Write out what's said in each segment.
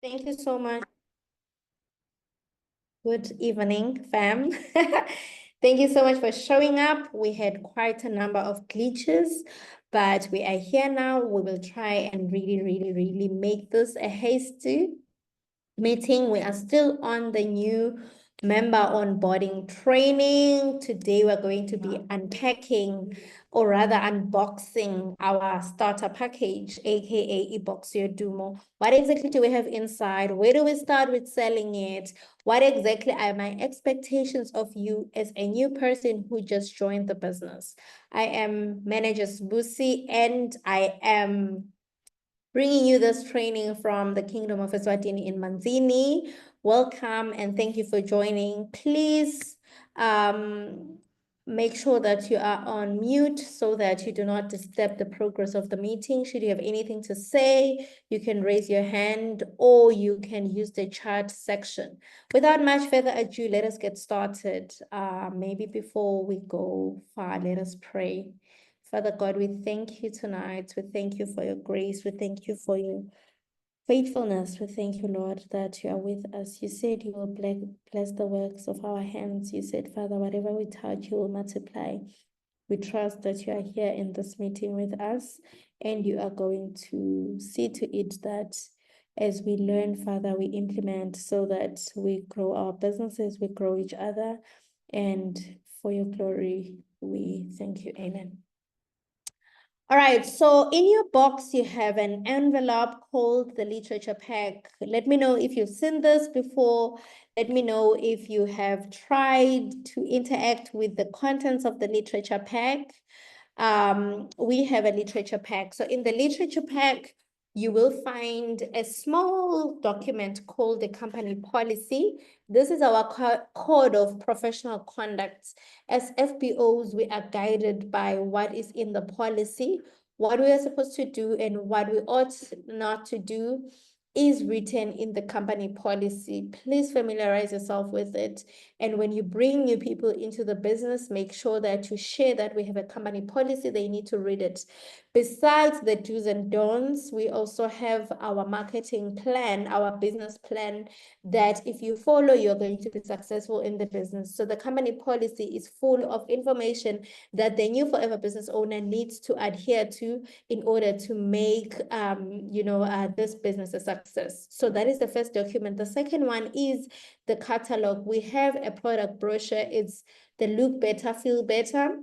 Thank you so much. Good evening, fam. Thank you so much for showing up. We had quite a number of glitches, but we are here now. We will try and really make this a hasty meeting. We are still on the new member onboarding training. Today, we're going to be unpacking or rather unboxing our starter package, aka Eboxio Dumo. What exactly do we have inside? Where do we start with selling it? What exactly are my expectations of you as a new person who just joined the business? I am Manager Sbusi, and I am bringing you this training from the Kingdom of Eswatini in Manzini. Welcome and thank you for joining. Please make sure that you are on mute so that you do not disturb the progress of the meeting. Should you have anything to say, you can raise your hand or you can use the chat section. Without much further ado, let us get started. Maybe before we go far, let us pray. Father God, we thank you tonight. We thank you for your grace. We thank you for your faithfulness. We thank you, Lord, that you are with us. You said you will bless the works of our hands. You said, Father, whatever we touch, you will multiply. We trust that you are here in this meeting with us and you are going to see to it that as we learn, Father, we implement so that we grow our businesses, we grow each other. And for your glory, we thank you. Amen. All right, so in your box, you have an envelope called the literature pack. Let me know if you've seen this before. Let me know if you have tried to interact with the contents of the literature pack. We have a literature pack. So in the literature pack, you will find a small document called the company policy. This is our code of professional conduct. As FBOs, we are guided by what is in the policy, what we are supposed to do, and what we ought not to do is written in the company policy. Please familiarize yourself with it. And when you bring new people into the business, make sure that you share that we have a company policy. They need to read it. Besides the do's and don'ts, we also have our marketing plan, our business plan, that if you follow, you're going to be successful in the business. So the company policy is full of information that the new forever business owner needs to adhere to in order to make this business a success. So that is the first document. The second one is the catalog. We have a product brochure. It's the Look Better, Feel Better.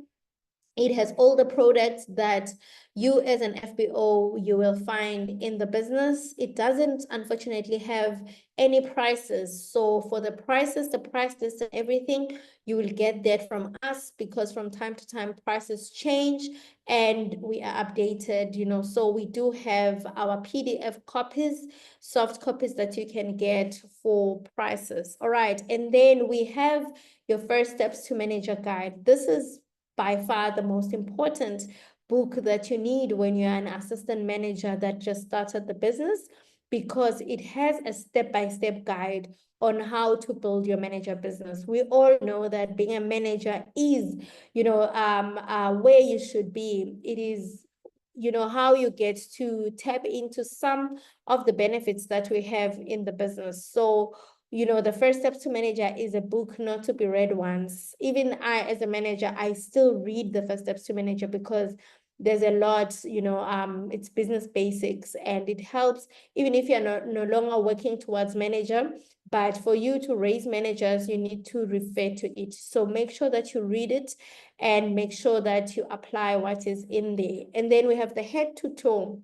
It has all the products that you as an FBO, you will find in the business. It doesn't, unfortunately, have any prices. So for the prices, the price list and everything, you will get that from us because from time to time, prices change and we are updated, So we do have our PDF copies, soft copies that you can get for prices. All right. And then we have your first steps to manager guide. This is by far the most important book that you need when you're an assistant manager that just started the business, because it has a step-by-step guide on how to build your manager business. We all know that being a manager is, where you should be. It is, how you get to tap into some of the benefits that we have in the business. So the first steps to manager is a book not to be read once. Even I, as a manager, I still read the first steps to manager because there's a lot, it's business basics and it helps even if you're no longer working towards manager, but for you to raise managers, you need to refer to it. So make sure that you read it and make sure that you apply what is in there. And then we have the head to toe.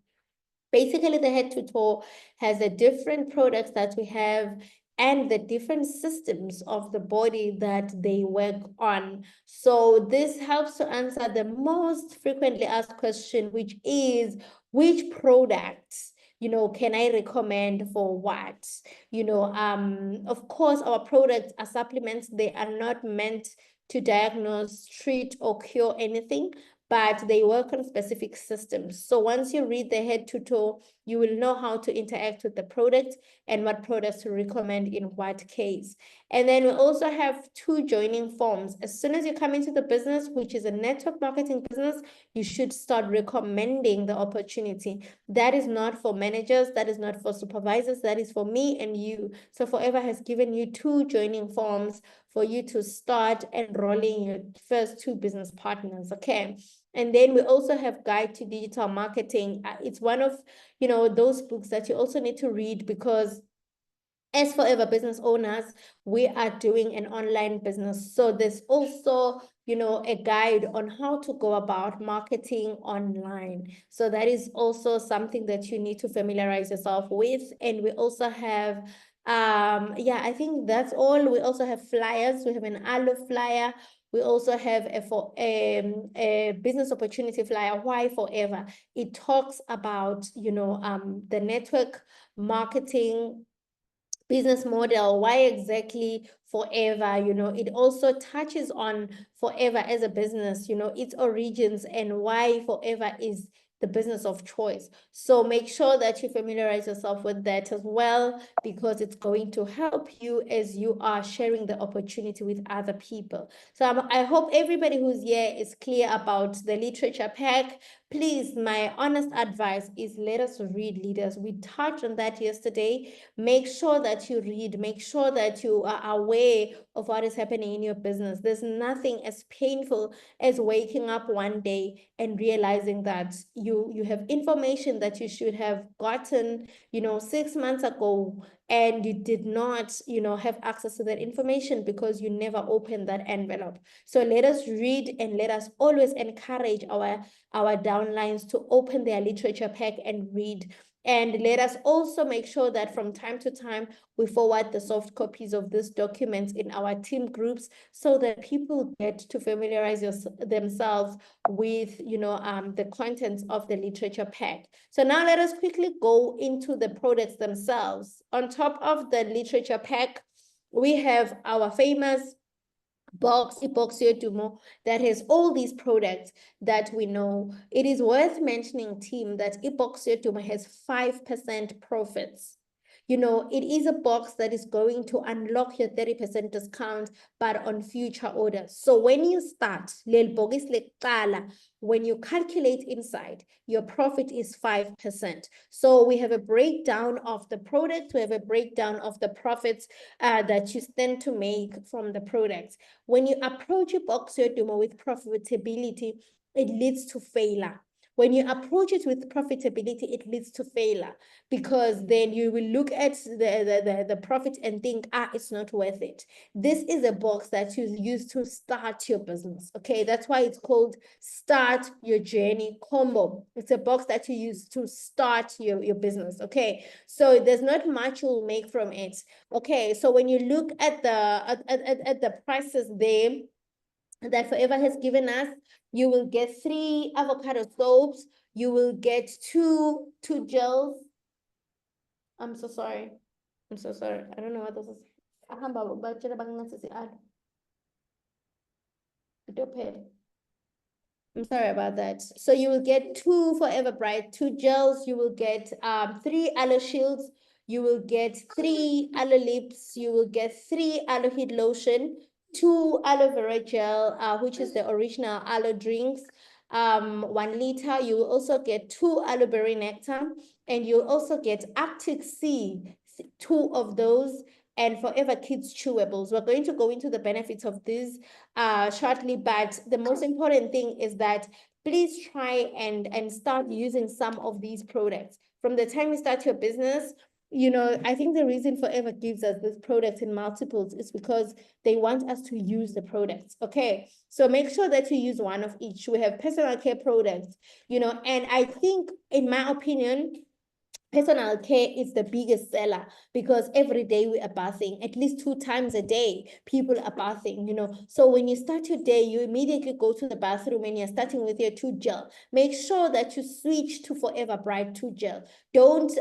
Basically, the head to toe has the different products that we have and the different systems of the body that they work on. So this helps to answer the most frequently asked question, which is, which products can I recommend for what? Of course, our products are supplements. They are not meant to diagnose, treat, or cure anything, but they work on specific systems. So once you read the head to toe, You will know how to interact with the product and what products to recommend in what case. And then we also have 2 joining forms. As soon as you come into the business, which is a network marketing business, you should start recommending the opportunity. That is not for managers, that is not for supervisors, that is for me and you. So Forever has given you 2 joining forms for you to start enrolling your first 2 business partners, okay? And then we also have Guide to Digital Marketing. It's one of, those books that you also need to read, because as Forever business owners, we are doing an online business. So there's also, a guide on how to go about marketing online. So that is also something that you need to familiarize yourself with. And we also have, I think that's all. We also have flyers. We have an aloe flyer. We also have a business opportunity flyer. Why Forever? It talks about, the network marketing business model, why exactly Forever. It also touches on Forever as a business, its origins and why Forever is the business of choice. So make sure that you familiarize yourself with that as well, because it's going to help you as you are sharing the opportunity with other people. So I hope everybody who's here is clear about the literature pack. Please, my honest advice is, let us read, leaders. We touched on that yesterday. Make sure that you read. Make sure that you are aware of what is happening in your business. There's nothing as painful as waking up one day and realizing that you have information that you should have gotten, 6 months ago, and you did not, have access to that information because you never opened that envelope. So let us read, and let us always encourage our downlines to open their literature pack and read. And let us also make sure that from time to time, we forward the soft copies of these documents in our team groups, so that people get to familiarize themselves with, the contents of the literature pack. So now let us quickly go into the products themselves. On top of the literature pack, we have our famous box, Epoxy Dumo, that has all these products that we know. It is worth mentioning, team, that Epoxy Dumo has 5% profits. It is a box that is going to unlock your 30% discount, but on future orders. So when you start, when you calculate inside, your profit is 5%. So we have a breakdown of the product, we have a breakdown of the profits that you stand to make from the products. When you approach a box with profitability, it leads to failure. When you approach it with profitability, it leads to failure, because then you will look at the profit and think, it's not worth it. This is a box that you use to start your business, okay? That's why it's called Start Your Journey Combo. It's a box that you use to start your business, okay? So there's not much you'll make from it, okay? So when you look at the prices there that Forever has given us, you will get 3 avocado soaps, you will get two gels. I'm so sorry. I don't know what this is. I'm sorry about that. So you will get 2 Forever Bright, 2 gels, you will get 3 aloe shields, you will get 3 aloe lips, you will get 3 aloe heat lotion, 2 aloe vera gel, which is the original aloe drinks, 1 liter. You will also get 2 aloe berry nectar, and you'll also get Arctic Sea, 2 of those, and Forever Kids chewables. We're going to go into the benefits of these shortly, but the most important thing is that please try and start using some of these products. From the time you start your business, I think the reason Forever gives us this product in multiples is because they want us to use the products, okay? So make sure that you use one of each. We have personal care products, and I think, in my opinion, personal care is the biggest seller, because every day we are bathing, at least 2 times a day, people are bathing, So when you start your day, you immediately go to the bathroom and you're starting with your 2 gel. Make sure that you switch to Forever Bright 2 gel. Don't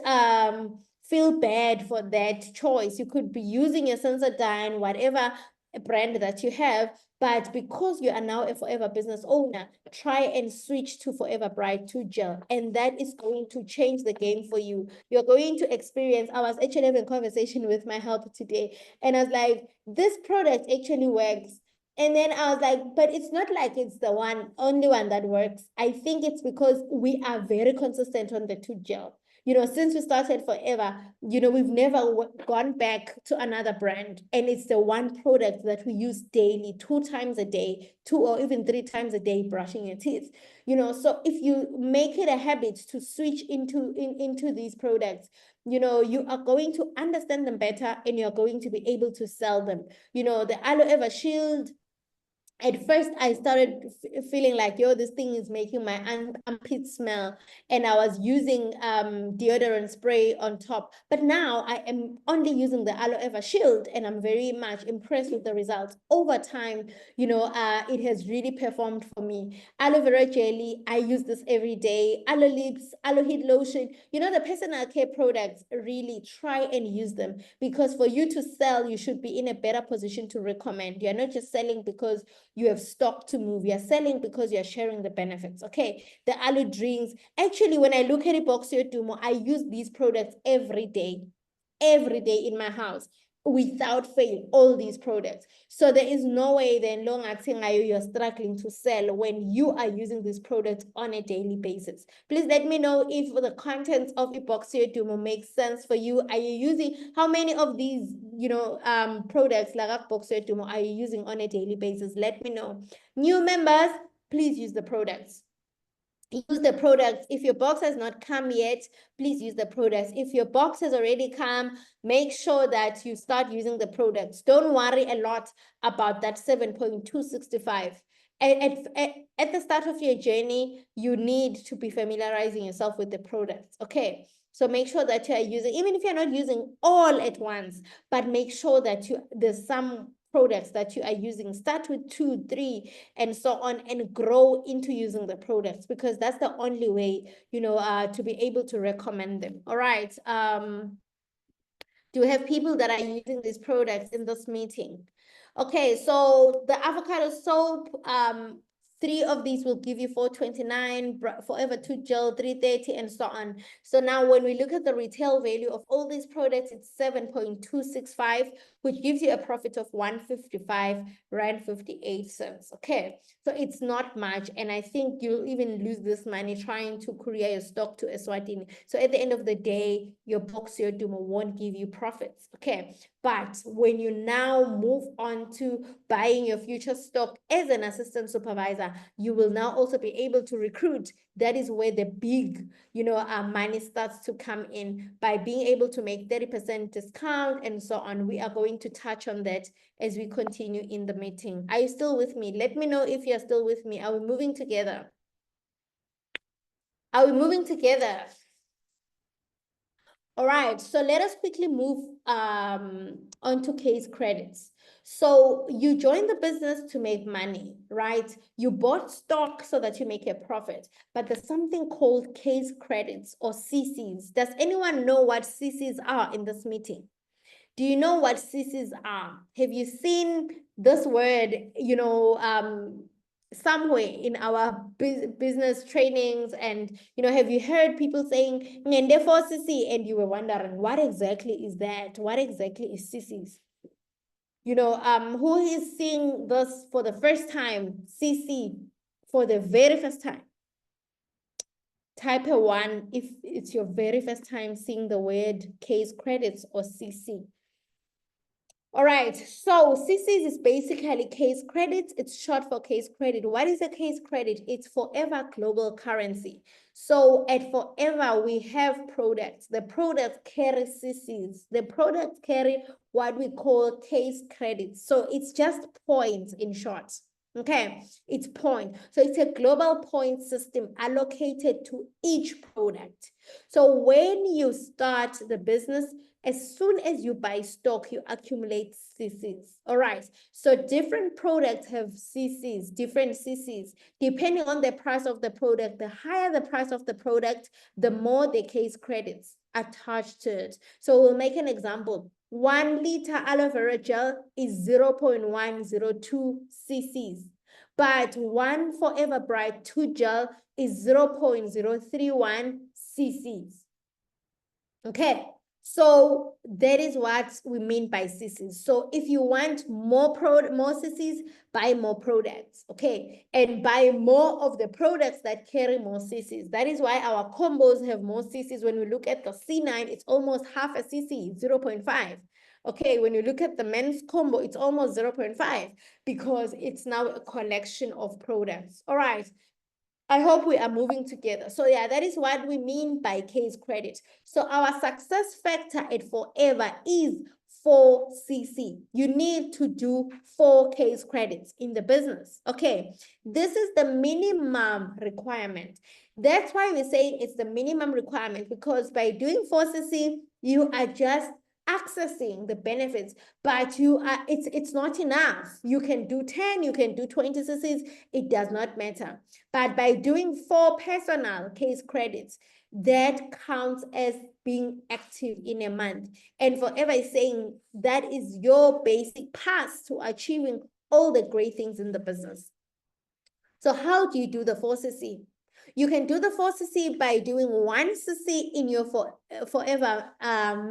feel bad for that choice. You could be using your Sensodyne, whatever brand that you have, but because you are now a Forever business owner, try and switch to Forever Bright 2 Gel, and that is going to change the game for you. You're going to experience, I was actually having a conversation with my helper today, and I was like, this product actually works. And then I was like, but it's not like it's the only one that works. I think it's because we are very consistent on the 2 Gel. Since we started Forever, we've never gone back to another brand. And it's the one product that we use daily, 2 times a day, 2 or even 3 times a day, brushing your teeth. So if you make it a habit to switch into these products, you are going to understand them better and you're going to be able to sell them. The Aloe Eva Shield, at first I started feeling like, yo, this thing is making my armpit smell, and I was using deodorant spray on top. But now I am only using the Aloe Eva Shield, and I'm very much impressed with the results. Over time, it has really performed for me. Aloe vera jelly, I use this every day. Aloe lips, aloe heat lotion, the personal care products, really try and use them, because for you to sell, you should be in a better position to recommend. You're not just selling because you have stock to move. You're selling because you're sharing the benefits. Okay, the aloe drinks. Actually, when I look at Iboxio, I use these products every day in my house, without fail, all these products. So there is no way then long acting you're struggling to sell when you are using these products on a daily basis. Please let me know if the contents of Iboxio makes sense for you. Are you using, how many of these products like Iboxio are you using on a daily basis? Let me know. New members, please use the products. Use the products. If your box has not come yet, please use the products. If your box has already come, make sure that you start using the products. Don't worry a lot about that 7.265. At the start of your journey, you need to be familiarizing yourself with the products. Okay, so make sure that you are using, even if you're not using all at once, but make sure that there's some products that you are using. Start with 2, 3, and so on, and grow into using the products, because that's the only way, to be able to recommend them. All right. Do we have people that are using these products in this meeting? Okay, so the avocado soap, 3 of these will give you $4.29, Forever 2 Gel 330, and so on. So now when we look at the retail value of all these products, it's 7.265, which gives you a profit of 155 Rand 58 cents. Okay, so it's not much, and I think you'll even lose this money trying to courier your stock to Eswatini. So at the end of the day, your Boxio Dumo won't give you profits. Okay, but when you now move on to buying your future stock as an assistant supervisor, you will now also be able to recruit. That is where the big, money starts to come in, by being able to make 30% discount and so on. We are going to touch on that as we continue in the meeting. Are you still with me? Let me know if you're still with me. Are we moving together? Are we moving together? All right, so let us quickly move on to case credits. So you joined the business to make money, right? You bought stock so that you make a profit, but there's something called case credits, or CCs. Does anyone know what CCs are in this meeting? Do you know what CCs are? Have you seen this word, somewhere in our business trainings? And, have you heard people saying, "Ngende for CC," and you were wondering, what exactly is that? What exactly is CCs? Who is seeing this for the first time, CC, for the very first time? Type a 1 if it's your very first time seeing the word case credits or CC. All right, so CCs is basically case credits. It's short for case credit. What is a case credit? It's Forever Global Currency. So at Forever, we have products. The products carry CCs. The products carry what we call case credits. So it's just points in short. Okay, it's point. So it's a global point system allocated to each product. So when you start the business, as soon as you buy stock, you accumulate CCs. All right. So different products have CCs, different CCs. Depending on the price of the product, the higher the price of the product, the more the case credits. attached to it. So we'll make an example. 1 liter aloe vera gel is 0.102 cc's, but one Forever Bright 2 gel is 0.031 cc's. Okay, so that is what we mean by cc's. So if you want more cc's, buy more products, okay, and buy more of the products that carry more cc's. That is why our combos have more cc's. When we look at the C9, it's almost half a cc, 0.5. Okay, when you look at the men's combo, it's almost 0.5 because it's now a collection of products. All right. I hope we are moving together. So yeah, that is what we mean by case credit. So our success factor at Forever is 4cc. You need to do 4 case credits in the business. Okay, this is the minimum requirement. That's why we're saying it's the minimum requirement, because by doing 4cc, you are just accessing the benefits, but it's not enough. You can do 10, you can do 20 cc's, it does not matter. But by doing 4 personal case credits, that counts as being active in a month. And Forever is saying that is your basic path to achieving all the great things in the business. So how do you do the 4cc? You can do the 4cc by doing 1cc in your Forever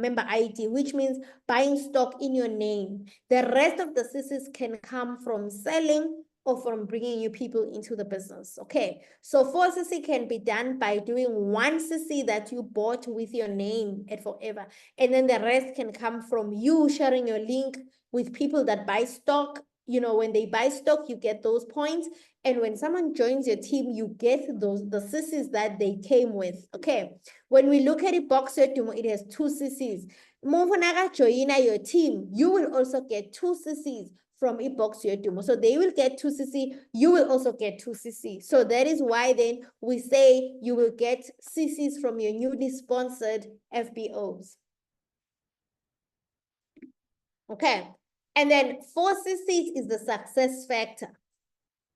member ID, which means buying stock in your name. The rest of the cc's can come from selling or from bringing you people into the business. Okay, so 4cc can be done by doing 1cc that you bought with your name at Forever, and then the rest can come from you sharing your link with people that buy stock. You know, when they buy stock, you get those points, and when someone joins your team, you get the cc's that they came with. Okay, when we look at it, Box Yotumo, it has 2 cc's. Mofonaka join your team, you will also get 2 cc's from Box Yotumo. So they will get 2 cc, you will also get 2 cc. So that is why then we say you will get cc's from your newly sponsored FBOs. Okay, and then 4 cc's is the success factor.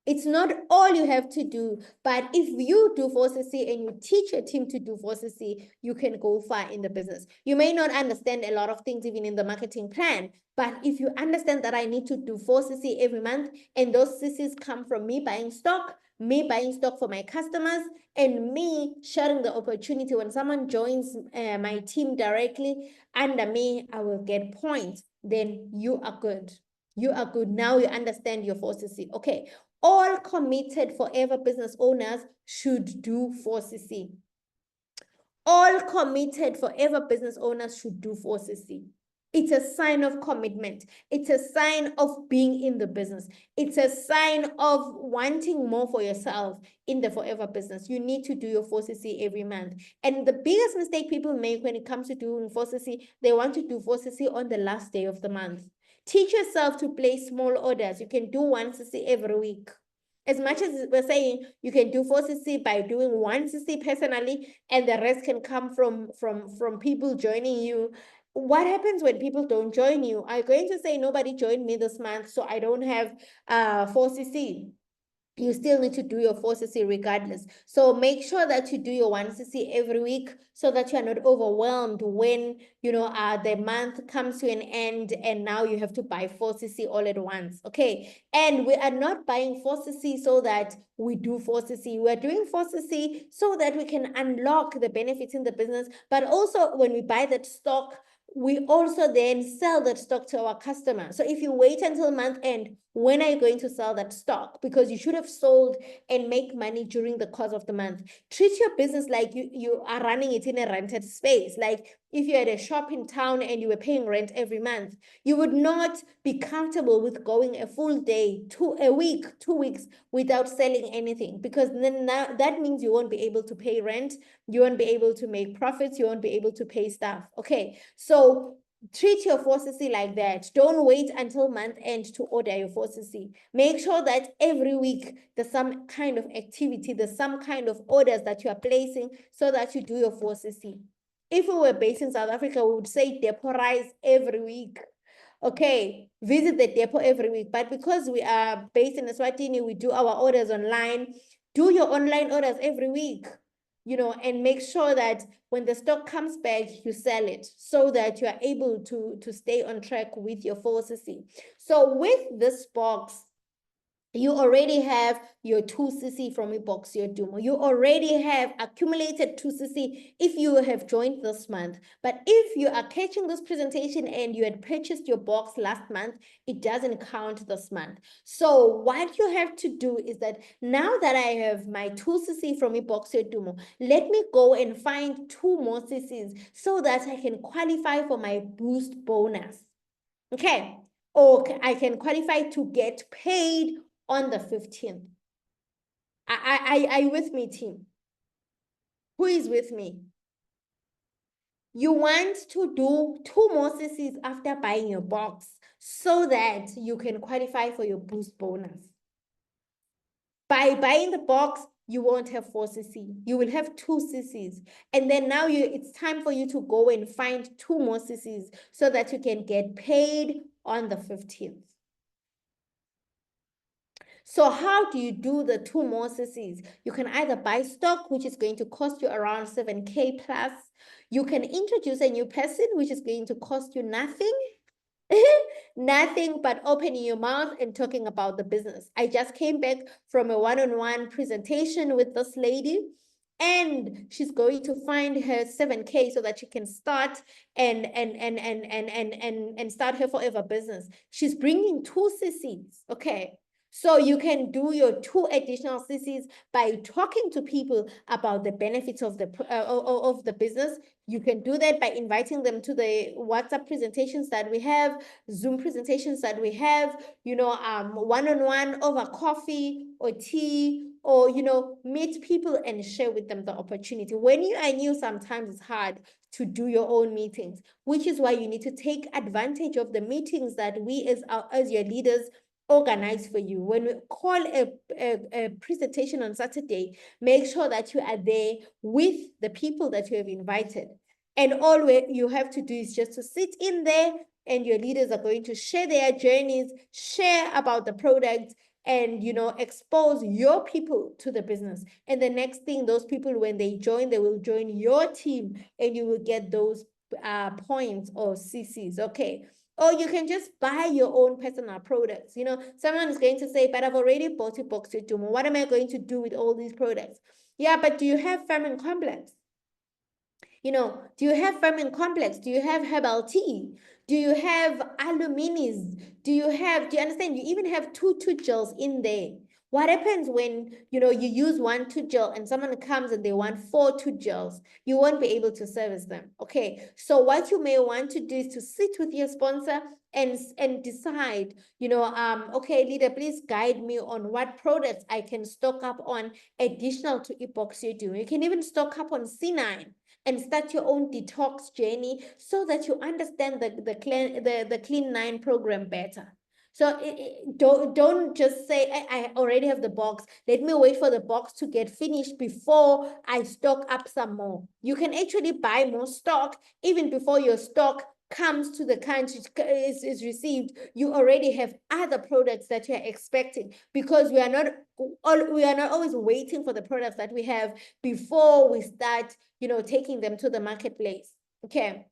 It's not all you have to do, but if you do 4cc and you teach your team to do 4cc, you can go far in the business. You may not understand a lot of things even in the marketing plan, but if you understand that I need to do 4cc every month, and those cc's come from me buying stock for my customers, and me sharing the opportunity when someone joins my team directly under me, I will get points, then you are good. You are good. Now you understand your 4cc. Okay. All committed Forever business owners should do 4cc. All committed Forever business owners should do 4cc. It's a sign of commitment. It's a sign of being in the business. It's a sign of wanting more for yourself in the Forever business. You need to do your 4cc every month. And the biggest mistake people make when it comes to doing 4cc, they want to do 4cc on the last day of the month. Teach yourself to place small orders. You can do 1cc every week. As much as we're saying you can do 4cc by doing 1cc personally, and the rest can come from people joining you. What happens when people don't join you? Are you going to say nobody joined me this month, so I don't have 4cc? You still need to do your 4cc regardless. So make sure that you do your 1cc every week so that you are not overwhelmed when, you know, the month comes to an end and now you have to buy 4cc all at once. Okay, and we are not buying 4cc so that we do 4cc. We're doing 4cc so that we can unlock the benefits in the business, but also when we buy that stock, we also then sell that stock to our customer. So if you wait until month end, when are you going to sell that stock? Because you should have sold and make money during the course of the month. Treat your business like you are running it in a rented space. Like if you had a shop in town and you were paying rent every month, you would not be comfortable with going a full day, a week, 2 weeks without selling anything, because then now that means you won't be able to pay rent, you won't be able to make profits, you won't be able to pay staff. Okay, so treat your 4cc like that. Don't wait until month end to order your 4cc. Make sure that every week there's some kind of activity, there's some kind of orders that you are placing so that you do your 4cc. If we were based in South Africa, we would say depot-rise every week. Okay, visit the depot every week. But because we are based in Eswatini, we do our orders online. Do your online orders every week. and make sure that when the stock comes back, you sell it so that you are able to stay on track with your 4cc. So with this box, you already have your 2cc from Epoxy Dumo. You already have accumulated 2cc if you have joined this month. But if you are catching this presentation and you had purchased your box last month, it doesn't count this month. So what you have to do is that now that I have my 2cc from Epoxy Dumo, let me go and find 2 more cc's so that I can qualify for my boost bonus. Okay. Or I can qualify to get paid on the 15th. Are you with me, team? Who is with me? You want to do 2 more cc's after buying your box so that you can qualify for your boost bonus. By buying the box, you won't have 4cc. You will have 2cc's. And then now it's time for you to go and find 2 more cc's so that you can get paid on the 15th. So how do you do the 2 more cc's? You can either buy stock, which is going to cost you around 7K plus. You can introduce a new person, which is going to cost you nothing. Nothing but opening your mouth and talking about the business. I just came back from a one-on-one presentation with this lady, and she's going to find her 7K so that she can start and start her forever business. She's bringing 2ccs. Okay. So you can do your 2 additional cc's by talking to people about the benefits of the business. You can do that by inviting them to the WhatsApp presentations that we have, Zoom presentations that we have, one-on-one over coffee or tea, or, meet people and share with them the opportunity. When you are new, sometimes it's hard to do your own meetings, which is why you need to take advantage of the meetings that we as your leaders organize for you. When we call a presentation on Saturday, make sure that you are there with the people that you have invited. And all you have to do is just to sit in there, and your leaders are going to share their journeys, share about the product, and expose your people to the business. And the next thing, those people, when they will join your team, and you will get those points or cc's. Okay. Or you can just buy your own personal products. Someone is going to say, but I've already bought a box to Tumo. What am I going to do with all these products? Yeah, but do you have farming complex? Do you have farming complex? Do you have herbal tea? Do you have aluminis? Do you understand? You even have 2 tooth gels in there. What happens when, you use 1 tooth gel and someone comes and they want 4 tooth gels? You won't be able to service them. Okay. So what you may want to do is to sit with your sponsor and decide, okay, leader, please guide me on what products I can stock up on additional to epoxy. You can even stock up on C9 and start your own detox journey so that you understand the Clean 9 program better. So don't just say, I already have the box. Let me wait for the box to get finished before I stock up some more. You can actually buy more stock even before your stock comes to the country, is received. You already have other products that you're expecting, because we are not always waiting for the products that we have before we start taking them to the marketplace. Okay.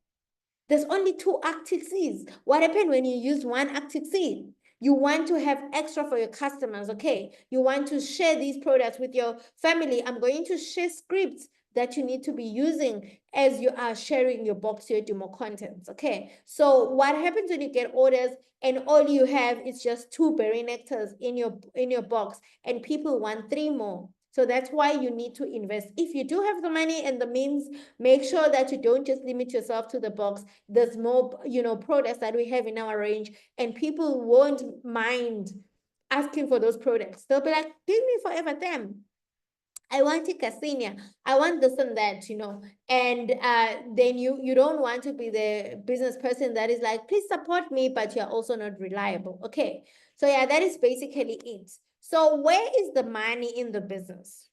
There's only 2 active seeds. What happened when you use 1 active seed? You want to have extra for your customers. Okay. You want to share these products with your family. I'm going to share scripts that you need to be using as you are sharing your box, your demo contents. Okay. So what happens when you get orders and all you have is just 2 berry nectars in your box, and people want 3 more? So that's why you need to invest. If you do have the money and the means, make sure that you don't just limit yourself to the box. There's more, products that we have in our range, and people won't mind asking for those products. They'll be like, give me forever them. I want a Cassinia. I want this and that, and then you don't want to be the business person that is like, please support me, but you're also not reliable. Okay. So yeah, that is basically it. So where is the money in the business?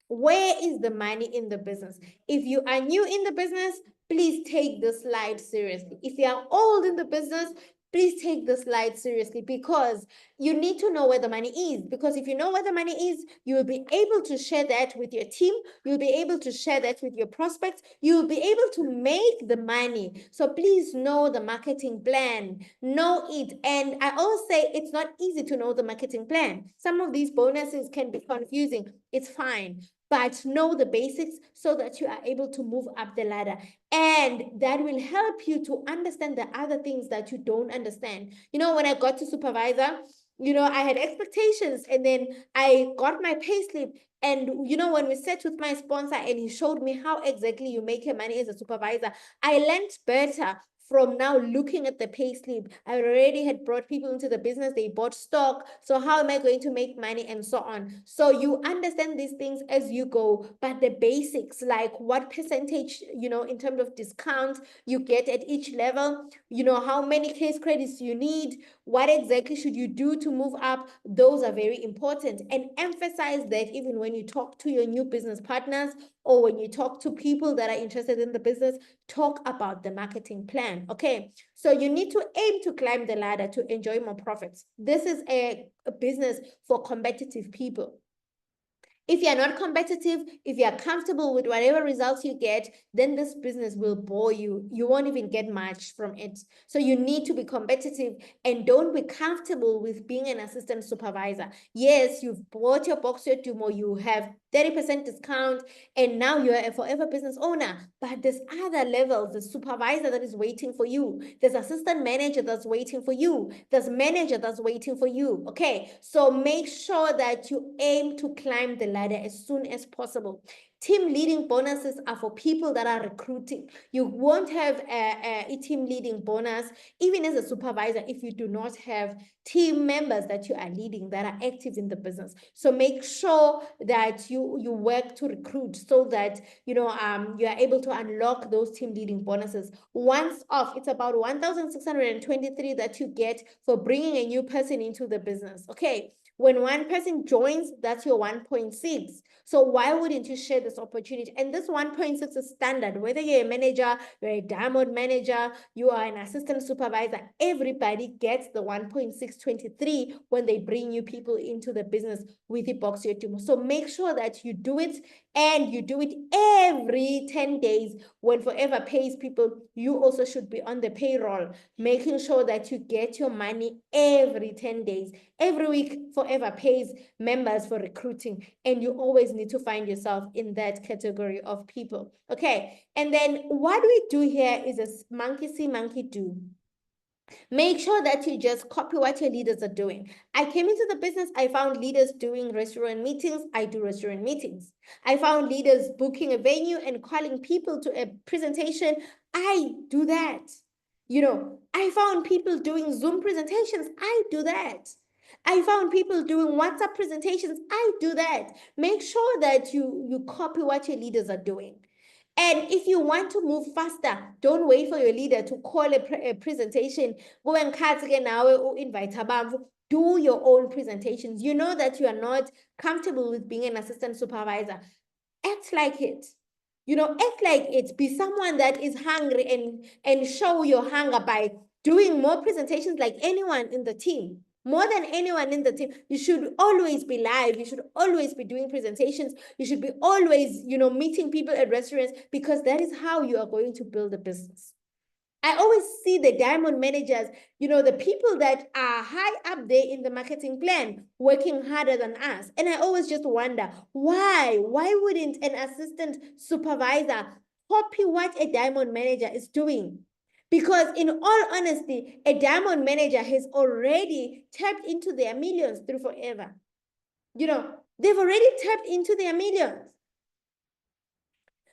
Where is the money in the business? If you are new in the business, please take this slide seriously. If you are old in the business, please take the slide seriously, because you need to know where the money is. Because if you know where the money is, you will be able to share that with your team. You'll be able to share that with your prospects. You'll be able to make the money. So please know the marketing plan. Know it. And I always say it's not easy to know the marketing plan. Some of these bonuses can be confusing. It's fine. But know the basics so that you are able to move up the ladder. And that will help you to understand the other things that you don't understand. You know, when I got to supervisor, you know, I had expectations, and then I got my payslip. And, you know, when we sat with my sponsor and he showed me how exactly you make your money as a supervisor, I learned better from now looking at the pay slip. I already had brought people into the business, they bought stock. So how am I going to make money, and so on? So you understand these things as you go, but the basics, like what percentage, you know, in terms of discount you get at each level, you know, how many case credits you need, what exactly should you do to move up, those are very important. And emphasize that even when you talk to your new business partners, or when you talk to people that are interested in the business, talk about the marketing plan. Okay, so you need to aim to climb the ladder to enjoy more profits. This is a business for competitive people. If you're not competitive, if you're comfortable with whatever results you get, then this business will bore you. You won't even get much from it. So you need to be competitive, and don't be comfortable with being an assistant supervisor. Yes, you've bought your box your Tumo, you have 30% discount, and now you're a forever business owner. But there's other levels, the supervisor that is waiting for you. There's assistant manager that's waiting for you. There's manager that's waiting for you. Okay, so make sure that you aim to climb the ladder as soon as possible. Team leading bonuses are for people that are recruiting. You won't have a team leading bonus, even as a supervisor, if you do not have team members that you are leading that are active in the business. So make sure that you work to recruit, so that you are able to unlock those team leading bonuses. Once off, it's about 1,623 that you get for bringing a new person into the business. Okay, when one person joins, that's your 1.6. So why wouldn't you share this opportunity? And this 1.6 is standard, whether you're a manager, you're a diamond manager, you are an assistant supervisor, everybody gets the 1.623 when they bring new people into the business with the box your team. So make sure that you do it, and you do it every 10 days. When Forever pays people, you also should be on the payroll, making sure that you get your money every 10 days. Every week, Forever pays members for recruiting, and you always need to find yourself in that category of people. Okay, and then what we do here is a monkey see, monkey do. Make sure that you just copy what your leaders are doing. I came into the business, I found leaders doing restaurant meetings, I do restaurant meetings. I found leaders booking a venue and calling people to a presentation, I do that. You know, I found people doing Zoom presentations, I do that. I found people doing WhatsApp presentations, I do that. Make sure that you copy what your leaders are doing. And if you want to move faster, don't wait for your leader to call a presentation. Go and invite abantu. Do your own presentations. You know that you are not comfortable with being an assistant supervisor. Act like it. You know, act like it. Be someone that is hungry, and show your hunger by doing more presentations like anyone in the team. More than anyone in the team. You should always be live. You should always be doing presentations. You should be always, meeting people at restaurants, because that is how you are going to build a business. I always see the diamond managers, the people that are high up there in the marketing plan, working harder than us. And I always just wonder, why? Why wouldn't an assistant supervisor copy what a diamond manager is doing? Because in all honesty, a diamond manager has already tapped into their millions through Forever. They've already tapped into their millions.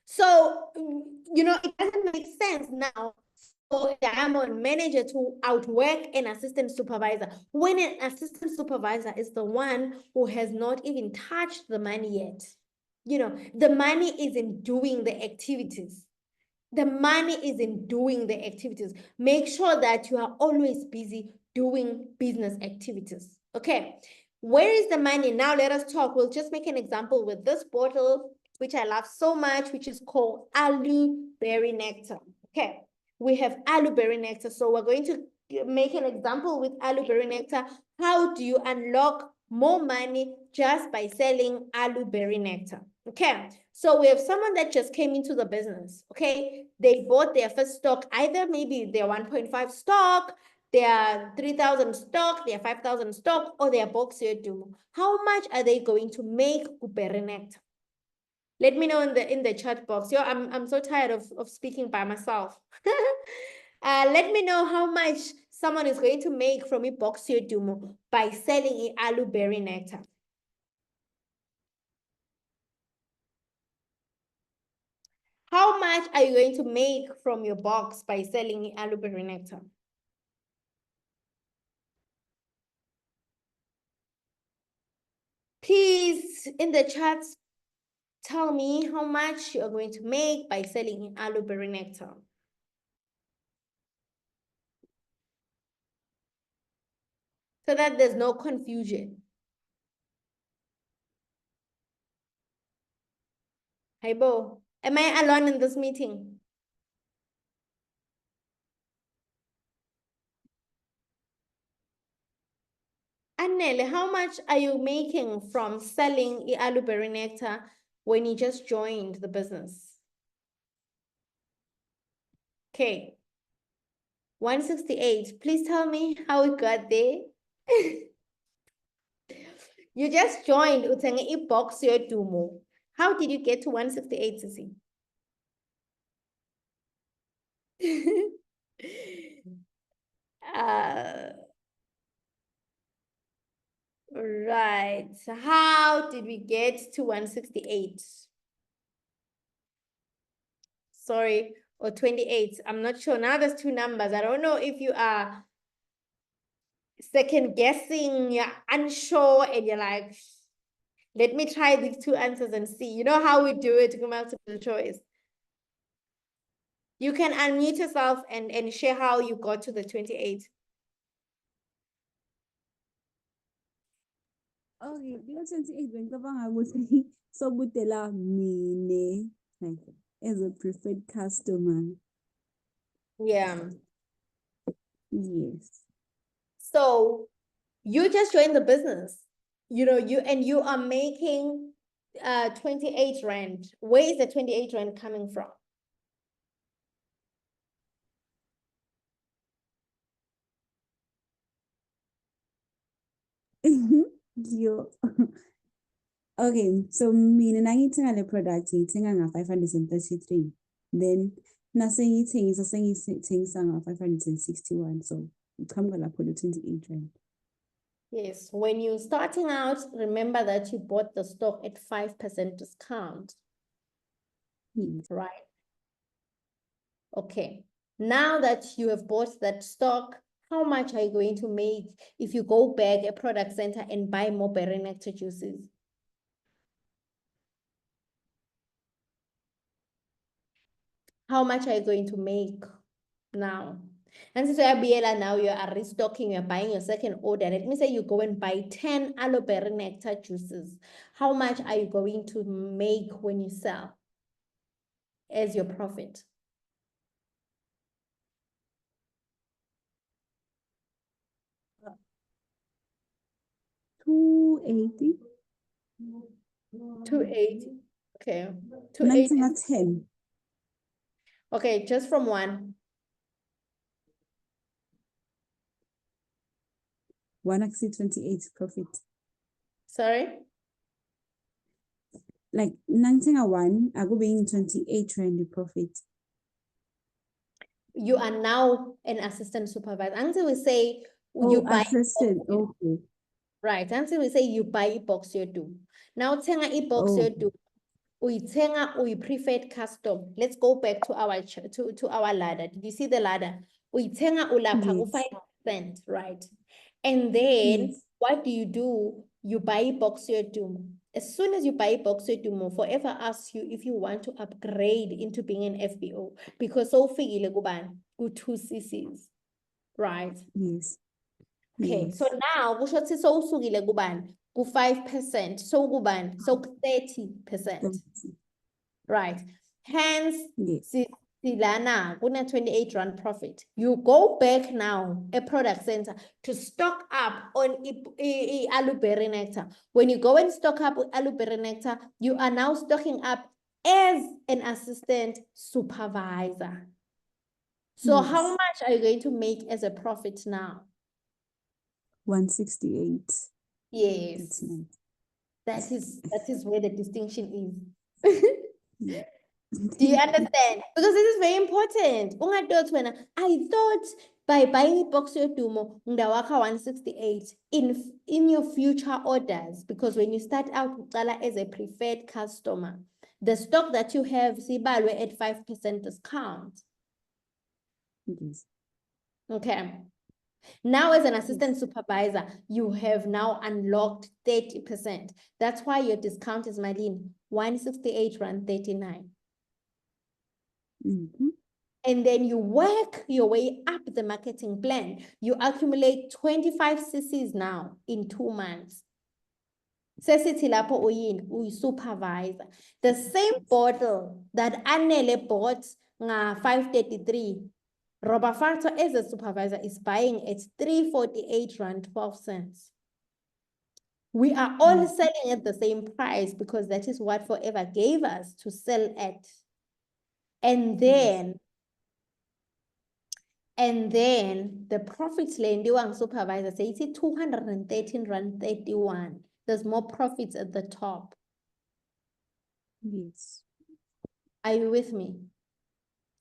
So, it doesn't make sense now for a diamond manager to outwork an assistant supervisor, when an assistant supervisor is the one who has not even touched the money yet. The money is in doing the activities. The money is in doing the activities. Make sure that you are always busy doing business activities. Okay, where is the money? Now let us talk. We'll just make an example with this bottle, which I love so much, which is called Aloe Berry Nectar. Okay, we have aloe berry nectar. So we're going to make an example with aloe berry nectar. How do you unlock more money just by selling aloe berry nectar? Okay, so we have someone that just came into the business. Okay, they bought their first stock, either maybe their 1.5 stock, their 3,000 stock, their 5,000 stock, or their box dumo. How much are they going to make berry nectar? Let me know in the chat box. Yo, I'm so tired of speaking by myself. Let me know how much someone is going to make from a box dumo by selling a aloe berry nectar. How much are you going to make from your box by selling aloe berry nectar? Please, in the chat, tell me how much you're going to make by selling aloe berry nectar. So that there's no confusion. Hey, Bo, am I alone in this meeting? Annele, how much are you making from selling aloe berry nectar when you just joined the business? Okay. 168. Please tell me how it got there. You just joined uthenge i-box yodumo. How did you get to 168, Sisi? Right. How did we get to 168? Sorry, or 28. I'm not sure. Now there's two numbers. I don't know if you are second guessing, you're unsure, and you're like, let me try these two answers and see. You know how we do it, multiple choice. You can unmute yourself and share how you got to the 28. Okay, because 28 ngicabanga ukuthi sobudela mine like as a preferred customer. Yeah. Yes. So you just joined the business, you are making 28 rand. Where is the 28 rand coming from? Yo. Okay, so mina nangithenga le product ngithenga nga-533. Then nasengiyithengisa sengiyithengisa nga-561. So iqhamuka lapho le 28 rand. Yes, when you're starting out, remember that you bought the stock at 5% discount. Yes. Right? Okay. Now that you have bought that stock, how much are you going to make if you go back a product center and buy more berry nectar juices? How much are you going to make now? And so now you are restocking, you're buying your second order. Let me say you go and buy 10 aloe berry nectar juices. How much are you going to make when you sell as your profit? $280. 280. Okay. 280. 10. Okay, just from one. One actually 28 profit. Sorry? Like one, I go being 28 rand profit. You are now an assistant supervisor. Until we say you buy assistant. Okay. right. Until we say you buy i-box yodu. Now thenga i-box yodu. Uyithenga uyi-preferred custom. Let's go back to our ladder. Did you see the ladder? Uyithenga ulapha ku-5%, right? And then what do? You buy i-box yodu. As soon as you buy i-box yodu, forever ask you if you want to upgrade into being an FBO because so figile kubani ku-2 cc's, right? Yes. Okay, so now kusho ukuthi sowusukile kubani ku-5%, so kubani so 30%, right? Hence Silana, kuna 28 rand profit. You go back now, a product center, to stock up on aloe berry nectar. When you go and stock up with aloe berry nectar, you are now stocking up as an assistant supervisor. So Yes. how much are you going to make as a profit now? 168. Yes, 39. that is where the distinction is. Yeah. Do you understand? Because this is very important. Ungadothi wena, I thought by buying box yodumo ngawakha 168 in your future orders, because when you start out uqala as a preferred customer, the stock that you have sibalwe at 5% discount. Yes. Okay. Now, as an assistant supervisor, you have now unlocked 30%. That's why your discount is, Marlene, 168 rand 39. Mm-hmm. And then you work your way up the marketing plan. You accumulate 25 cc's now in 2 months. Sesithi lapho uyi-supervisor. The same bottle that Anele bought nga 533, Robert Factor as a supervisor is buying at 348 rand 12 cents. We are all selling at the same price because that is what Forever gave us to sell at. And then the profits lendiwang supervisor say it's 213 rand 31. There's more profits at the top. Yes. Are you with me?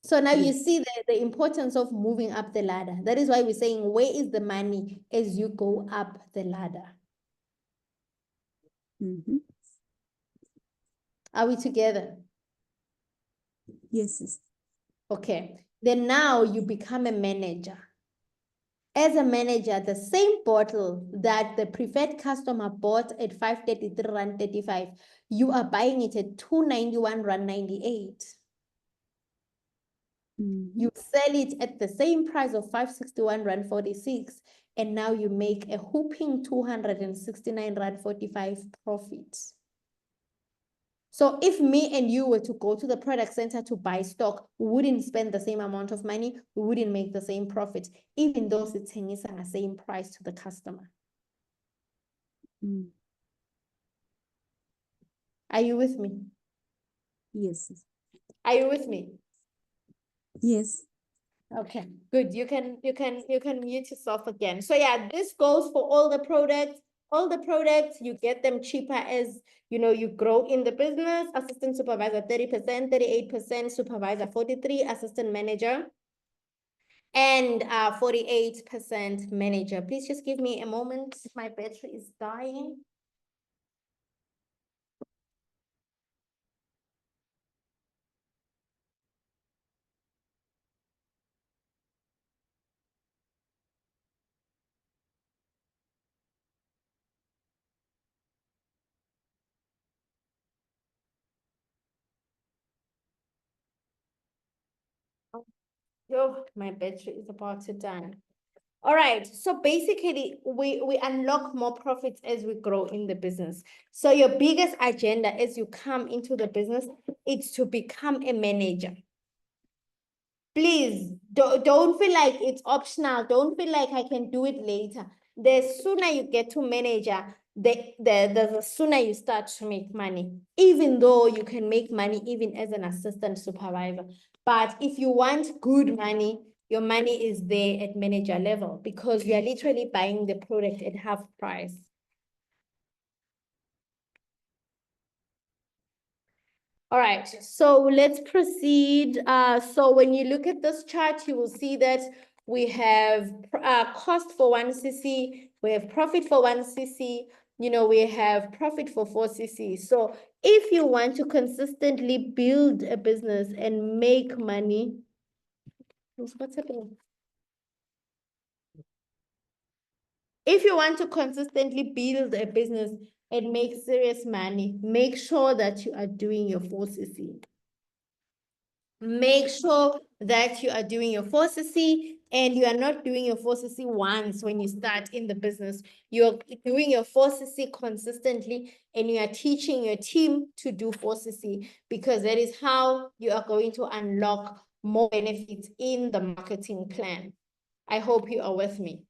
So now you Yes. see the importance of moving up the ladder. That is why we're saying, where is the money as you go up the ladder? Mm-hmm. Are we together? Yes. Okay. Then now you become a manager. As a manager, the same bottle that the preferred customer bought at 533 rand 35, you are buying it at 291 rand 98. Mm-hmm. You sell it at the same price of 561 rand 46, and now you make a whooping 269 rand 45 profit. So if me and you were to go to the product center to buy stock, we wouldn't spend the same amount of money, we wouldn't make the same profit, even though it's the same price to the customer. Mm. Are you with me? Yes. Are you with me? Yes. Okay, good. You can mute yourself again. So yeah, this goes for all the products. All the products, you get them cheaper as you grow in the business. Assistant supervisor 30%, 38%, supervisor 43, assistant manager, and 48% manager. Please just give me a moment. My battery is dying. Oh, my battery is about to die. All right, so basically we unlock more profits as we grow in the business. So your biggest agenda as you come into the business, it's to become a manager. Please don't feel like it's optional. Don't feel like I can do it later. The sooner you get to manager, the sooner you start to make money, even though you can make money even as an assistant supervisor. But if you want good money, your money is there at manager level because you are literally buying the product at half price. All right, so let's proceed. So when you look at this chart, you will see that we have cost for 1 cc, we have profit for 1 cc, we have profit for 4 cc. So if you want to consistently build a business and make money, what's happening? If you want to consistently build a business and make serious money, make sure that you are doing your 4 cc. Make sure that you are doing your 4 cc and you are not doing your 4 cc once when you start in the business. You're doing your 4 cc consistently and you are teaching your team to do 4 cc because that is how you are going to unlock more benefits in the marketing plan. I hope you are with me.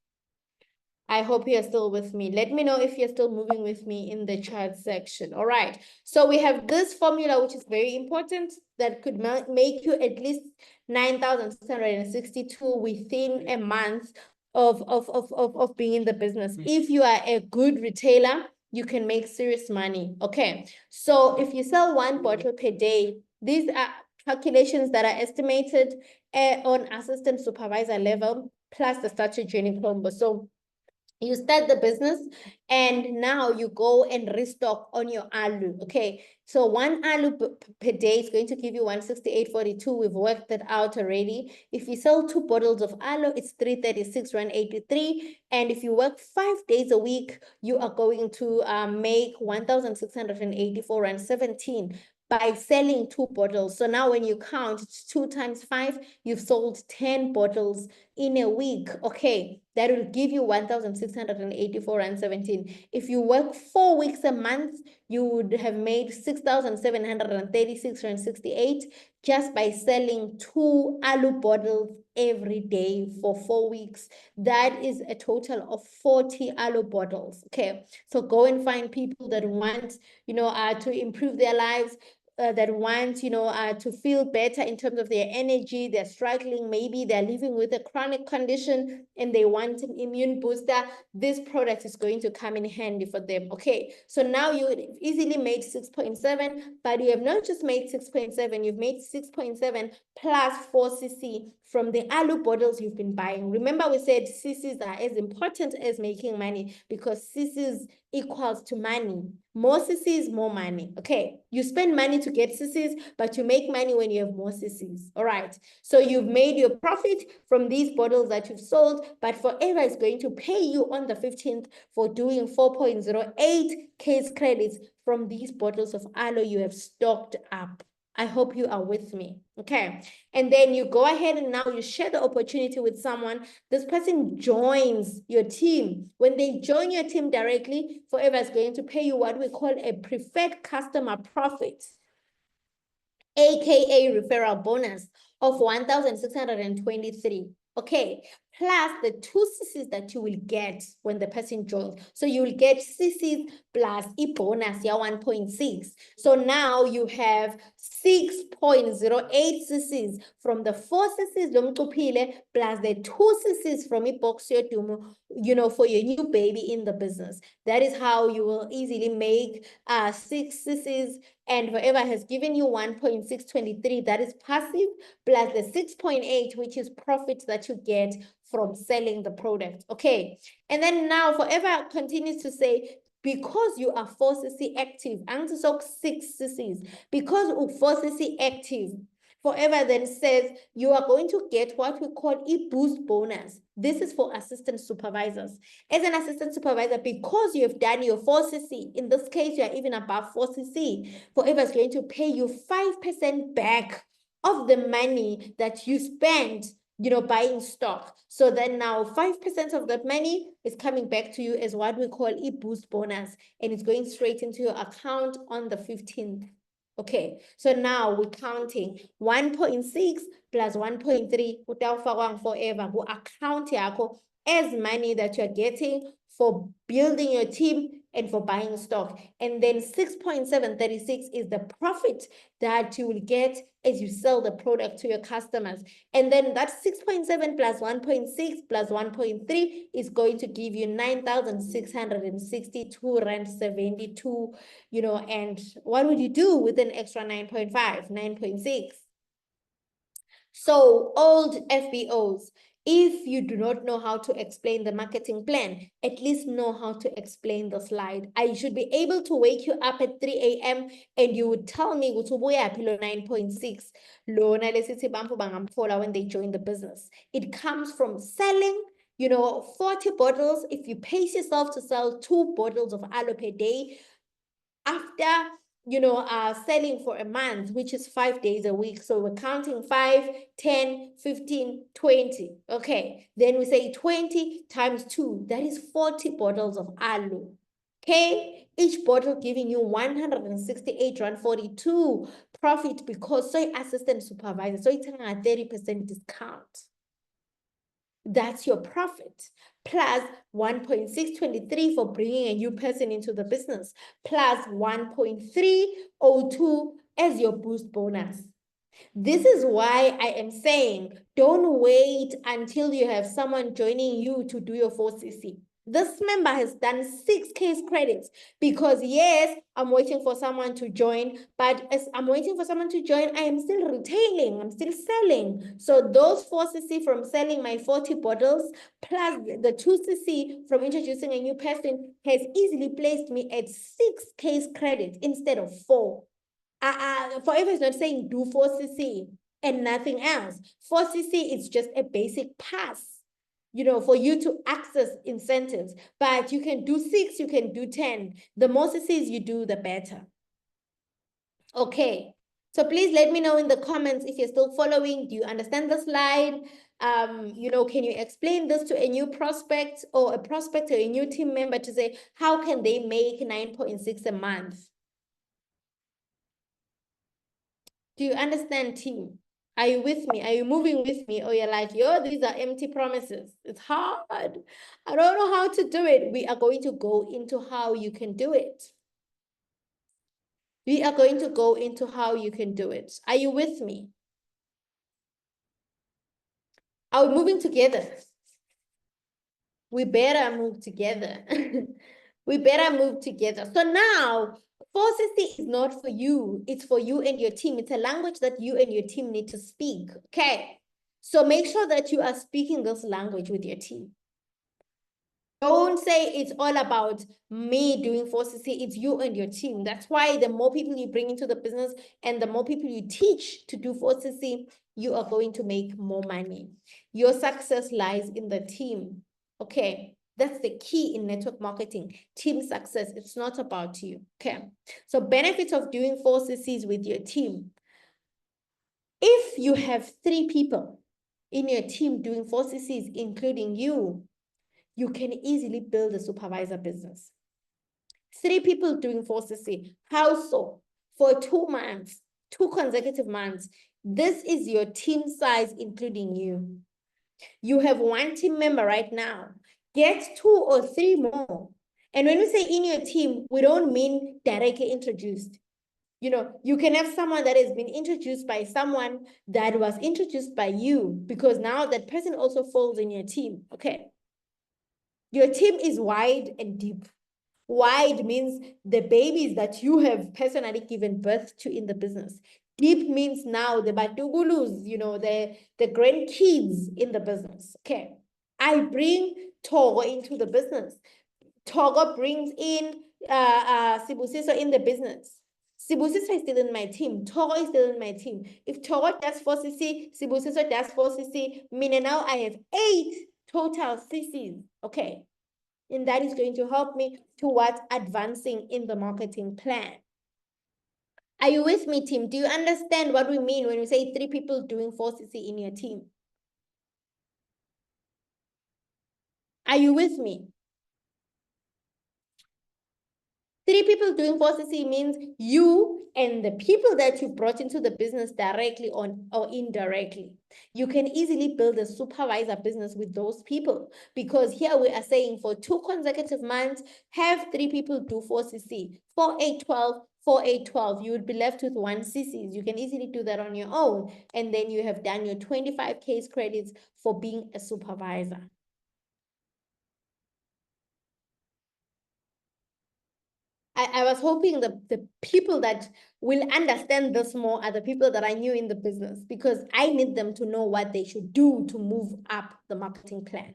I hope you're still with me. Let me know if you're still moving with me in the chat section. All right. So we have this formula, which is very important, that could make you at least 9,662 within a month of being in the business. If you are a good retailer, you can make serious money. Okay. So if you sell 1 bottle per day, these are calculations that are estimated on assistant supervisor level plus the statutory training combo. So you start the business and now you go and restock on your alu. Okay, so 1 alu per day is going to give you 168.42. We've worked that out already. If you sell 2 bottles of alu, it's 336 rand 83. And if you work 5 days a week, you are going to make 1,684 rand 17 by selling 2 bottles. So now when you count, it's 2 times 5, you've sold 10 bottles in a week. Okay, that will give you 1,684 and 17. If you work 4 weeks a month, you would have made 6,736 and 68 just by selling 2 alu bottles every day for 4 weeks. That is a total of 40 alu bottles. Okay, so go and find people that want, to improve their lives, that want, to feel better in terms of their energy. They're struggling. Maybe they're living with a chronic condition and they want an immune booster. This product is going to come in handy for them. Okay, so now you easily made 6.7, but you have not just made 6.7, you've made 6.7 plus 4 cc from the alu bottles you've been buying. Remember, we said cc's are as important as making money because cc's equals to money. More cc's, more money. Okay, you spend money to get cc's, but you make money when you have more cc's. All right, so you've made your profit from these bottles that you've sold, but Forever is going to pay you on the 15th for doing 4.08 case credits from these bottles of aloe you have stocked up. I hope you are with me. Okay, and then you go ahead and now you share the opportunity with someone. This person joins your team. When they join your team directly, Forever is going to pay you what we call a preferred customer profit, aka referral bonus of 1,623. Okay, plus the 2 cc's that you will get when the person joins. So you will get cc's plus a bonus, yeah, 1.6. So now you have 6.08 cc's from the 4 cc's lomcuphile plus the 2 cc's from ibox yodumo, for your new baby in the business. That is how you will easily make 6 cc's, and Forever has given you 1.623, that is passive, plus the 6.8, which is profit that you get from selling the product. Okay, and then now Forever continues to say, because you are 4 cc active, and 6 cc's, because of 4 cc active, Forever then says you are going to get what we call a boost bonus. This is for assistant supervisors. As an assistant supervisor, because you have done your 4 cc, in this case, you are even above 4 cc, Forever is going to pay you 5% back of the money that you spent, buying stock. So then now 5% of that money is coming back to you as what we call a boost bonus, and it's going straight into your account on the 15th. Okay, so now we're counting 1.6 plus 1.3 utawufakwa Forever ku-account yakho as money that you're getting for building your team and for buying stock. And then 6.736 is the profit that you will get as you sell the product to your customers. And then that 6.7 plus 1.6 plus 1.3 is going to give you 9,662 rand 72, and what would you do with an extra 9.5, 9.6? So old FBOs, if you do not know how to explain the marketing plan, at least know how to explain the slide. I should be able to wake you up at 3 a.m. and you would tell me ukuthi ubuyaphi lo 9.6. Lona lesithi bamfu bangamthola when they join the business. It comes from selling 40 bottles. If you pace yourself to sell 2 bottles of aloe per day, after selling for a month, which is 5 days a week. So we're counting 5, 10, 15, 20. Okay, then we say 20 times 2, that is 40 bottles of aloe. Okay, each bottle giving you 168 Rand 42 profit because soy assistant supervisor, so it's a 30% discount. That's your profit, plus 1.623 for bringing a new person into the business, plus 1.302 as your boost bonus. This is why I am saying, don't wait until you have someone joining you to do your 4CC. This member has done 6 case credits because yes, I'm waiting for someone to join, but as I'm waiting for someone to join, I am still retailing, I'm still selling. So those 4CC from selling my 40 bottles plus the 2CC from introducing a new person has easily placed me at 6 case credits instead of 4. Forever is not saying do 4CC and nothing else. 4CC is just a basic pass, you know, for you to access incentives. But you can do 6, you can do 10. The more CCs you do, the better. Okay. So please let me know in the comments if you're still following. Do you understand the slide? You know, can you explain this to a new prospect or a prospect or a new team member to say, how can they make 9.6 a month? Do you understand, team? Are you with me? Are you moving with me? Or you're like, yo, these are empty promises. It's hard. I don't know how to do it. We are going to go into how you can do it. We are going to go into how you can do it. Are you with me? Are we moving together? We better move together. We better move together. So now, 460 is not for you. It's for you and your team. It's a language that you and your team need to speak. Okay. So make sure that you are speaking this language with your team. Don't say it's all about me doing 4CC. It's you and your team. That's why the more people you bring into the business and the more people you teach to do 4CC, you are going to make more money. Your success lies in the team. Okay. That's the key in network marketing. Team success. It's not about you. Okay. So benefits of doing 4CCs with your team. If you have 3 people in your team doing 4CCs, including you can easily build a supervisor business. 3 people doing 4CC. How so? For 2 months, 2 consecutive months. This is your team size, including you. You have 1 team member right now. Get 2 or 3 more. And when we say in your team, we don't mean directly introduced. You know, you can have someone that has been introduced by someone that was introduced by you, because now that person also falls in your team. Okay. Your team is wide and deep. Wide means the babies that you have personally given birth to in the business. Deep means now the batugulus, you know, the grandkids in the business. Okay. I bring Togo into the business. Togo brings in Sibusiso in the business. Sibusiso is still in my team. Togo is still in my team. If Togo does 4CC, Sibusiso does 4CC, meaning now I have 8 total CCs. Okay. And that is going to help me towards advancing in the marketing plan. Are you with me, team? Do you understand what we mean when we say 3 people doing 4CC in your team? Are you with me? 3 people doing 4CC means you and the people that you brought into the business directly on or indirectly. You can easily build a supervisor business with those people, because here we are saying for 2 consecutive months, have 3 people do 4CC, 4, 8, 12, 4, 8, 12. You would be left with 1 CCs. You can easily do that on your own. And then you have done your 25 case credits for being a supervisor. I was hoping the people that will understand this more are the people that I knew in the business, because I need them to know what they should do to move up the marketing plan.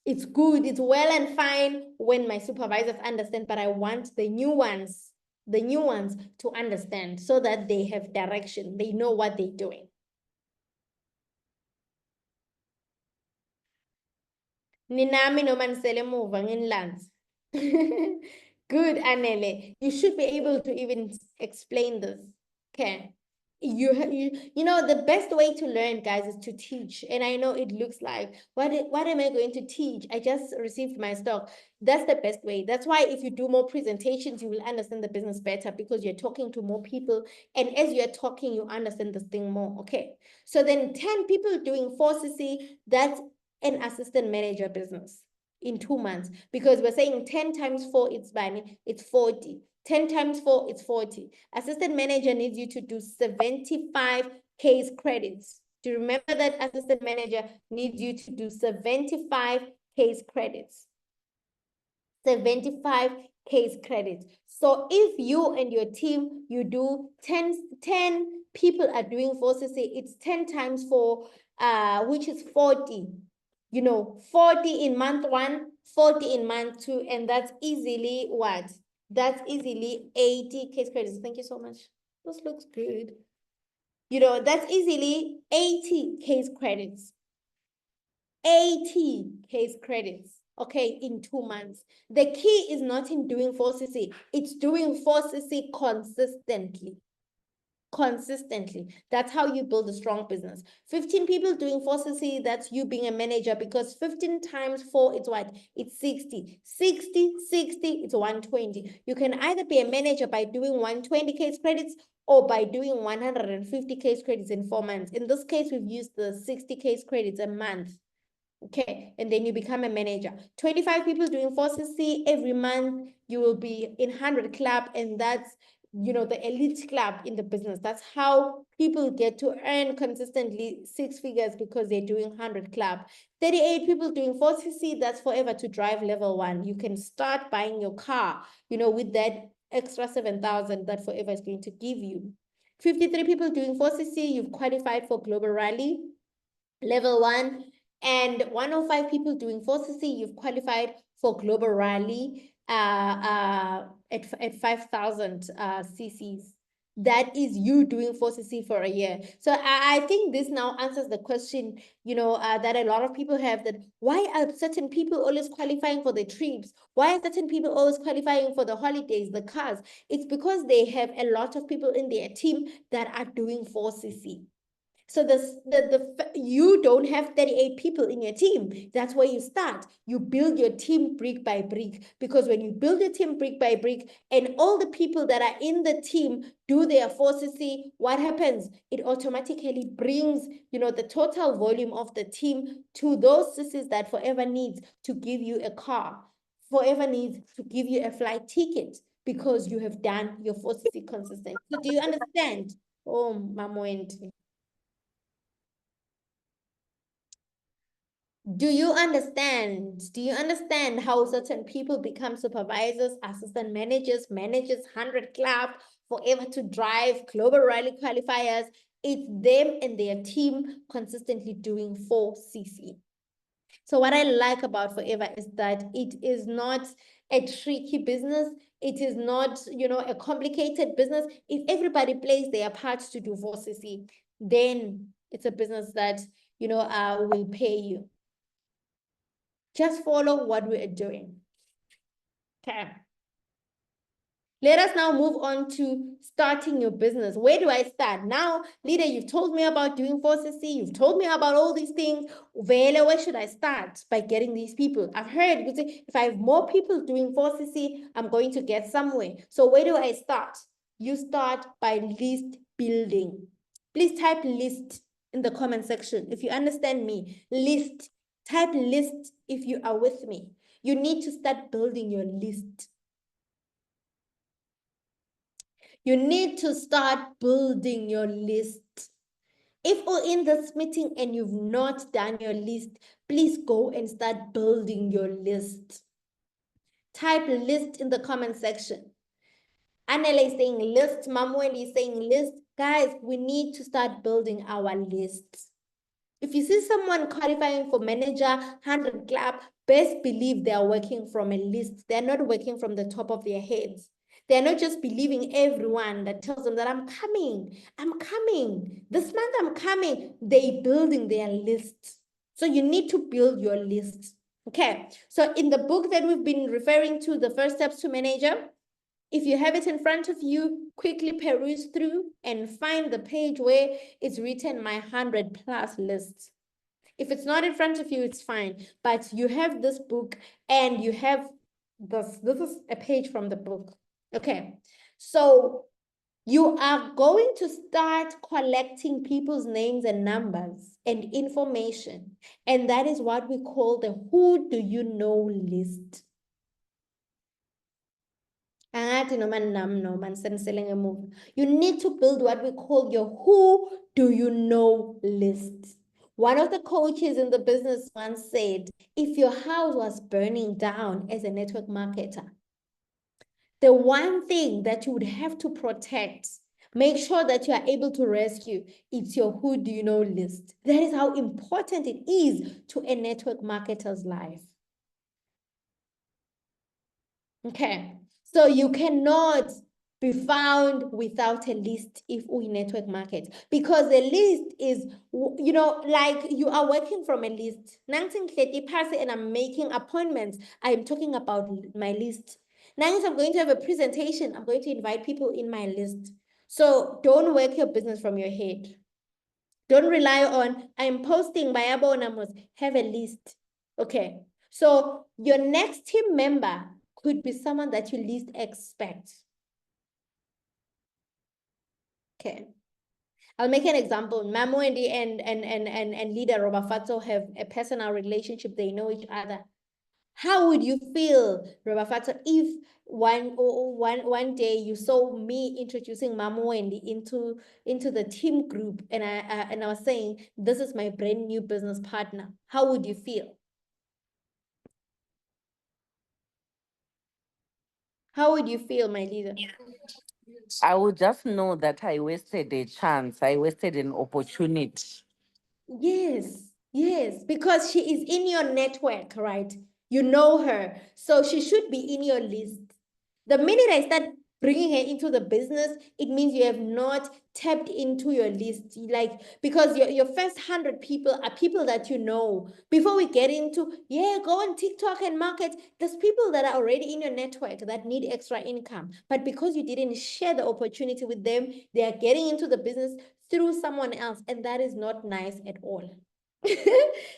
It's good, it's well and fine when my supervisors understand, but I want the new ones to understand so that they have direction, they know what they're doing. Ninami noma nisele emuva nginlanzi. Good, Anele. You should be able to even explain this. Okay. you know, the best way to learn, guys, is to teach. And I know it looks like, what am I going to teach? I just received my stock. That's the best way. That's why if you do more presentations, you will understand the business better, because you're talking to more people, and as you're talking, you understand this thing more. Okay, so then 10 people doing 4cc, that's an assistant manager business in 2 months, because we're saying 10 times 4, it's 40. 10 times 4, it's 40. Assistant manager needs you to do 75 case credits. Do you remember that assistant manager needs you to do 75 case credits? 75 case credits. So if you and your team, you do 10 people are doing 4cc, it's 10 times 4, which is 40. You know, 40 in month 1, 40 in month 2, and that's easily what? That's easily 80 case credits. Thank you so much. This looks good. You know, that's easily 80 case credits. 80 case credits, okay, in 2 months. The key is not in doing 4cc, it's doing 4cc consistently. Consistently. That's how you build a strong business. 15 people doing 4cc, that's you being a manager, because 15 times 4, it's what? It's 60. 60, it's 120. You can either be a manager by doing 120 case credits, or by doing 150 case credits in 4 months. In this case, we've used the 60 case credits a month. Okay, and then you become a manager. 25 people doing 4cc every month, you will be in 100 club, and that's, you know, the elite club in the business. That's how people get to earn consistently 6 figures, because they're doing 100 club. 38 people doing 4cc, that's forever to drive level 1. You can start buying your car, you know, with that extra 7,000 that forever is going to give you. 53 people doing 4cc, you've qualified for global rally level 1, and 105 people doing 4cc, you've qualified for global rally at 5,000 cc's. That is you doing 4cc for a year. So I think this now answers the question, you know, that a lot of people have, that why are certain people always qualifying for the trips? Why are certain people always qualifying for the holidays, the cars? It's because they have a lot of people in their team that are doing 4cc. So you don't have 38 people in your team. That's where you start. You build your team brick by brick, because when you build your team brick by brick, and all the people that are in the team do their 4cc, what happens? It automatically brings, you know, the total volume of the team to those cc's that forever needs to give you a car, forever needs to give you a flight ticket, because you have done your 4cc consistent. So do you understand? Oh, Mamoenti. Do you understand? Do you understand how certain people become supervisors, assistant managers, 100 club, forever to drive, global rally qualifiers? It's them and their team consistently doing 4cc. So what I like about Forever is that it is not a tricky business. It is not, you know, a complicated business. If everybody plays their part to do 4cc, then it's a business that, you know, will pay you. Just follow what we are doing. Okay. Let us now move on to starting your business. Where do I start? Now, leader, you've told me about doing 4cc. You've told me about all these things. Where should I start? By getting these people. I've heard you say, if I have more people doing 4cc, I'm going to get somewhere. So where do I start? You start by list building. Please type list in the comment section if you understand me. List. Type list if you are with me. You need to start building your list. You need to start building your list. If you're in this meeting and you've not done your list, please go and start building your list. Type list in the comment section. Anela is saying list. Mamueli is saying list. Guys, we need to start building our lists. If you see someone qualifying for manager, 100 club, best believe they are working from a list. They're not working from the top of their heads. They're not just believing everyone that tells them that I'm coming. This month I'm coming. They're building their list. So you need to build your list. Okay. So in the book that we've been referring to, The First Steps to Manager, If you have it in front of you, quickly peruse through and find the page where it's written my 100+ list. If it's not in front of you, it's fine. But you have this book and you have this. This is a page from the book. Okay. So you are going to start collecting people's names and numbers and information. And that is what we call the who do you know list. You need to build what we call your who do you know list. One of the coaches in the business once said, if your house was burning down as a network marketer, the one thing that you would have to protect, make sure that you are able to rescue, it's your who do you know list. That is how important it is to a network marketer's life. Okay, so you cannot be found without a list if we network market, because the list is, you know, like you are working from a list. And I'm making appointments. I'm talking about my list. Now, if I'm going to have a presentation, I'm going to invite people in my list. So don't work your business from your head. Don't rely on, I'm posting by abonamos. Have a list. Okay. So your next team member could be someone that you least expect. Okay. I'll make an example. Mamo and leader Robafato have a personal relationship. They know each other. How would you feel, Robafato, if one day you saw me introducing Mamo Wendy into the team group, and I was saying, this is my brand new business partner. How would you feel? How would you feel, my leader? I would just know that I wasted a chance. I wasted an opportunity. Yes, yes, because she is in your network, right? You know her, so she should be in your list. The minute I start bringing her into the business, it means you have not tapped into your list. Like, because your first 100 people are people that you know. Before we get into, yeah, go on TikTok and market, there's people that are already in your network that need extra income. But because you didn't share the opportunity with them, they are getting into the business through someone else, and that is not nice at all.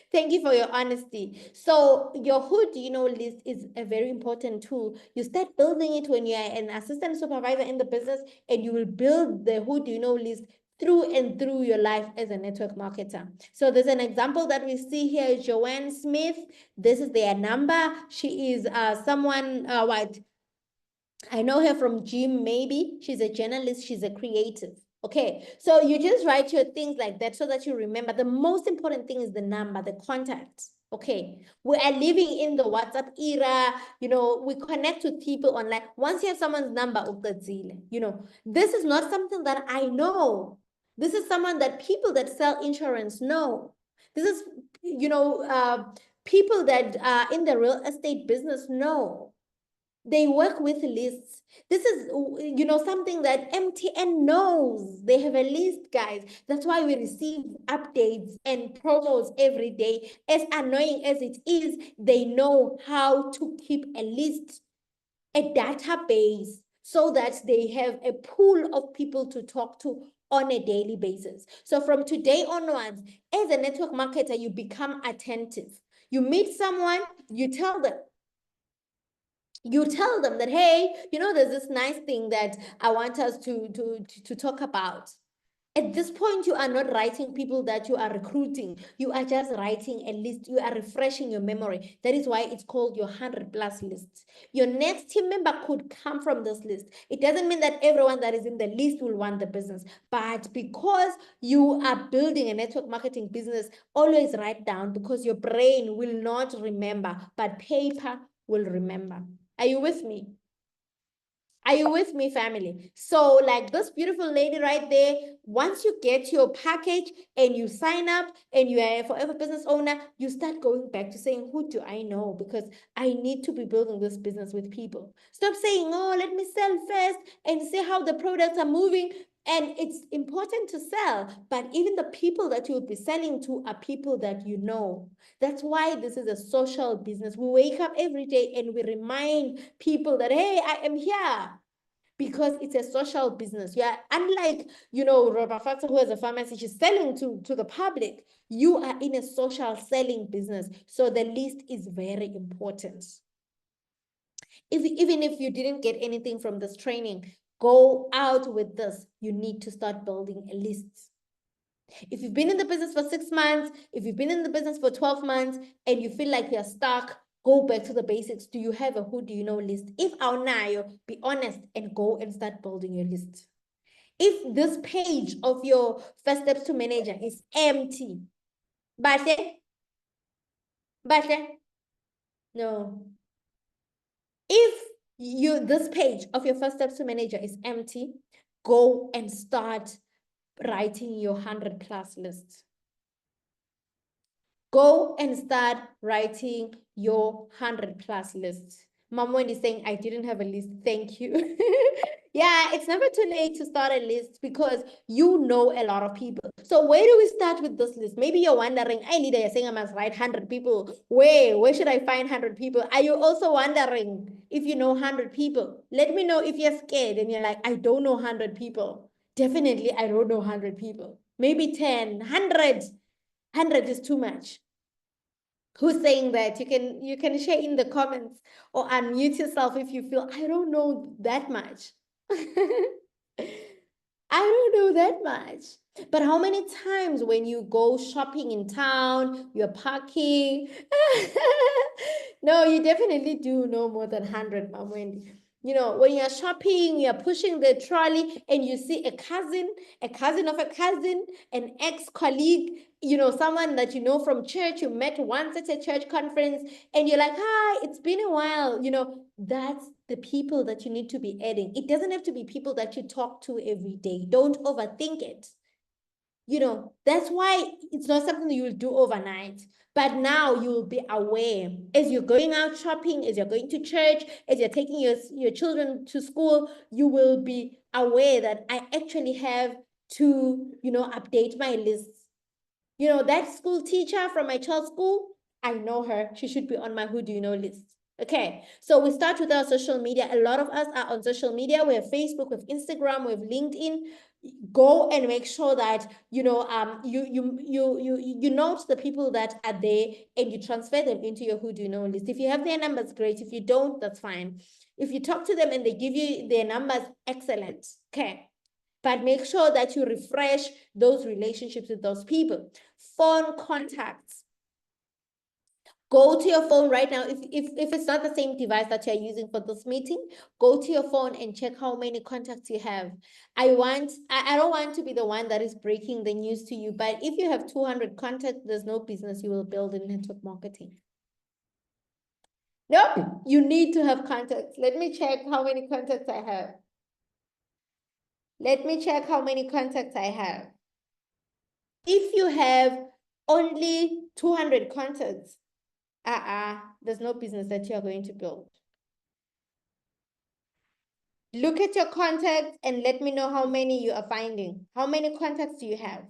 Thank you for your honesty. So your who do you know list is a very important tool. You start building it when you're an assistant supervisor in the business, and you will build the who do you know list through and through your life as a network marketer. So there's an example that we see here, Joanne Smith. This is their number. She is someone, what? I know her from gym, maybe. She's a journalist, she's a creative. Okay, so you just write your things like that so that you remember. The most important thing is the number, the contact. Okay, we are living in the WhatsApp era. You know, we connect with people online. Once you have someone's number, you know, this is not something that I know. This is someone that people that sell insurance know. This is, you know, people that are in the real estate business know. They work with lists. This is, you know, something that MTN knows. They have a list, guys. That's why we receive updates and promos every day. As annoying as it is, they know how to keep a list, a database, so that they have a pool of people to talk to on a daily basis. So from today onwards, as a network marketer, you become attentive. You meet someone, you tell them, that, hey, you know, there's this nice thing that I want us to talk about. At this point, you are not writing people that you are recruiting. You are just writing a list. You are refreshing your memory. That is why it's called your 100+ list. Your next team member could come from this list. It doesn't mean that everyone that is in the list will want the business, but because you are building a network marketing business, always write down, because your brain will not remember, but paper will remember. Are you with me? Are you with me, family? So like this beautiful lady right there, once you get your package and you sign up and you are a forever business owner, you start going back to saying, who do I know? Because I need to be building this business with people. Stop saying, oh, let me sell first and see how the products are moving. And it's important to sell, but even the people that you'll be selling to are people that you know. That's why this is a social business. We wake up every day and we remind people that, hey, I am here. because it's a social business. Yeah, unlike, you know, Robert Fatsa, who has a pharmacy, she's selling to the public. You are in a social selling business. So the list is very important. Even if you didn't get anything from this training, go out with this. You need to start building a list. If you've been in the business for 6 months, if you've been in the business for 12 months and you feel like you're stuck, go back to the basics. Do you have a who do you know list? If now, be honest and go and start building your list. If this page of your first steps to manager is empty, Bahle, no. If this page of your first steps to manager is empty, go and start writing your 100+ list. Go and start writing your 100+ list. Mom Wendy is saying, I didn't have a list. Thank you. Yeah, it's never too late to start a list because you know a lot of people. So where do we start with this list? Maybe you're wondering, I need you're saying I must write 100 people. Where should I find 100 people? Are you also wondering if you know 100 people? Let me know if you're scared and you're like, I don't know 100 people. Definitely, I don't know 100 people. Maybe 10, 100. 100 is too much. Who's saying that? You can share in the comments or unmute yourself if you feel I don't know that much. I don't know that much. But how many times when you go shopping in town, you're parking? No, you definitely do know more than 100, Mom Wendy. You know, when you're shopping, you're pushing the trolley and you see a cousin of a cousin, an ex-colleague, you know, someone that you know from church, you met once at a church conference, and you're like, hi, it's been a while. You know, that's the people that you need to be adding. It doesn't have to be people that you talk to every day. Don't overthink it. You know, that's why it's not something that you will do overnight. But now you will be aware as you're going out shopping, as you're going to church, as you're taking your children to school, you will be aware that I actually have to, you know, update my lists. You know, that school teacher from my child's school, I know her. She should be on my who do you know list. Okay, so we start with our social media. A lot of us are on social media. We have Facebook, we have Instagram, we have LinkedIn. Go and make sure that you know you note the people that are there and you transfer them into your who do you know list. If you have their numbers, great. If you don't, that's fine. If you talk to them and they give you their numbers, excellent. Okay. But make sure that you refresh those relationships with those people. Phone contacts. Go to your phone right now. If it's not the same device that you're using for this meeting, go to your phone and check how many contacts you have. I don't want to be the one that is breaking the news to you, but if you have 200 contacts, there's no business you will build in network marketing. Nope, you need to have contacts. Let me check how many contacts I have. Let me check how many contacts I have. If you have only 200 contacts, there's no business that you're going to build. Look at your contacts and let me know how many you are finding. How many contacts do you have?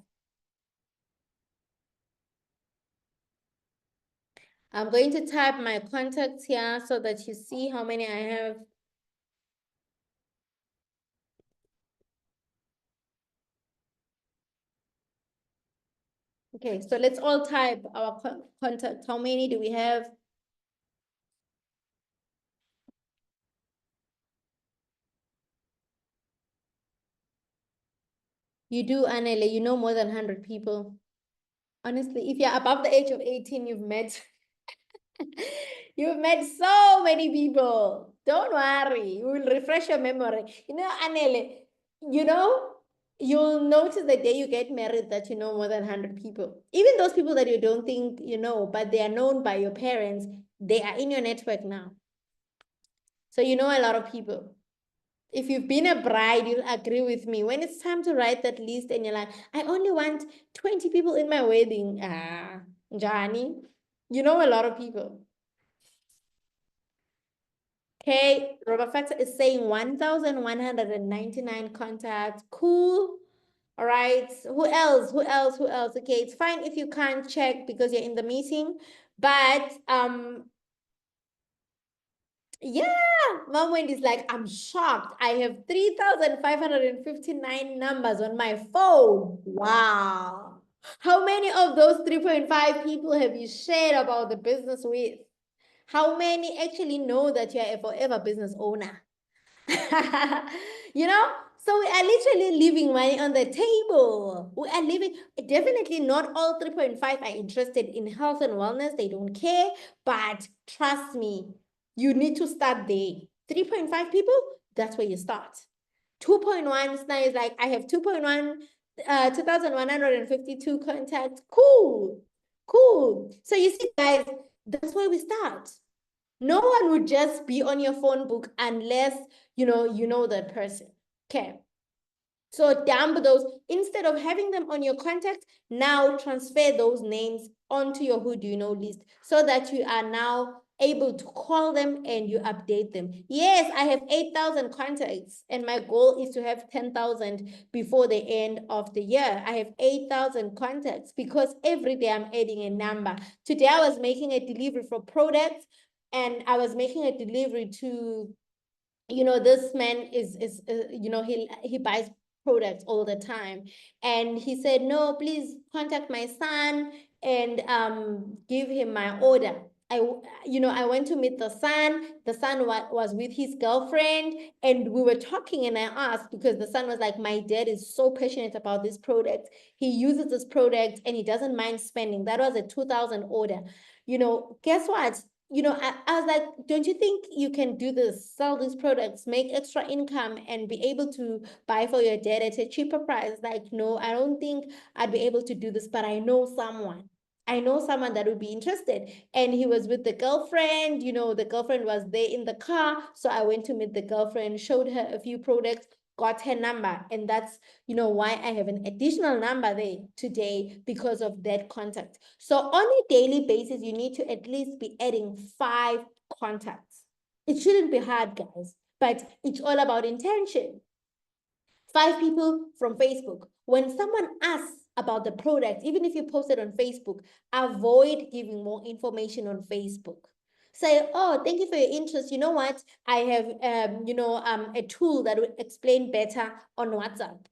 I'm going to type my contacts here so that you see how many I have. Okay, so let's all type our contacts. How many do we have? You do, Anele, you know more than 100 people. Honestly, if you're above the age of 18, you've met you've met so many people. Don't worry, we will refresh your memory. You know, Anele, you know, you'll notice the day you get married that you know more than 100 people. Even those people that you don't think you know, but they are known by your parents, they are in your network now. So you know a lot of people. If you've been a bride, you'll agree with me. When it's time to write that list and you're like, I only want 20 people in my wedding. Johnny, you know a lot of people. Okay, Robert Factor is saying 1,199 contacts. Cool. All right. Who else? Who else? Who else? Okay, it's fine if you can't check because you're in the meeting, but Yeah, Mom Wendy's like, I'm shocked. I have 3,559 numbers on my phone. Wow. How many of those 3.5 people have you shared about the business with? How many actually know that you're a forever business owner? You know, so we are literally leaving money on the table. We are leaving, definitely not all 3.5 are interested in health and wellness. They don't care, but trust me, you need to start there. 3.5 people, that's where you start. 2.1 now is like, I have 2.1, 2,152 contacts. Cool, cool. So you see, guys, that's where we start. No one would just be on your phone book unless you know that person. Okay. So dump those, instead of having them on your contact, now transfer those names onto your who do you know list so that you are now able to call them and you update them. Yes, I have 8,000 contacts and my goal is to have 10,000 before the end of the year. I have 8,000 contacts because every day I'm adding a number. Today I was making a delivery for products and I was making a delivery to, this man is he buys products all the time, and he said, no, please contact my son and give him my order. I went to meet the son. The son was with his girlfriend, and we were talking, and I asked, because the son was like, my dad is so passionate about this product. He uses this product and he doesn't mind spending. That was a 2,000 order. Guess what? I was like, don't you think you can do this, sell these products, make extra income, and be able to buy for your dad at a cheaper price? Like, no, I don't think I'd be able to do this, but I know someone. I know someone that would be interested. And he was with the girlfriend, the girlfriend was there in the car. So I went to meet the girlfriend, showed her a few products, got her number. And that's, why I have an additional number there today because of that contact. So on a daily basis, you need to at least be adding 5 contacts. It shouldn't be hard, guys, but it's all about intention. 5 people from Facebook. When someone asks about the product, even if you post it on Facebook, avoid giving more information on Facebook. Say, oh, thank you for your interest. You know what? I have, a tool that will explain better on WhatsApp.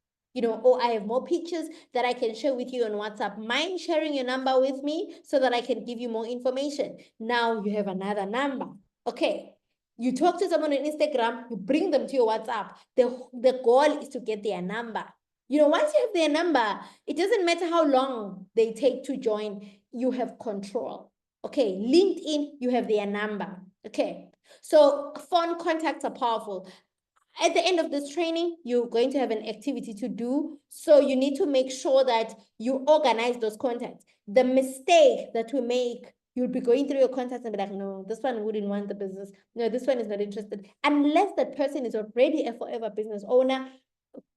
Or I have more pictures that I can share with you on WhatsApp. Mind sharing your number with me so that I can give you more information. Now you have another number. Okay. You talk to someone on Instagram, you bring them to your WhatsApp. The goal is to get their number. Once you have their number, it doesn't matter how long they take to join, you have control. Okay, LinkedIn, you have their number. Okay, so phone contacts are powerful. At the end of this training, you're going to have an activity to do. So you need to make sure that you organize those contacts. The mistake that we make, you'll be going through your contacts and be like, no, this one wouldn't want the business. No, this one is not interested. Unless that person is already a forever business owner,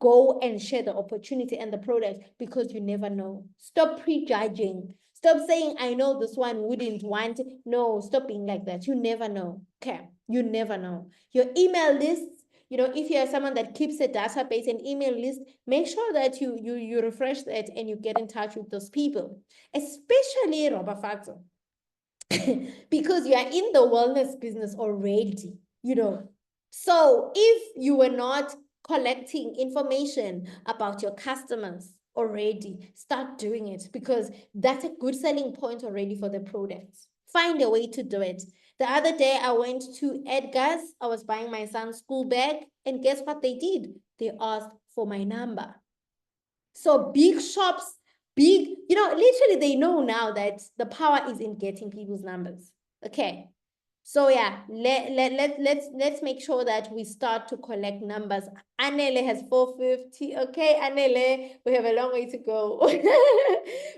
go and share the opportunity and the product, because you never know. Stop prejudging. Stop saying, I know this one wouldn't want. No, stop being like that. You never know. Okay, you never know. Your email lists, if you're someone that keeps a database and email list, make sure that you refresh that and you get in touch with those people, especially Robafato, because you are in the wellness business already, So if you were not collecting information about your customers already, start doing it, because that's a good selling point already for the products. Find a way to do it. The other day I went to Edgar's. I was buying my son's school bag, and guess what they did? They asked for my number. So big shops, literally they know now that the power is in getting people's numbers. Okay. So yeah, let's make sure that we start to collect numbers. Anele has 450. Okay, Anele, we have a long way to go.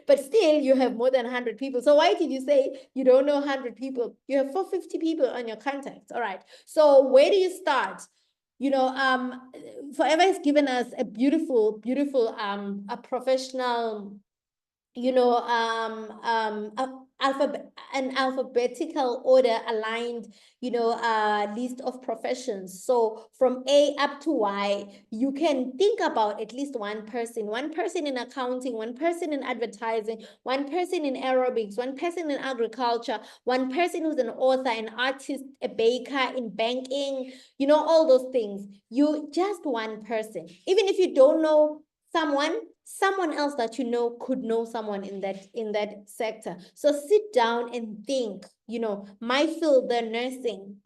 But still, you have more than 100 people. So why did you say you don't know 100 people? You have 450 people on your contacts. All right. So where do you start? Forever has given us a beautiful, a professional, an alphabetical order aligned, list of professions. So from A up to Y, you can think about at least one person in accounting, one person in advertising, one person in aerobics, one person in agriculture, one person who's an author, an artist, a baker, in banking, all those things. You just one person. Even if you don't know someone else that could know someone in that sector. So sit down and think, my field, the nursing,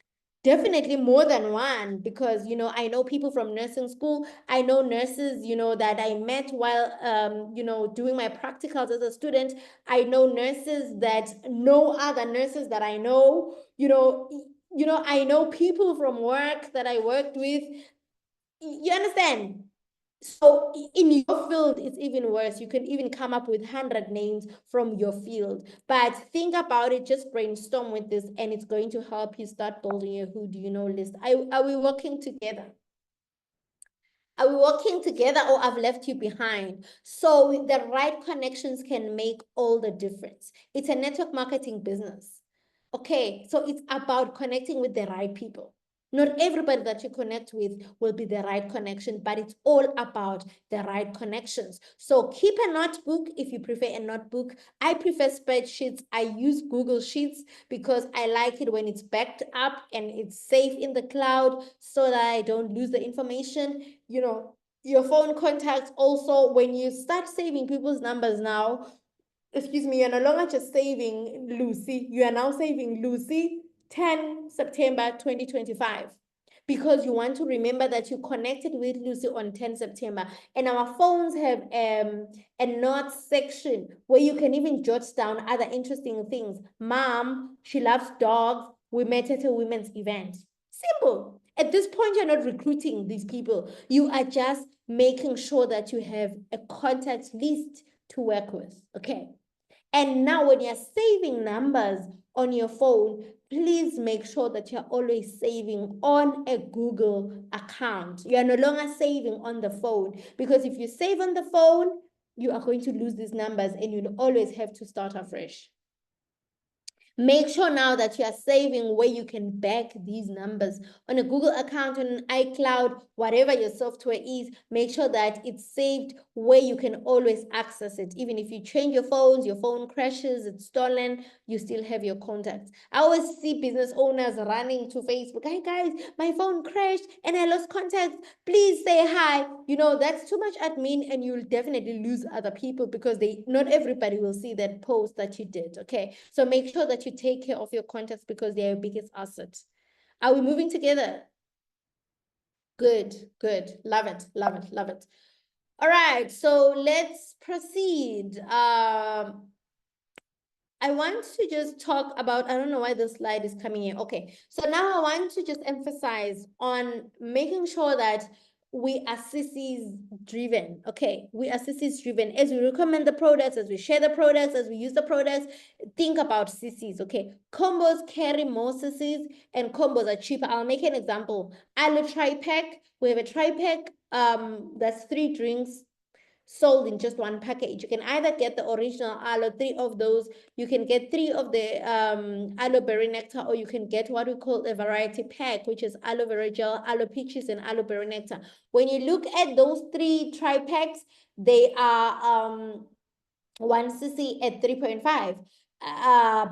definitely more than one, because I know people from nursing school. I know nurses that I met while doing my practicals as a student. I know nurses that know other nurses that I know. I know people from work that I worked with. You understand? So in your field, it's even worse. You can even come up with 100 names from your field. But think about it, just brainstorm with this, and it's going to help you start building your who do you know list. Are we working together? Are we working together, or I've left you behind? So the right connections can make all the difference. It's a network marketing business. Okay, so it's about connecting with the right people. Not everybody that you connect with will be the right connection, but it's all about the right connections. So keep a notebook if you prefer a notebook. I prefer spreadsheets. I use Google Sheets because I like it when it's backed up and it's safe in the cloud so that I don't lose the information. Your phone contacts also, when you start saving people's numbers now, excuse me, you're no longer just saving Lucy, you are now saving Lucy 10 September 2025, because you want to remember that you connected with Lucy on 10 September. And our phones have a notes section where you can even jot down other interesting things. Mom, she loves dogs. We met at a women's event. Simple. At this point, you're not recruiting these people. You are just making sure that you have a contact list to work with. Okay. And now when you're saving numbers on your phone, please make sure that you're always saving on a Google account. You are no longer saving on the phone, because if you save on the phone, you are going to lose these numbers and you'll always have to start afresh. Make sure now that you are saving where you can back these numbers on a Google account, on an iCloud, whatever your software is. Make sure that it's saved where you can always access it. Even if you change your phones, your phone crashes, it's stolen, you still have your contacts. I always see business owners running to Facebook. Hey guys, my phone crashed and I lost contacts. Please say hi. That's too much admin, and you'll definitely lose other people because not everybody will see that post that you did. Okay, so make sure that you take care of your contacts because they're your biggest asset. Are we moving together? Good, good. Love it, love it, love it. All right, so let's proceed. I want to just talk about, I don't know why this slide is coming in. Okay, so now I want to just emphasize on making sure that we are CCs driven. Okay, we are CCs driven. As we recommend the products, as we share the products, as we use the products, think about CCs. Okay, combos carry more CCs and combos are cheaper. I'll make an example. Aloe tri-pack. We have a tri-pack that's 3 drinks sold in just one package. You can either get the original aloe, 3 of those. You can get 3 of the aloe berry nectar, or you can get what we call a variety pack, which is aloe vera gel, aloe peaches, and aloe berry nectar. When you look at those 3 tri-packs, they are 1 cc at 3.5.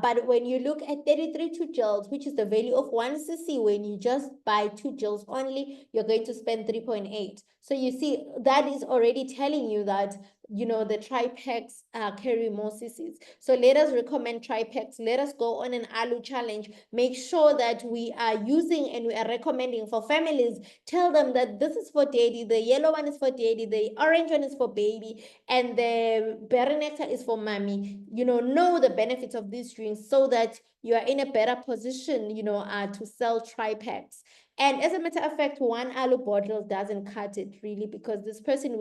But when you look at 33 2 gels, which is the value of 1 cc, when you just buy 2 gels only, you're going to spend 3.8. So you see, that is already telling you that, the tri-packs carry more cc's. So let us recommend tri-packs. Let us go on an aloe challenge. Make sure that we are using and we are recommending for families. Tell them that this is for daddy, the yellow one is for daddy, the orange one is for baby, and the berry nectar is for mommy. Know the benefits of these drinks so that you are in a better position, to sell tri-packs. And as a matter of fact, 1 aloe bottle doesn't cut it really, because this person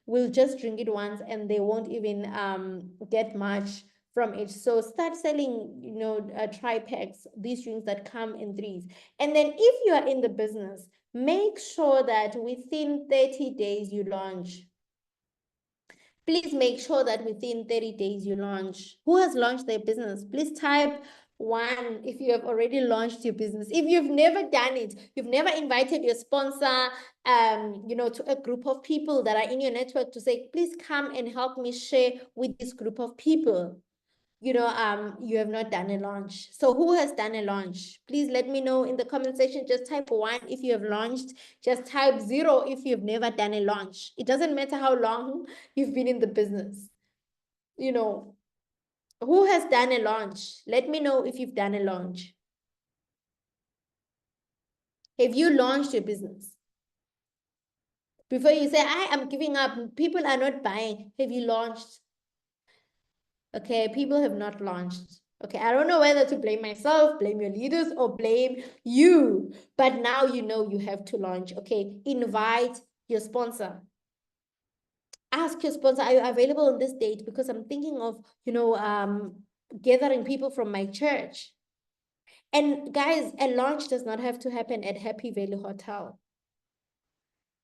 will just drink it once and they won't even get much from it. So start selling, tri-packs, these drinks that come in 3s. And then if you are in the business, make sure that within 30 days you launch. please make sure that within 30 days you launch. Who has launched their business? Please type 1 if you have already launched your business. If you've never done it, you've never invited your sponsor, to a group of people that are in your network to say, please come and help me share with this group of people. You have not done a launch. So who has done a launch? Please let me know in the comment section. Just type 1 if you have launched. Just type 0 if you've never done a launch. It doesn't matter how long you've been in the business. Who has done a launch? Let me know if you've done a launch. Have you launched your business? Before you say, I am giving up, people are not buying. Have you launched? Okay, people have not launched. Okay, I don't know whether to blame myself, blame your leaders, or blame you. But now you know you have to launch. Okay, invite your sponsor. Ask your sponsor, are you available on this date? Because I'm thinking of, gathering people from my church. And guys, a launch does not have to happen at Happy Valley Hotel.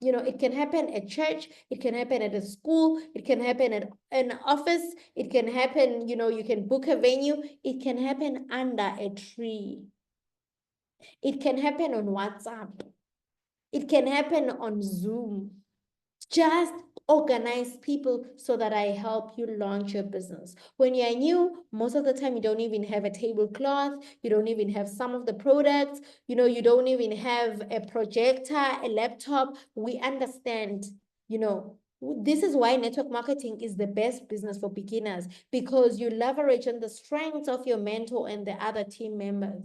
It can happen at church, it can happen at a school, it can happen at an office, it can happen, you can book a venue, it can happen under a tree. It can happen on WhatsApp. It can happen on Zoom. Just organize people so that I help you launch your business. When you're new, most of the time you don't even have a tablecloth, you don't even have some of the products, you don't even have a projector, a laptop. We understand, this is why network marketing is the best business for beginners, because you leverage on the strengths of your mentor and the other team members.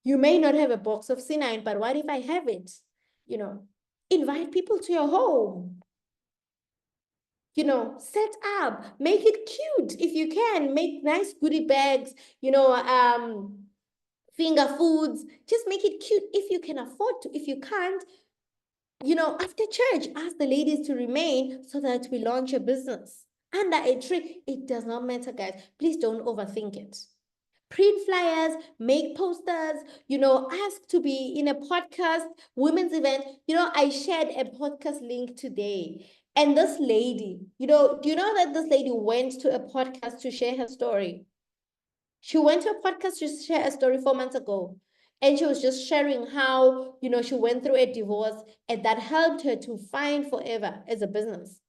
You may not have a box of C9, but what if I have it? Invite people to your home. Set up, make it cute if you can, make nice goodie bags, finger foods, just make it cute if you can afford to. If you can't, after church, ask the ladies to remain so that we launch a business. Under a tree, it does not matter, guys. Please don't overthink it. Print flyers, make posters, ask to be in a podcast, women's event. I shared a podcast link today. And this lady, do you know that this lady went to a podcast to share her story? She went to a podcast to share a story 4 months ago. And she was just sharing how, she went through a divorce and that helped her to find forever as a business.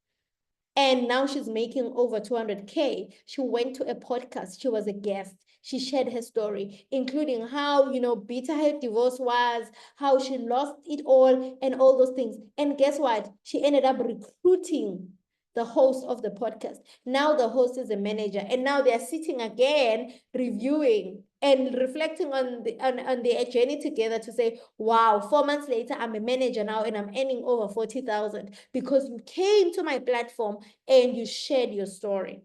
And now she's making over 200K. She went to a podcast. She was a guest. She shared her story, including how, bitter her divorce was, how she lost it all, and all those things. And guess what? She ended up recruiting the host of the podcast. Now the host is a manager, and now they're sitting again, reviewing and reflecting on their journey together to say, wow, 4 months later, I'm a manager now and I'm earning over 40,000 because you came to my platform and you shared your story.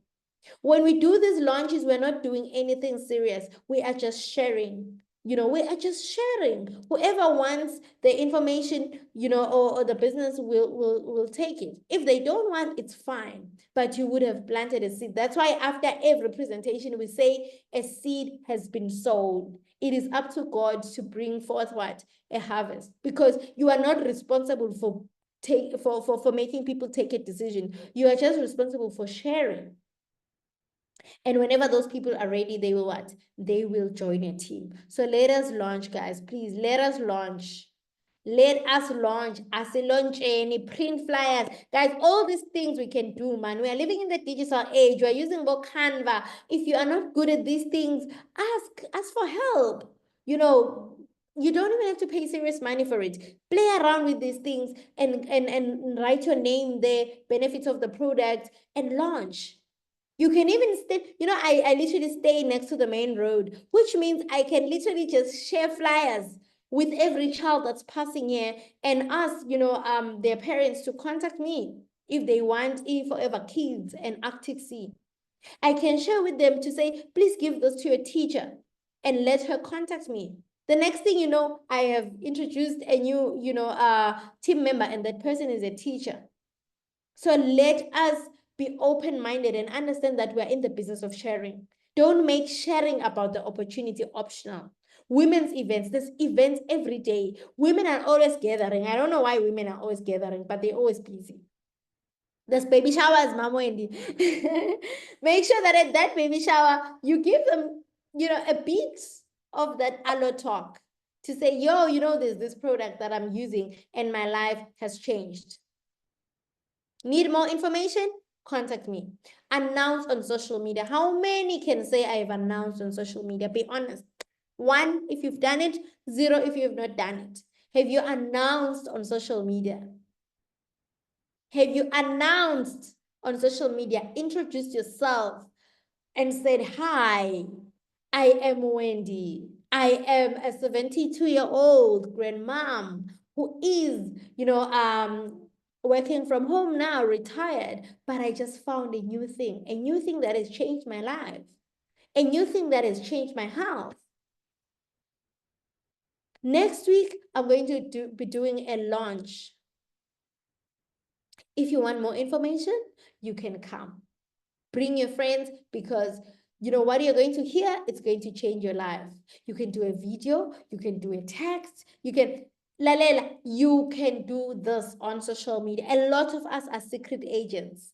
When we do these launches, we're not doing anything serious. We are just sharing. We are just sharing. Whoever wants the information, or the business will take it. If they don't want, it's fine. But you would have planted a seed. That's why after every presentation, we say a seed has been sown. It is up to God to bring forth what? A harvest. Because you are not responsible for making people take a decision. You are just responsible for sharing. And whenever those people are ready, they will what? They will join your team. So let us launch, guys. Please, let us launch. Let us launch. As a launch any print flyers. Guys, all these things we can do, man. We are living in the digital age. We are using more Canva. If you are not good at these things, ask for help. You don't even have to pay serious money for it. Play around with these things and write your name there, benefits of the product, and launch. You can even stay, I literally stay next to the main road, which means I can literally just share flyers with every child that's passing here and ask, their parents to contact me if they want forever kids and Arctic Sea. I can share with them to say, please give this to your teacher and let her contact me. The next thing you know, I have introduced a new, team member, and that person is a teacher. So let us be open-minded and understand that we're in the business of sharing. Don't make sharing about the opportunity optional. Women's events, there's events every day. Women are always gathering. I don't know why women are always gathering, but they're always busy. This baby shower is Mama Wendy. Make sure that at that baby shower, you give them, a bit of that aloe talk to say, yo, there's this product that I'm using and my life has changed. Need more information? Contact me. Announce on social media. How many can say I have announced on social media? Be honest. 1, if you've done it. 0, if you've not done it. Have you announced on social media? Have you announced on social media, introduced yourself and said, hi, I am Wendy. I am a 72-year-old grandmom who is, working from home now, retired, but I just found a new thing that has changed my life, a new thing that has changed my health. Next week, I'm going to be doing a launch. If you want more information, you can come. Bring your friends, because what you're going to hear, it's going to change your life. You can do a video, you can do a text, you can you can do this on social media. A lot of us are secret agents.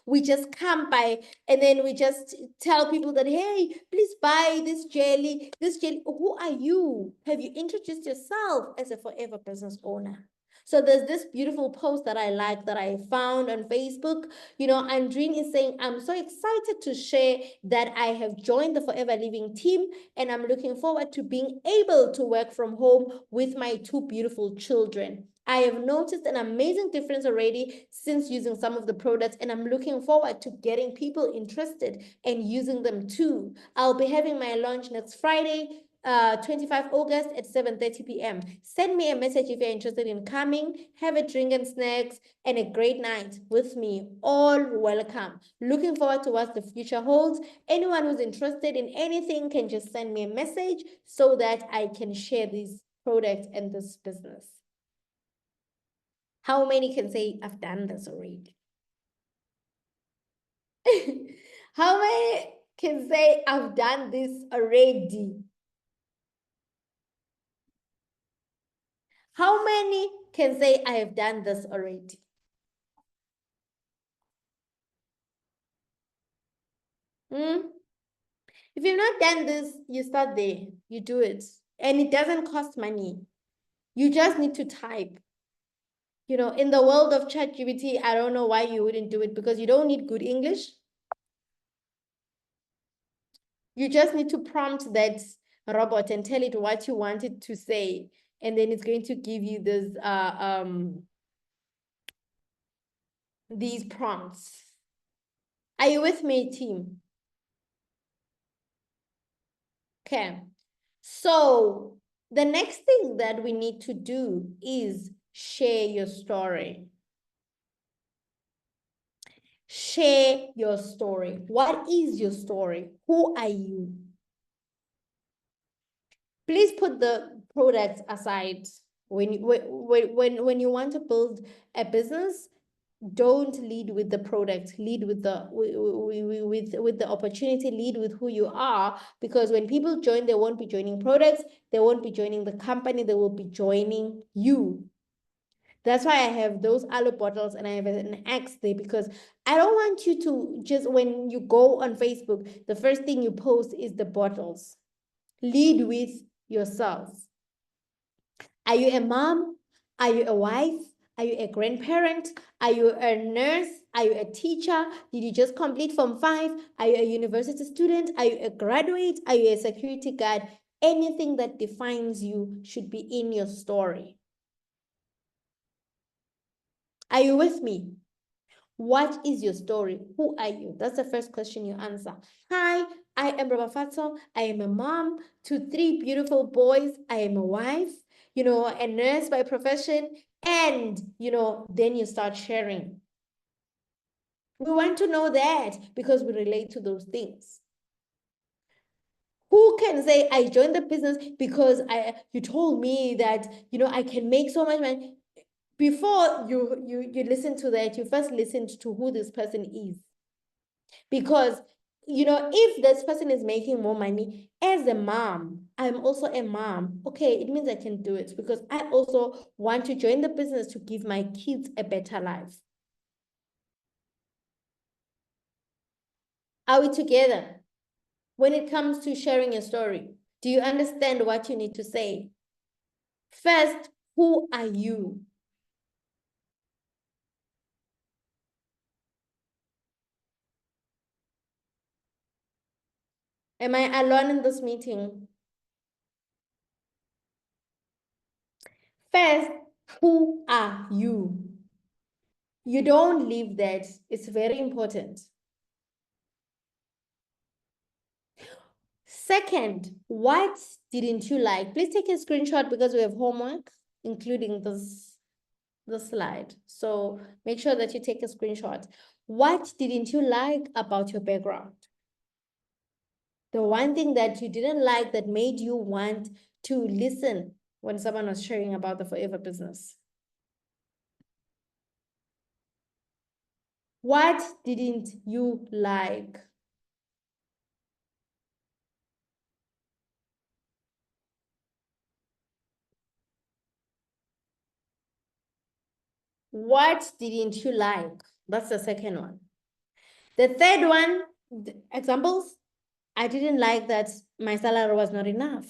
We just come by and then we just tell people that, hey, please buy this jelly. Who are you? Have you introduced yourself as a forever business owner? So there's this beautiful post that I like that I found on Facebook. Andreen is saying, I'm so excited to share that I have joined the Forever Living team, and I'm looking forward to being able to work from home with my 2 beautiful children. I have noticed an amazing difference already since using some of the products, and I'm looking forward to getting people interested and using them too. I'll be having my launch next Friday, 25 August at 7:30 p.m. Send me a message if you're interested in coming. Have a drink and snacks and a great night with me. All welcome. Looking forward to what the future holds. Anyone who's interested in anything can just send me a message so that I can share these products and this business. How many can say, I've done this already? How many can say, I've done this already? How many can say, I have done this already? If you've not done this, you start there, you do it. And it doesn't cost money. You just need to type. In the world of ChatGPT, I don't know why you wouldn't do it, because you don't need good English. You just need to prompt that robot and tell it what you want it to say. And then it's going to give you these prompts. Are you with me, team? Okay. So the next thing that we need to do is share your story. Share your story. What is your story? Who are you? Please put the products aside. When you want to build a business, don't lead with the product. Lead with the opportunity. Lead with who you are, because when people join, they won't be joining products. They won't be joining the company. They will be joining you. That's why I have those aloe bottles and I have an X there, because I don't want you to just, when you go on Facebook, the first thing you post is the bottles. Lead with yourself. Are you a mom? Are you a wife? Are you a grandparent? Are you a nurse? Are you a teacher? Did you just complete Form 5? Are you a university student? Are you a graduate? Are you a security guard? Anything that defines you should be in your story. Are you with me? What is your story? Who are you? That's the first question you answer. Hi, I am Baba Fatso. I am a mom to 3 beautiful boys. I am a wife, a nurse by profession. And, then you start sharing. We want to know that because we relate to those things. Who can say, I joined the business because you told me that, I can make so much money? Before you listen to that, you first listened to who this person is. Because if this person is making more money, as a mom, I'm also a mom. Okay, it means I can do it because I also want to join the business to give my kids a better life. Are we together? When it comes to sharing a story, do you understand what you need to say? First, who are you? Am I alone in this meeting? First, who are you? You don't leave that. It's very important. Second, what didn't you like? Please take a screenshot because we have homework, including this slide. So make sure that you take a screenshot. What didn't you like about your background? The one thing that you didn't like that made you want to listen when someone was sharing about the Forever business. What didn't you like? What didn't you like? That's the second one. The third one, examples, I didn't like that my salary was not enough.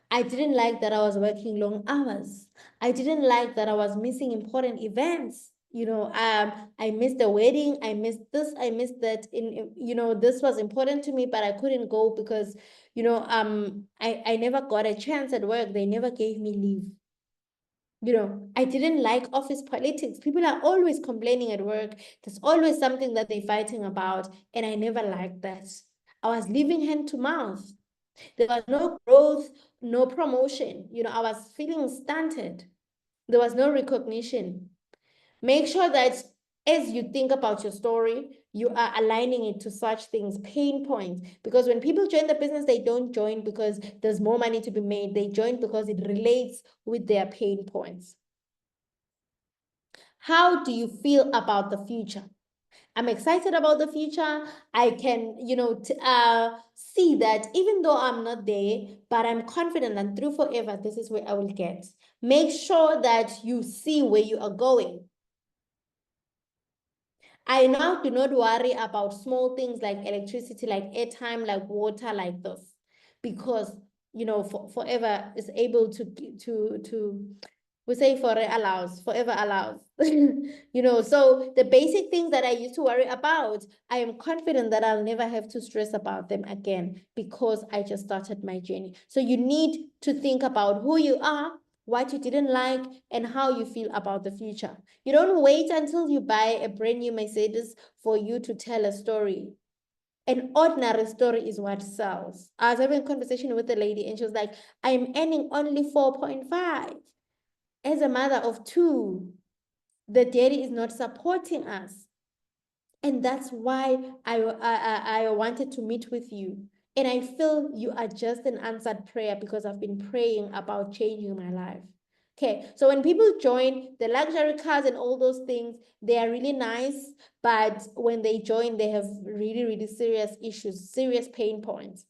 I didn't like that I was working long hours. I didn't like that I was missing important events. I missed the wedding. I missed this. I missed that. This was important to me, but I couldn't go because, I never got a chance at work. They never gave me leave. I didn't like office politics. People are always complaining at work. There's always something that they're fighting about. And I never liked that. I was living hand to mouth. There was no growth, no promotion. I was feeling stunted. There was no recognition. Make sure that as you think about your story, you are aligning it to such things, pain points. Because when people join the business, they don't join because there's more money to be made. They join because it relates with their pain points. How do you feel about the future? I'm excited about the future. I can, see that even though I'm not there, but I'm confident that through Forever, this is where I will get. Make sure that you see where you are going. I now do not worry about small things like electricity, like airtime, like water, like this, because Forever is able to we say forever allows. So the basic things that I used to worry about, I am confident that I'll never have to stress about them again because I just started my journey. So you need to think about who you are, what you didn't like, and how you feel about the future. You don't wait until you buy a brand new Mercedes for you to tell a story. An ordinary story is what sells. I was having a conversation with a lady and she was like, I'm earning only 4.5. As a mother of two, the daddy is not supporting us. And that's why I wanted to meet with you. And I feel you are just an answered prayer because I've been praying about changing my life. Okay, so when people join the luxury cars and all those things, they are really nice. But when they join, they have really, really serious issues, serious pain points.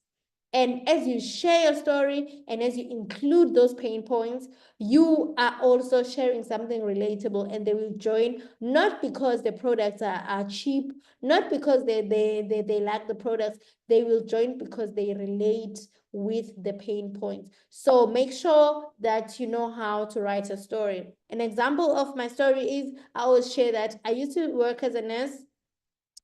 And as you share your story and as you include those pain points, you are also sharing something relatable and they will join, not because the products are cheap, not because they lack the products, they will join because they relate with the pain points. So make sure that you know how to write a story. An example of my story is I always share that I used to work as a nurse,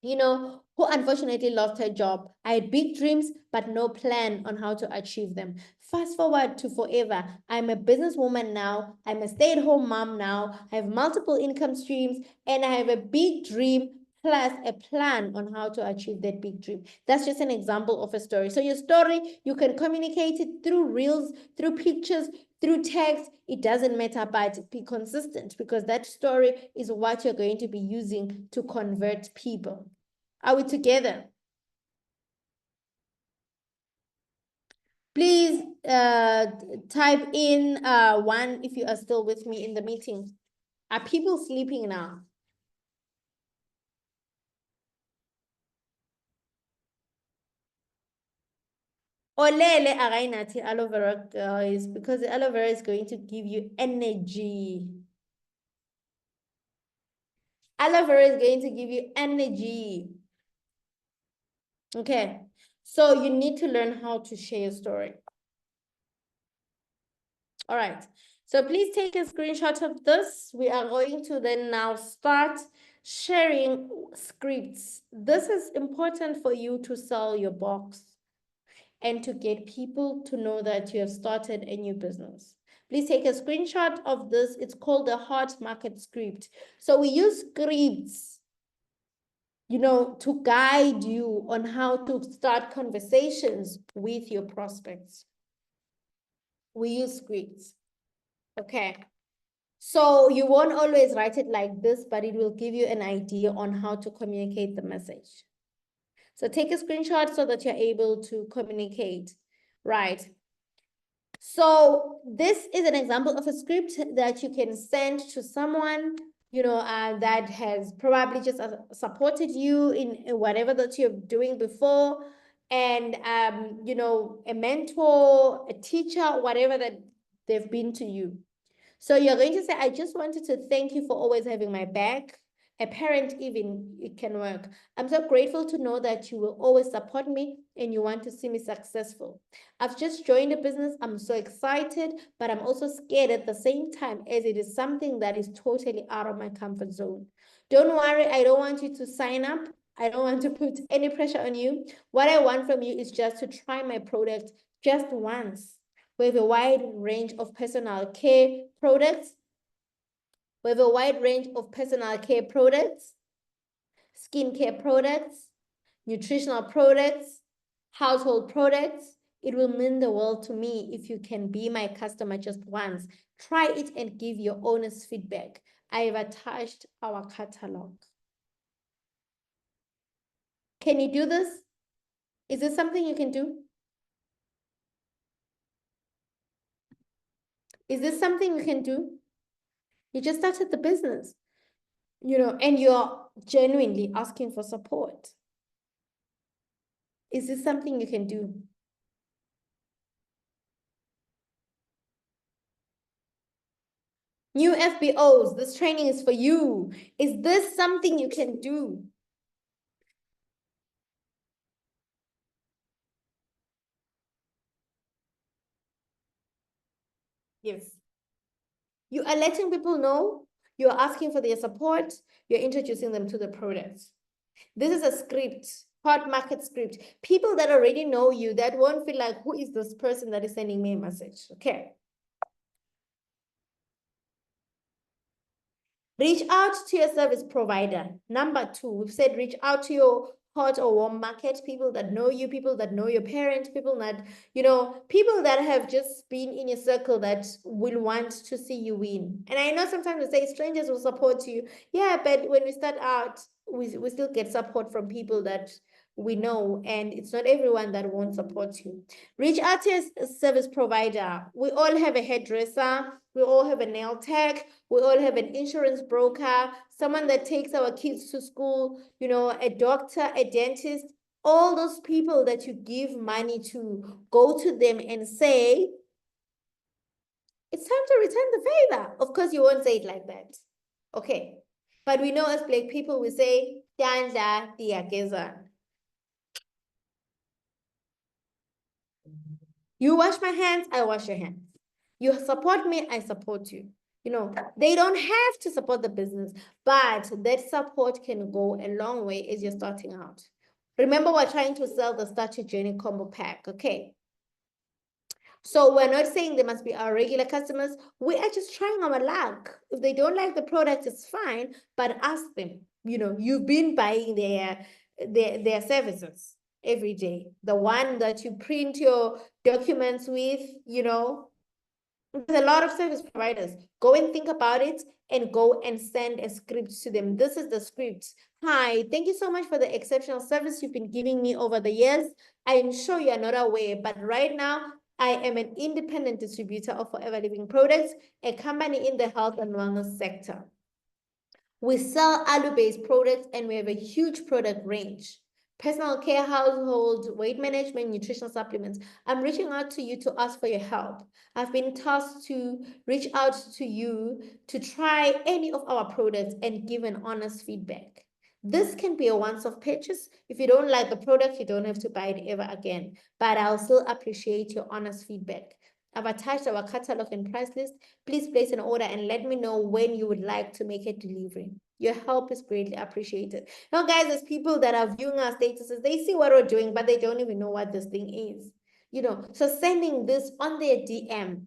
who unfortunately lost her job. I had big dreams, but no plan on how to achieve them. Fast forward to Forever. I'm a businesswoman now. I'm a stay-at-home mom now. I have multiple income streams, and I have a big dream plus a plan on how to achieve that big dream. That's just an example of a story. So your story, you can communicate it through reels, through pictures, through text. It doesn't matter, but be consistent because that story is what you're going to be using to convert people. Are we together? Please type in one if you are still with me in the meeting. Are people sleeping now? Olele againati aloe vera, guys, because the aloe vera is going to give you energy. Aloe vera is going to give you energy. Okay, so you need to learn how to share your story. All right, so please take a screenshot of this. We are going to then now start sharing scripts. This is important for you to sell your box and to get people to know that you have started a new business. Please take a screenshot of this. It's called the hot market script. So we use scripts, you know, to guide you on how to start conversations with your prospects. We use scripts. Okay. So you won't always write it like this, but it will give you an idea on how to communicate the message. So take a screenshot so that you're able to communicate, right? So this is an example of a script that you can send to someone, you know, that has probably just supported you in whatever that you're doing before. And, you know, a mentor, a teacher, whatever that they've been to you. So you're going to say, I just wanted to thank you for always having my back. A parent even, it can work. I'm so grateful to know that you will always support me and you want to see me successful. I've just joined a business. I'm so excited, but I'm also scared at the same time as it is something that is totally out of my comfort zone. Don't worry, I don't want you to sign up. I don't want to put any pressure on you. What I want from you is just to try my product just once. We have a wide range of personal care products. We have a wide range of personal care products, skincare products, nutritional products, household products. It will mean the world to me if you can be my customer just once. Try it and give your honest feedback. I have attached our catalog. Can you do this? Is this something you can do? Is this something you can do? You just started the business, you know, and you're genuinely asking for support. Is this something you can do? New FBOs, this training is for you. Is this something you can do? Yes. You are letting people know, you're asking for their support, you're introducing them to the products. This is a script, hot market script. People that already know you, that won't feel like, who is this person that is sending me a message? Okay. Reach out to your service provider. Number 2, we've said reach out to your hot or warm market, people that know you, people that know your parents, people that, you know, people that have just been in your circle that will want to see you win. And I know sometimes we say strangers will support you. Yeah, but when we start out, we still get support from people that we know, and it's not everyone that won't support you. Reach out to a service provider. We all have a hairdresser. We all have a nail tech. We all have an insurance broker, someone that takes our kids to school, you know, a doctor, a dentist, all those people that you give money to, go to them and say, it's time to return the favor. Of course, you won't say it like that. Okay. But we know as Black people, we say, Tandla Tiageza. You wash my hands, I wash your hands. You support me, I support you. You know, they don't have to support the business, but that support can go a long way as you're starting out. Remember, we're trying to sell the Start Your Journey combo pack, okay? So we're not saying they must be our regular customers. We are just trying our luck. If they don't like the product, it's fine, but ask them. You know, you've been buying their services every day. The one that you print your documents with, you know, there's a lot of service providers. Go and think about it and go and send a script to them. This is the script. Hi, thank you so much for the exceptional service you've been giving me over the years. I am sure you are not aware, but right now I am an independent distributor of Forever Living products, a company in the health and wellness sector. We sell aloe-based products and we have a huge product range. personal care, household, weight management, nutritional supplements. I'm reaching out to you to ask for your help. I've been tasked to reach out to you to try any of our products and give an honest feedback. This can be a once-off purchase. If you don't like the product, you don't have to buy it ever again. But I'll still appreciate your honest feedback. I've attached our catalog and price list. Please place an order and let me know when you would like to make a delivery. Your help is greatly appreciated. Now, guys, there's people that are viewing our statuses. They see what we're doing, but they don't even know what this thing is. So sending this on their DM,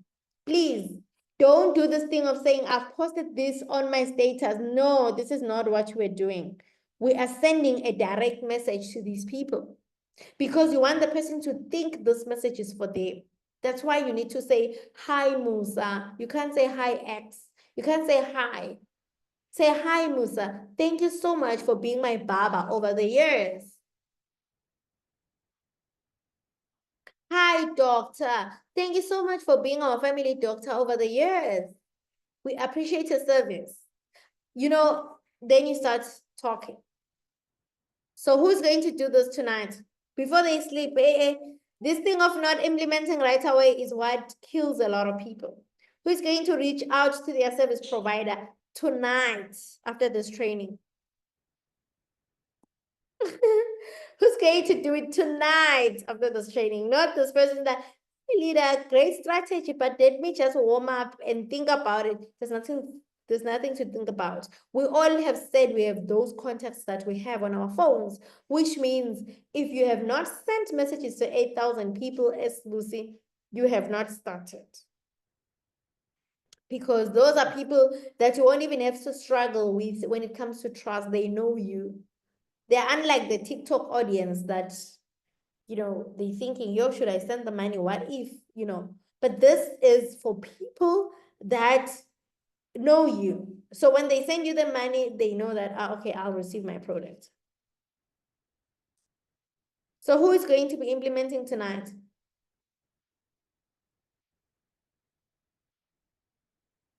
please don't do this thing of saying, I've posted this on my status. No, this is not what we're doing. We are sending a direct message to these people because you want the person to think this message is for them. That's why you need to say, hi, Musa. You can't say hi, X. You can't say hi. Say, hi, Musa. Thank you so much for being my Baba over the years. Hi, doctor. Thank you so much for being our family doctor over the years. We appreciate your service. Then you start talking. So who's going to do this tonight? Before they sleep, this thing of not implementing right away is what kills a lot of people. Who's going to reach out to their service provider tonight after this training? Who's going to do it tonight after this training? Not this person that leader, great strategy, but let me just warm up and think about it. There's nothing to think about. We all have said we have those contacts that we have on our phones, which means if you have not sent messages to 8,000 people as Lucy, you have not started. Because those are people that you won't even have to struggle with when it comes to trust. They know you. They're unlike the TikTok audience that, they're thinking, yo, should I send the money? What if, but this is for people that know you. So when they send you the money, they know that, okay, I'll receive my product. So who is going to be implementing tonight?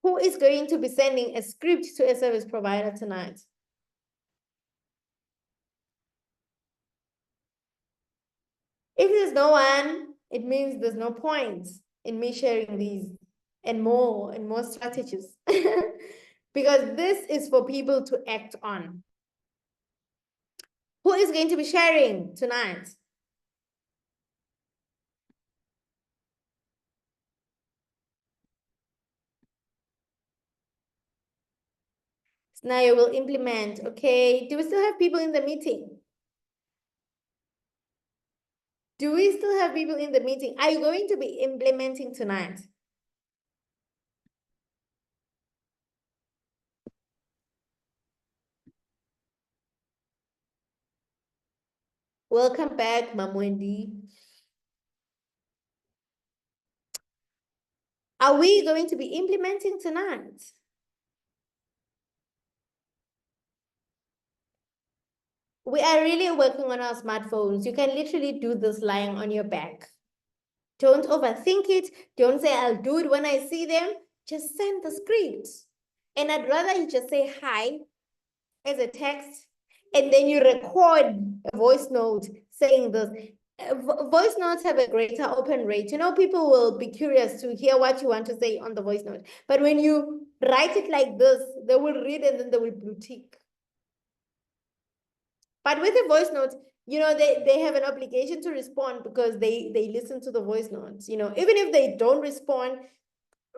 Who is going to be sending a script to a service provider tonight? If there's no one, it means there's no point in me sharing these and more strategies. Because this is for people to act on. Who is going to be sharing tonight? So now you will implement. Okay. Do we still have people in the meeting? Do we still have people in the meeting? Are you going to be implementing tonight? Welcome back, Mam Wendy. Are we going to be implementing tonight? We are really working on our smartphones. You can literally do this lying on your back. Don't overthink it. Don't say, I'll do it when I see them. Just send the script. And I'd rather you just say hi as a text, and then you record a voice note saying this. Voice notes have a greater open rate. People will be curious to hear what you want to say on the voice note. But when you write it like this, they will read and then they will blue tick. But with a voice note, they have an obligation to respond because they listen to the voice notes. Even if they don't respond,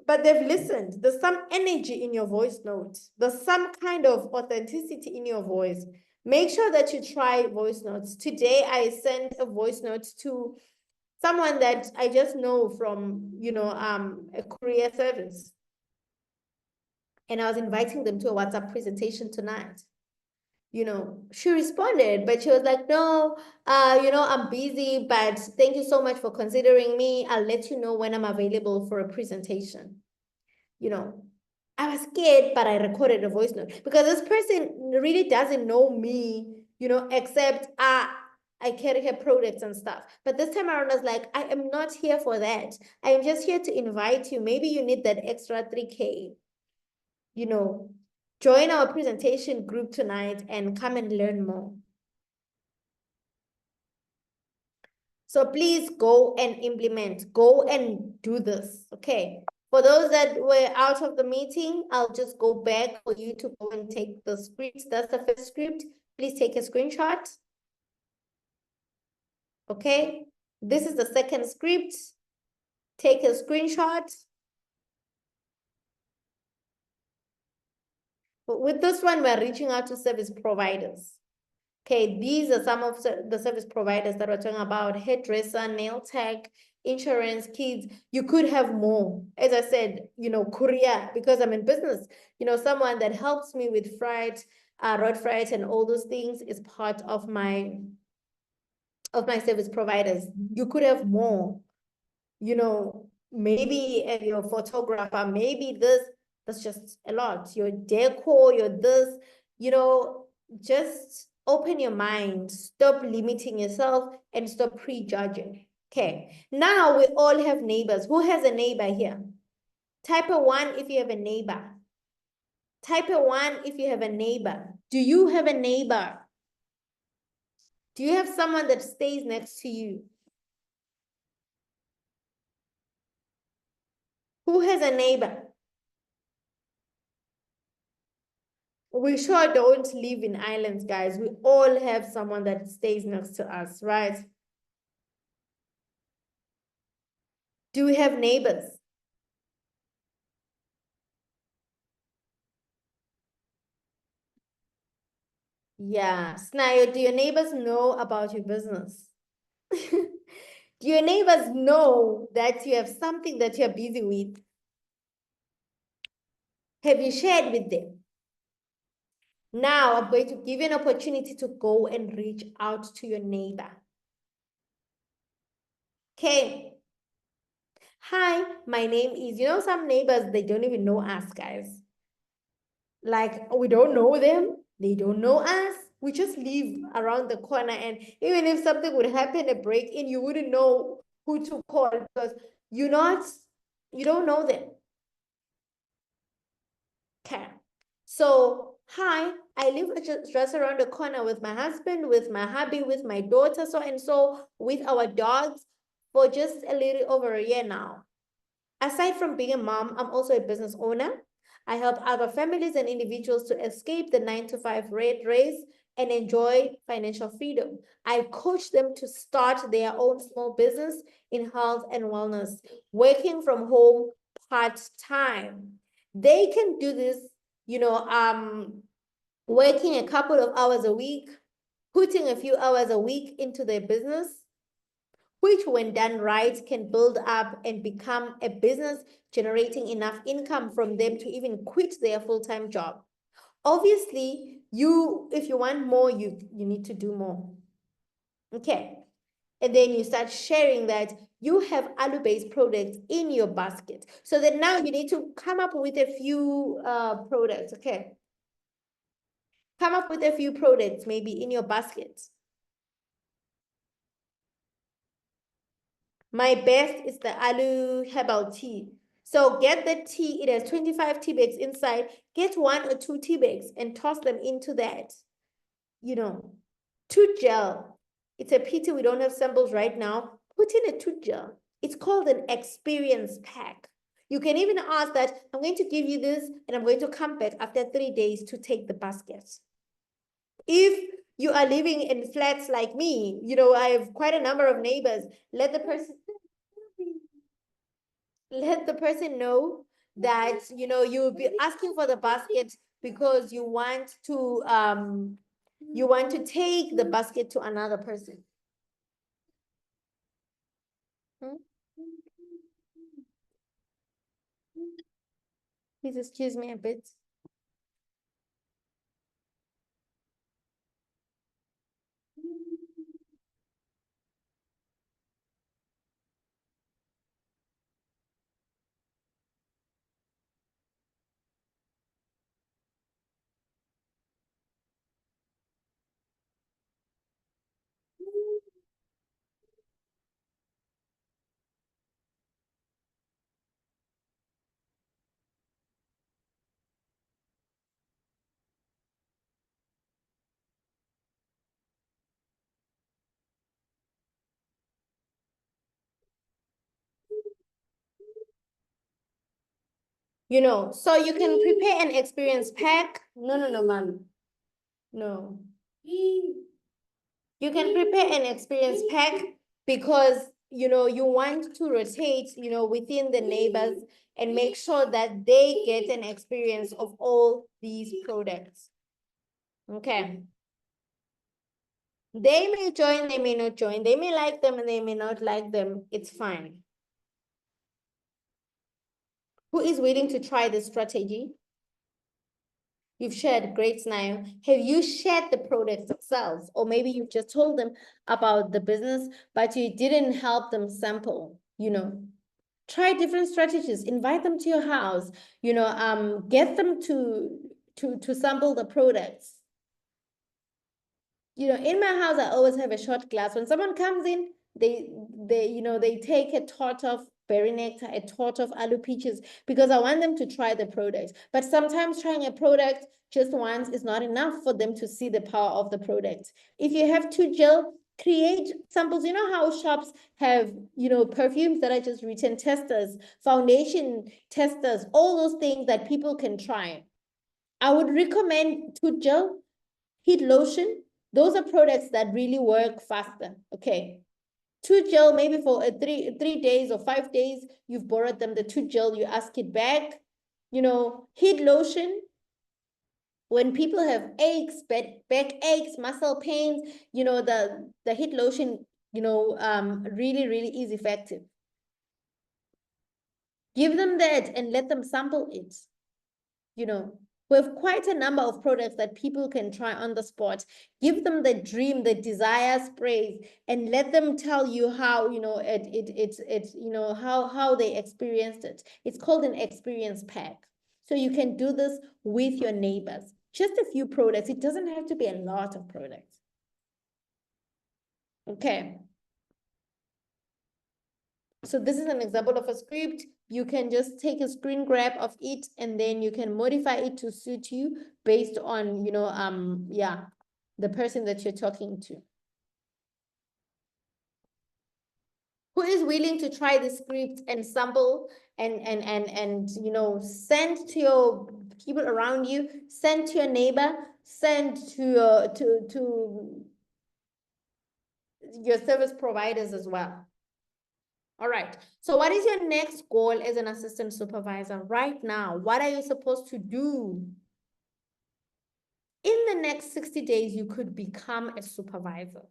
but they've listened. There's some energy in your voice note. There's some kind of authenticity in your voice. Make sure that you try voice notes. Today, I sent a voice note to someone that I just know from, a courier service. And I was inviting them to a WhatsApp presentation tonight. She responded, but she was like, no, I'm busy, but thank you so much for considering me. I'll let you know when I'm available for a presentation. I was scared, but I recorded a voice note because this person really doesn't know me, except I carry her products and stuff. But this time around, I was like, I am not here for that. I am just here to invite you. Maybe you need that extra 3K, join our presentation group tonight and come and learn more. So please go and implement, go and do this, okay? For those that were out of the meeting, I'll just go back for you to go and take the script. That's the first script. Please take a screenshot. Okay, this is the second script. Take a screenshot. But with this one, we're reaching out to service providers. Okay, these are some of the service providers that we're talking about: hairdresser, nail tech, insurance, kids. You could have more. As I said, courier, because I'm in business. Someone that helps me with freight, road freight, and all those things is part of my service providers. You could have more. Maybe your photographer, maybe this. That's just a lot. Your decor, your this. Just open your mind, stop limiting yourself, and stop prejudging. Okay, now we all have neighbors. Who has a neighbor here? Type a 1 if you have a neighbor. Type a 1 if you have a neighbor. Do you have a neighbor? Do you have someone that stays next to you? Who has a neighbor? We sure don't live in islands, guys. We all have someone that stays next to us, right? Do we have neighbors? Yeah. Snayo, do your neighbors know about your business? Do your neighbors know that you have something that you're busy with? Have you shared with them? Now I'm going to give you an opportunity to go and reach out to your neighbor. Okay. Hi, my name is, some neighbors, they don't even know us, guys. Like, we don't know them. They don't know us. We just live around the corner. And even if something would happen, a break-in, you wouldn't know who to call because you don't know them. Okay. So, hi, I live just around the corner with my husband, with my hubby, with my daughter, so and so, with our dogs for just a little over a year now. Aside from being a mom, I'm also a business owner. I help other families and individuals to escape the 9-to-5 rat race and enjoy financial freedom. I coach them to start their own small business in health and wellness, working from home part-time. They can do this, working a couple of hours a week, putting a few hours a week into their business, which when done right can build up and become a business generating enough income from them to even quit their full-time job. Obviously, if you want more, you need to do more. Okay. And then you start sharing that you have alu-based products in your basket. So that now you need to come up with a few products. Okay. Come up with a few products maybe in your basket. My best is the alu herbal tea. So get the tea. It has 25 tea bags inside. Get 1 or 2 tea bags and toss them into that. Tooth gel. It's a pity we don't have samples right now. Put in a tooth gel. It's called an experience pack. You can even ask that, I'm going to give you this and I'm going to come back after 3 days to take the basket. If you are living in flats like me, I have quite a number of neighbors. Let the person know that you'll be asking for the basket because you want to take the basket to another person. Please excuse me a bit. You know, so you can prepare an experience pack. No, mom. No. You can prepare an experience pack because, you know, you want to rotate, you know, within the neighbors and make sure that they get an experience of all these products. Okay. They may join, they may not join. They may like them and they may not like them. It's fine. Who is willing to try this strategy? You've shared, great, Snayo. Have you shared the products themselves? Or maybe you just told them about the business, but you didn't help them sample, you know. Try different strategies, invite them to your house, you know, get them to sample the products. You know, in my house, I always have a shot glass. When someone comes in, they take a tot of berry nectar, a tot of aloo peaches, because I want them to try the product. But sometimes trying a product just once is not enough for them to see the power of the product. If you have 2 gel, create samples. You know how shops have, you know, perfumes that are just written testers, foundation testers, all those things that people can try. I would recommend 2 gel, heat lotion. Those are products that really work faster. Okay. 2 gel, maybe for 3 days or 5 days, you've borrowed them, the 2 gel, you ask it back. You know, heat lotion, when people have aches, back aches, muscle pains, you know, the heat lotion, you know, really is effective. Give them that and let them sample it. You know, we have quite a number of products that people can try on the spot. Give them the dream, the desire sprays, and let them tell you how, you know, you know, how they experienced it. It's called an experience pack. So you can do this with your neighbors. Just a few products. It doesn't have to be a lot of products. Okay. So this is an example of a script. You can just take a screen grab of it and then you can modify it to suit you based on, you know, yeah, the person that you're talking to. Who is willing to try the script and sample and you know, send to your people around you, send to your neighbor, send to your service providers as well. All right. So what is your next goal as an assistant supervisor right now? What are you supposed to do? In the next 60 days, you could become a supervisor.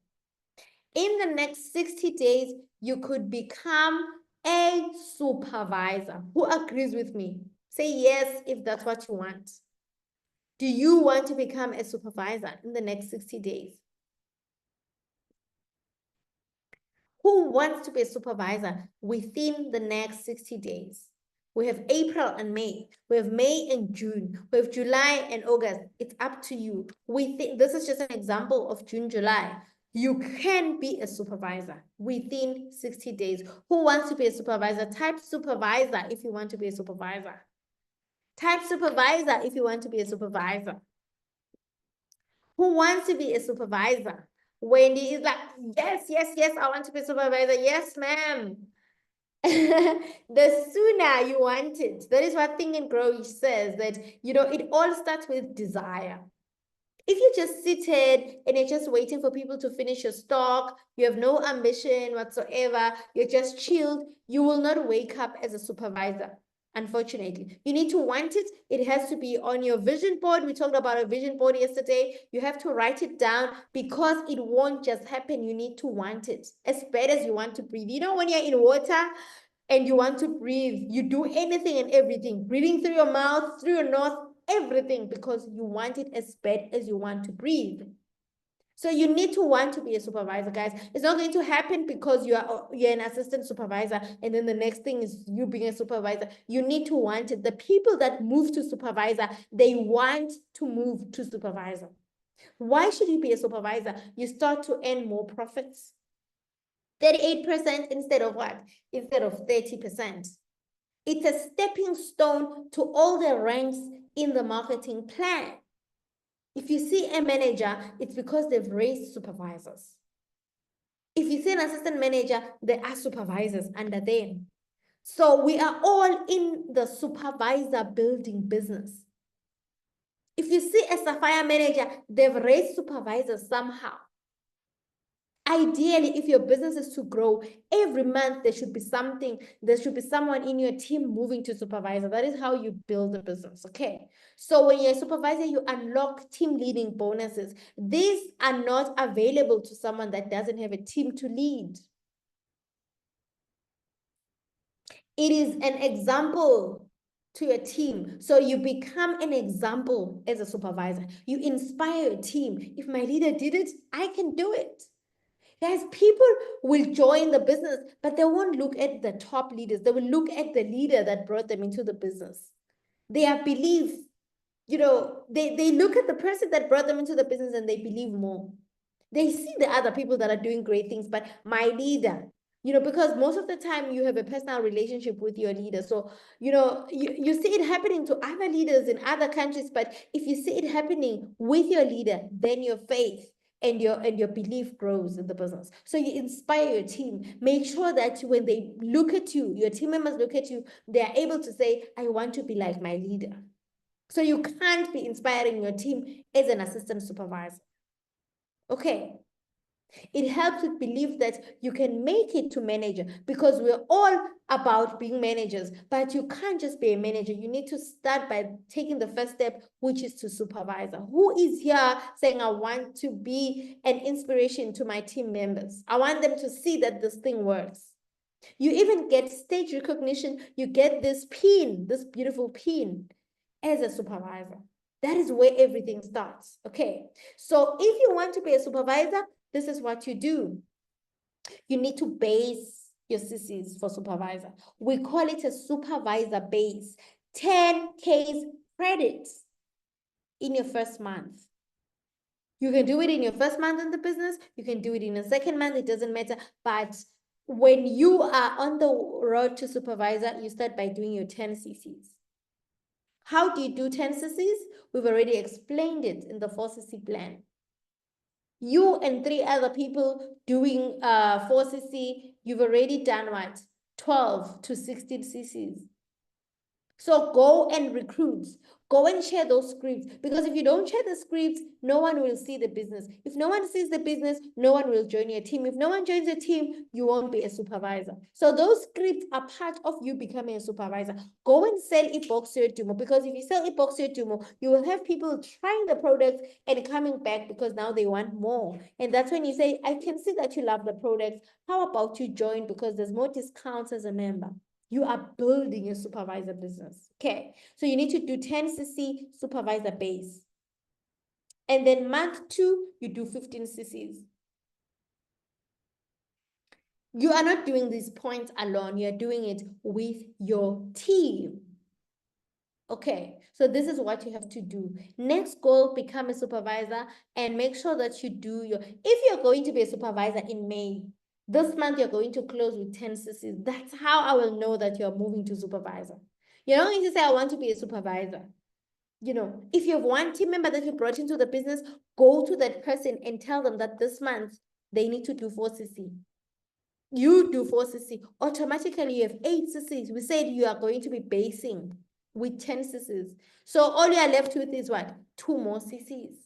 In the next 60 days, you could become a supervisor. Who agrees with me? Say yes if that's what you want. Do you want to become a supervisor in the next 60 days? Who wants to be a supervisor within the next 60 days? We have April and May. We have May and June. We have July and August. It's up to you. This is just an example of June, July. You can be a supervisor within 60 days. Who wants to be a supervisor? Type supervisor if you want to be a supervisor. Type supervisor if you want to be a supervisor. Who wants to be a supervisor? Wendy is like, yes, I want to be a supervisor. Yes, ma'am. The sooner you want it. That is what Think and Grow says, that, you know, it all starts with desire. If you just seated and you're just waiting for people to finish your stock, you have no ambition whatsoever, you're just chilled, you will not wake up as a supervisor. Unfortunately, you need to want it. It has to be on your vision board. We talked about a vision board yesterday. You have to write it down because it won't just happen. You need to want it as bad as you want to breathe. You know, when you're in water and you want to breathe, you do anything and everything, breathing through your mouth, through your nose, everything, because you want it as bad as you want to breathe. So you need to want to be a supervisor, guys. It's not going to happen because you're an assistant supervisor and then the next thing is you being a supervisor. You need to want it. The people that move to supervisor, they want to move to supervisor. Why should you be a supervisor? You start to earn more profits. 38% instead of what? Instead of 30%. It's a stepping stone to all the ranks in the marketing plan. If you see a manager, it's because they've raised supervisors. If you see an assistant manager, there are supervisors under them. So we are all in the supervisor building business. If you see a Sapphire manager, they've raised supervisors somehow. Ideally, if your business is to grow, every month there should be someone in your team moving to supervisor. That is how you build a business, okay? So when you're a supervisor, you unlock team leading bonuses. These are not available to someone that doesn't have a team to lead. It is an example to your team. So you become an example as a supervisor. You inspire your team. If my leader did it, I can do it. Guys, people will join the business, but they won't look at the top leaders. They will look at the leader that brought them into the business. Their belief, they look at the person that brought them into the business and they believe more. They see the other people that are doing great things, but my leader, because most of the time you have a personal relationship with your leader. So, you see it happening to other leaders in other countries, but if you see it happening with your leader, then your faith and your belief grows in the business. So you inspire your team. Make sure that when they look at you, your team members look at you, they are able to say, I want to be like my leader. So you can't be inspiring your team as an assistant supervisor. Okay. It helps with belief that you can make it to manager, because we're all about being managers, but you can't just be a manager. You need to start by taking the first step, which is to supervisor. Who is here saying, I want to be an inspiration to my team members? I want them to see that this thing works. You even get stage recognition. You get this pin, this beautiful pin as a supervisor. That is where everything starts. Okay. So if you want to be a supervisor, this is what you do. You need to base your CCs for supervisor. We call it a supervisor base. 10K credits in your first month. You can do it in your first month in the business. You can do it in the second month. It doesn't matter. But when you are on the road to supervisor, you start by doing your 10 CCs. How do you do 10 CCs? We've already explained it in the 4CC plan. You and 3 other people doing 4CC, you've already done what? 12 to 16 CCs. So go and recruit. Go and share those scripts, because if you don't share the scripts, no one will see the business. If no one sees the business, no one will join your team. If no one joins your team, you won't be a supervisor. So those scripts are part of you becoming a supervisor. Go and sell Epoxy Tumo, because if you sell Epoxy Tumo, you will have people trying the products and coming back because now they want more. And that's when you say, I can see that you love the products. How about you join, because there's more discounts as a member. You are building a supervisor business. Okay, so you need to do 10cc supervisor base. And then month 2, you do 15 cc's. You are not doing these points alone. You're doing it with your team. Okay, so this is what you have to do. Next goal, become a supervisor and make sure that you do if you're going to be a supervisor in May, this month you're going to close with 10 cc's. That's how I will know that you're moving to supervisor. You're not going to say, I want to be a supervisor. If you have one team member that you brought into the business, go to that person and tell them that this month they need to do 4cc. You do 4cc. Automatically, you have 8 cc's. We said you are going to be basing with 10 cc's. So all you are left with is what? 2 more cc's.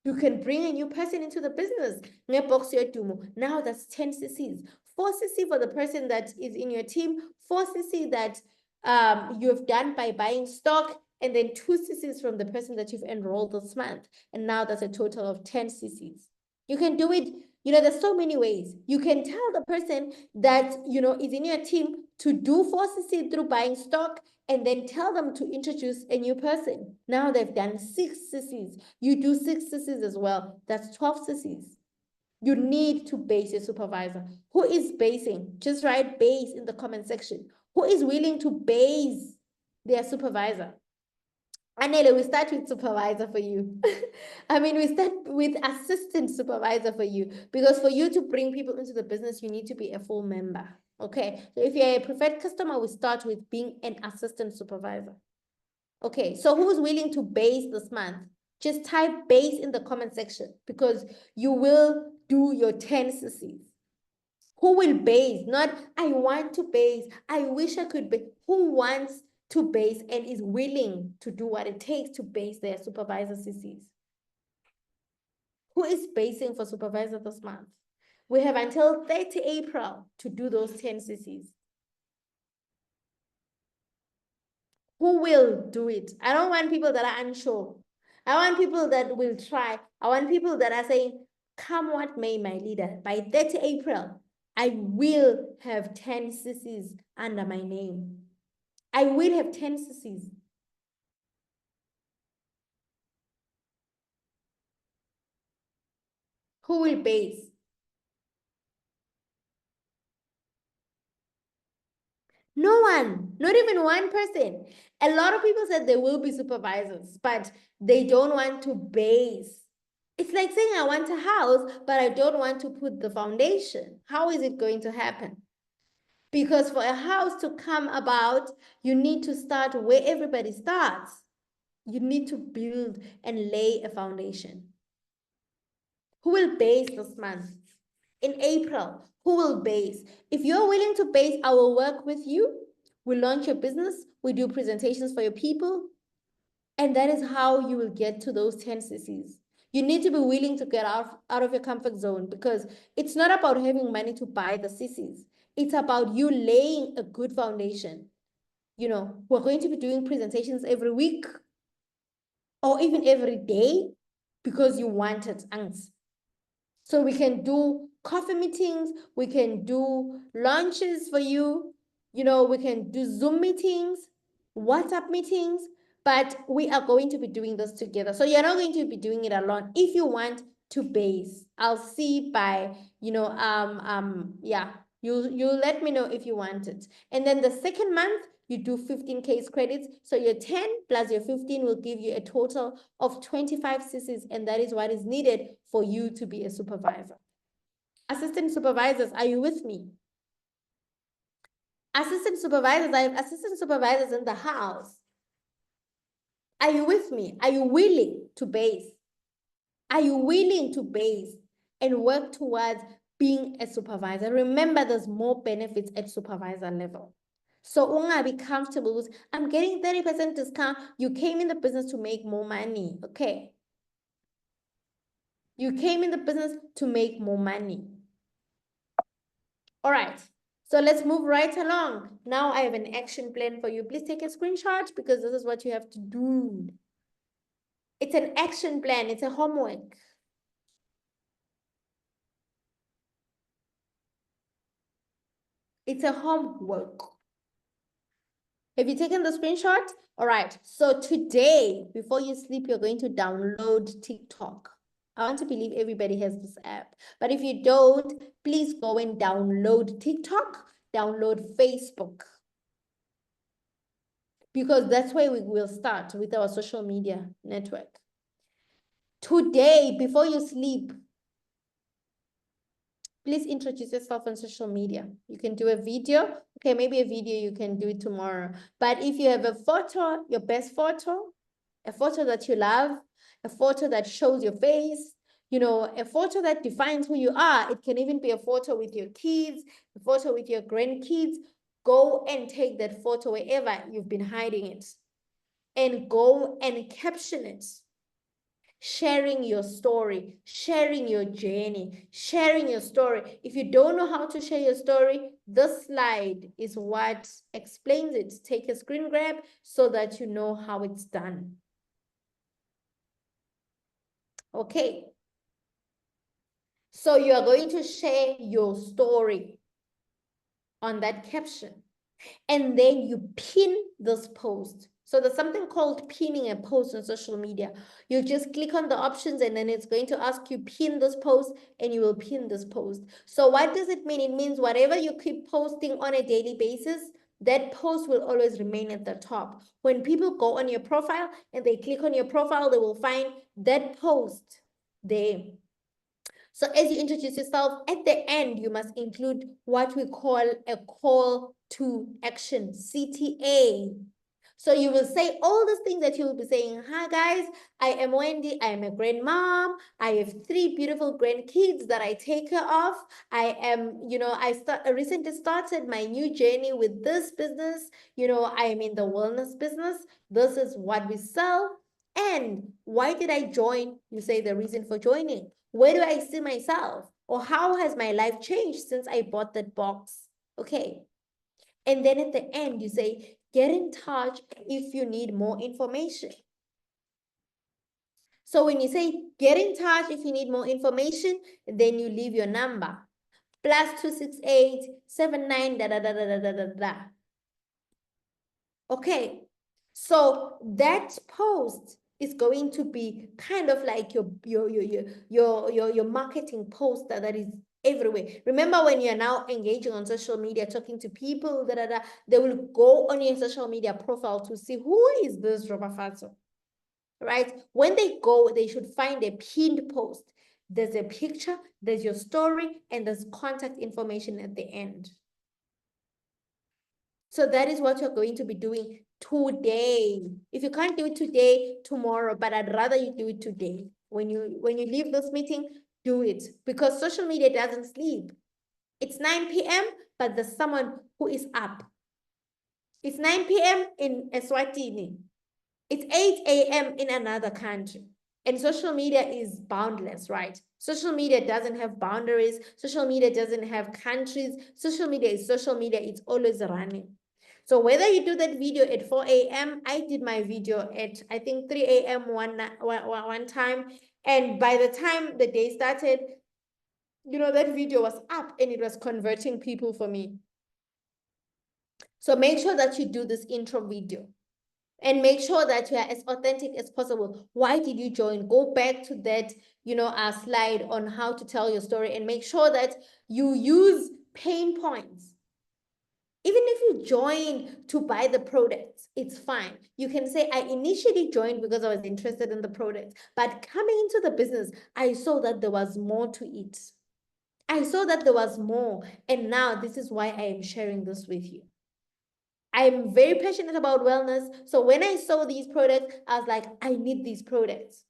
You can bring a new person into the business. Now that's 10 cc's. 4cc for the person that is in your team, 4cc that you have done by buying stock, and then 2 cc's from the person that you've enrolled this month. And now that's a total of 10 cc's. You can do it. There's so many ways. You can tell the person that, is in your team to do 4cc through buying stock, and then tell them to introduce a new person. Now they've done 6 cc's. You do 6 cc's as well. That's 12 cc's. You need to base your supervisor. Who is basing? Just write base in the comment section. Who is willing to base their supervisor? Anele, we start with supervisor for you. We start with assistant supervisor for you, because for you to bring people into the business, you need to be a full member. Okay, so if you're a preferred customer, we start with being an assistant supervisor. Okay, so who's willing to base this month? Just type base in the comment section, because you will do your 10 cc's. Who will base? Not, I want to base. I wish I could base. Who wants to base and is willing to do what it takes to base their supervisor CCs? Who is basing for supervisor this month? We have until 30 April to do those 10 CCs. Who will do it? I don't want people that are unsure. I want people that will try. I want people that are saying, come what may, my leader, by 30 April, I will have 10 CCs under my name. I will have 10 CCs. Who will base? No one, not even one person. A lot of people said they will be supervisors, but they don't want to base. It's like saying I want a house, but I don't want to put the foundation. How is it going to happen? Because for a house to come about, you need to start where everybody starts. You need to build and lay a foundation. Who will base this month? In April, who will base? If you're willing to base, I will work with you. We launch your business. We do presentations for your people. And that is how you will get to those 10 CCs. You need to be willing to get out of your comfort zone, because it's not about having money to buy the CCs. It's about you laying a good foundation. You know, we're going to be doing presentations every week or even every day because you want it. So we can do coffee meetings, we can do lunches for you, you know, we can do Zoom meetings, WhatsApp meetings, but we are going to be doing this together. So you're not going to be doing it alone. If you want to base, I'll see by, yeah, you let me know if you want it. And then the second month, you do 15 case credits. So your 10 plus your 15 will give you a total of 25 CCs, and that is what is needed for you to be a supervisor. Assistant supervisors, are you with me? Assistant supervisors, I have assistant supervisors in the house. Are you with me? Are you willing to base? Are you willing to base and work towards being a supervisor? Remember, there's more benefits at supervisor level. So ungabi comfortable with, I'm getting 30% discount. You came in the business to make more money. Okay. You came in the business to make more money. All right. So let's move right along. Now I have an action plan for you. Please take a screenshot because this is what you have to do. It's an action plan. It's a homework. It's a homework. Have you taken the screenshot? All right. So today, before you sleep, you're going to download TikTok. I want to believe everybody has this app. But if you don't, please go and download TikTok, download Facebook. Because that's where we will start with our social media network. Today, before you sleep, please introduce yourself on social media. You can do a video. Okay, maybe a video you can do it tomorrow. But if you have a photo, your best photo, a photo that you love, a photo that shows your face, you know, a photo that defines who you are. It can even be a photo with your kids, a photo with your grandkids. Go and take that photo wherever you've been hiding it and go and caption it. Sharing your story, sharing your journey, sharing your story. If you don't know how to share your story, this slide is what explains it. Take a screen grab so that you know how it's done. Okay. So you are going to share your story on that caption, and then you pin this post. So there's something called pinning a post on social media. You just click on the options and then it's going to ask you pin this post, and you will pin this post. So what does it mean? It means whatever you keep posting on a daily basis, that post will always remain at the top. When people go on your profile and they click on your profile, they will find that post there. So as you introduce yourself, at the end, you must include what we call a call to action, CTA. So you will say all these things that you will be saying. Hi guys, I am Wendy. I am a grandmom. I have 3 beautiful grandkids that I take care of. I am, I recently started my new journey with this business. I am in the wellness business. This is what we sell. And why did I join? You say the reason for joining. Where do I see myself? Or how has my life changed since I bought that box? Okay. And then at the end, you say, get in touch if you need more information. So when you say get in touch if you need more information, then you leave your number. +268 79 da da da da da da da. Okay. So that post is going to be kind of like your marketing post that is everywhere. Remember when you're now engaging on social media, talking to people, they will go on your social media profile to see who is this Robafato, right? When they go, they should find a pinned post. There's a picture, there's your story, and there's contact information at the end. So that is what you're going to be doing today. If you can't do it today, tomorrow, but I'd rather you do it today. When you leave this meeting, do it, because social media doesn't sleep. It's 9 p.m., but there's someone who is up. It's 9 p.m. in Eswatini. It's 8 a.m. in another country. And social media is boundless, right? Social media doesn't have boundaries. Social media doesn't have countries. Social media is social media. It's always running. So whether you do that video at 4 a.m., I did my video at, I think, 3 a.m. one time. And by the time the day started, that video was up and it was converting people for me. So make sure that you do this intro video. And make sure that you are as authentic as possible. Why did you join? Go back to that, slide on how to tell your story, and make sure that you use pain points. Even if you join to buy the products, it's fine. You can say, I initially joined because I was interested in the products, but coming into the business, I saw that there was more to it. I saw that there was more, and now this is why I am sharing this with you. I'm very passionate about wellness. So when I saw these products, I was like, I need these products.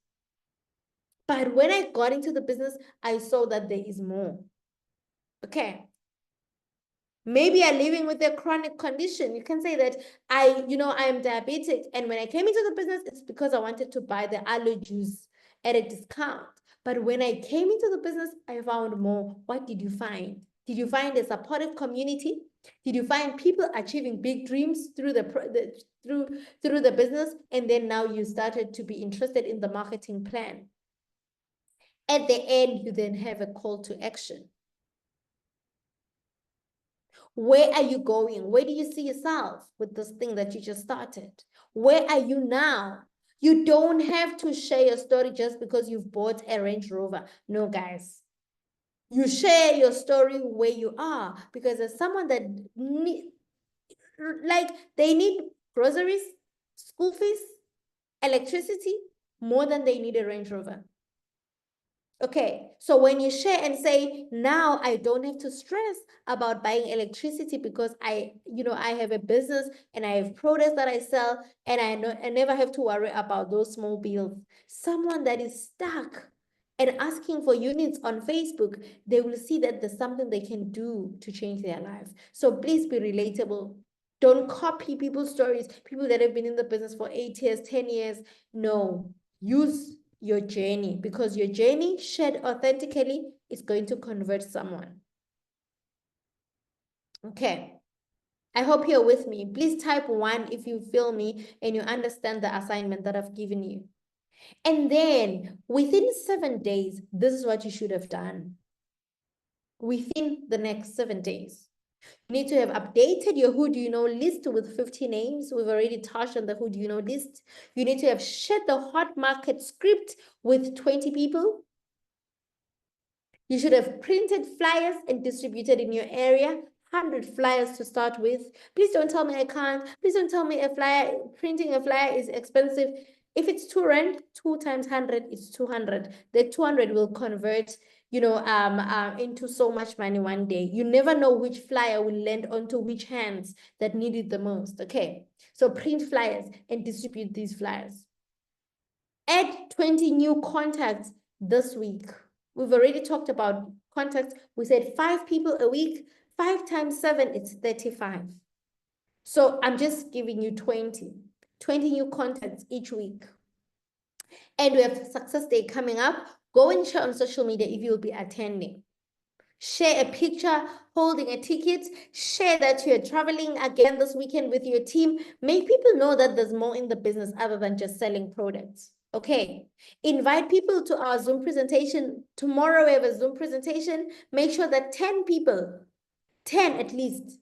But when I got into the business, I saw that there is more. Okay. Maybe you're living with a chronic condition. You can say that I am diabetic. And when I came into the business, it's because I wanted to buy the aloe juice at a discount. But when I came into the business, I found more. What did you find? Did you find a supportive community? Did you find people achieving big dreams through the business? And then now you started to be interested in the marketing plan. At the end, you then have a call to action. Where are you going? Where do you see yourself with this thing that you just started? Where are you now? You don't have to share your story just because you've bought a Range Rover. No, guys. You share your story where you are, because there's someone that they need groceries, school fees, electricity more than they need a Range Rover. Okay, so when you share and say, now I don't have to stress about buying electricity because I have a business and I have products that I sell, and I never have to worry about those small bills. Someone that is stuck and asking for units on Facebook, they will see that there's something they can do to change their life. So please be relatable. Don't copy people's stories, people that have been in the business for 8 years, 10 years. No, use your journey, because your journey shared authentically is going to convert someone. Okay. I hope you're with me. Please type 1 if you feel me and you understand the assignment that I've given you. And then within 7 days, this is what you should have done. Within the next 7 days, you need to have updated your who do you know list with 50 names. We've already touched on the who do you know list. You need to have shared the hot market script with 20 people. You should have printed flyers and distributed in your area. 100 flyers to start with. Please don't tell me I can't. Please don't tell me printing a flyer is expensive. If it's 2 rand, 2 times 100 is 200. The 200 will convert, into so much money one day. You never know which flyer will land onto which hands that need it the most. Okay, so print flyers and distribute these flyers. Add 20 new contacts this week. We've already talked about contacts. We said 5 people a week. 5 times 7, it's 35. So I'm just giving you 20 new contacts each week. And we have Success Day coming up. Go and share on social media if you'll be attending. Share a picture holding a ticket. Share that you're traveling again this weekend with your team. Make people know that there's more in the business other than just selling products. Okay. Invite people to our Zoom presentation. Tomorrow we have a Zoom presentation. Make sure that 10 people, 10 at least,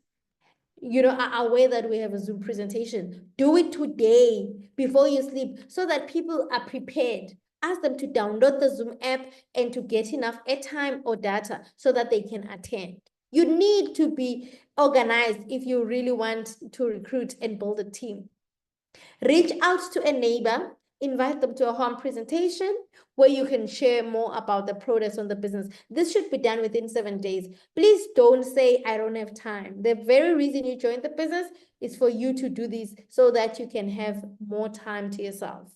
are aware that we have a Zoom presentation. Do it today before you sleep so that people are prepared. Ask them to download the Zoom app and to get enough airtime or data so that they can attend. You need to be organized if you really want to recruit and build a team. Reach out to a neighbor, invite them to a home presentation where you can share more about the products on the business. This should be done within 7 days. Please don't say, I don't have time. The very reason you joined the business is for you to do this so that you can have more time to yourself.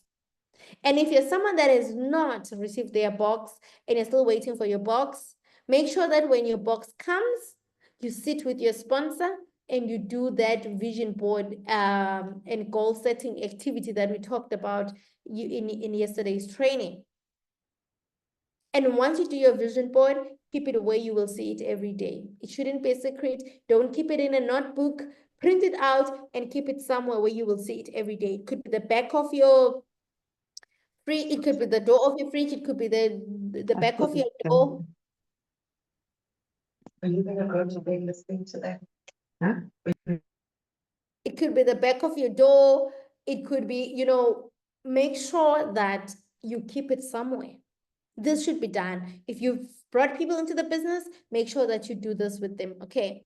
And if you're someone that has not received their box and you're still waiting for your box, make sure that when your box comes, you sit with your sponsor and you do that vision board and goal setting activity that we talked about in yesterday's training. And once you do your vision board, keep it where you will see it every day. It shouldn't be a secret. Don't keep it in a notebook. Print it out and keep it somewhere where you will see it every day. It could be the back of your fridge. It could be the door of your fridge. It could be the back of your door. Are you gonna go to big listening to that? Huh? It could be the back of your door. It could be, make sure that you keep it somewhere. This should be done. If you've brought people into the business, make sure that you do this with them, okay?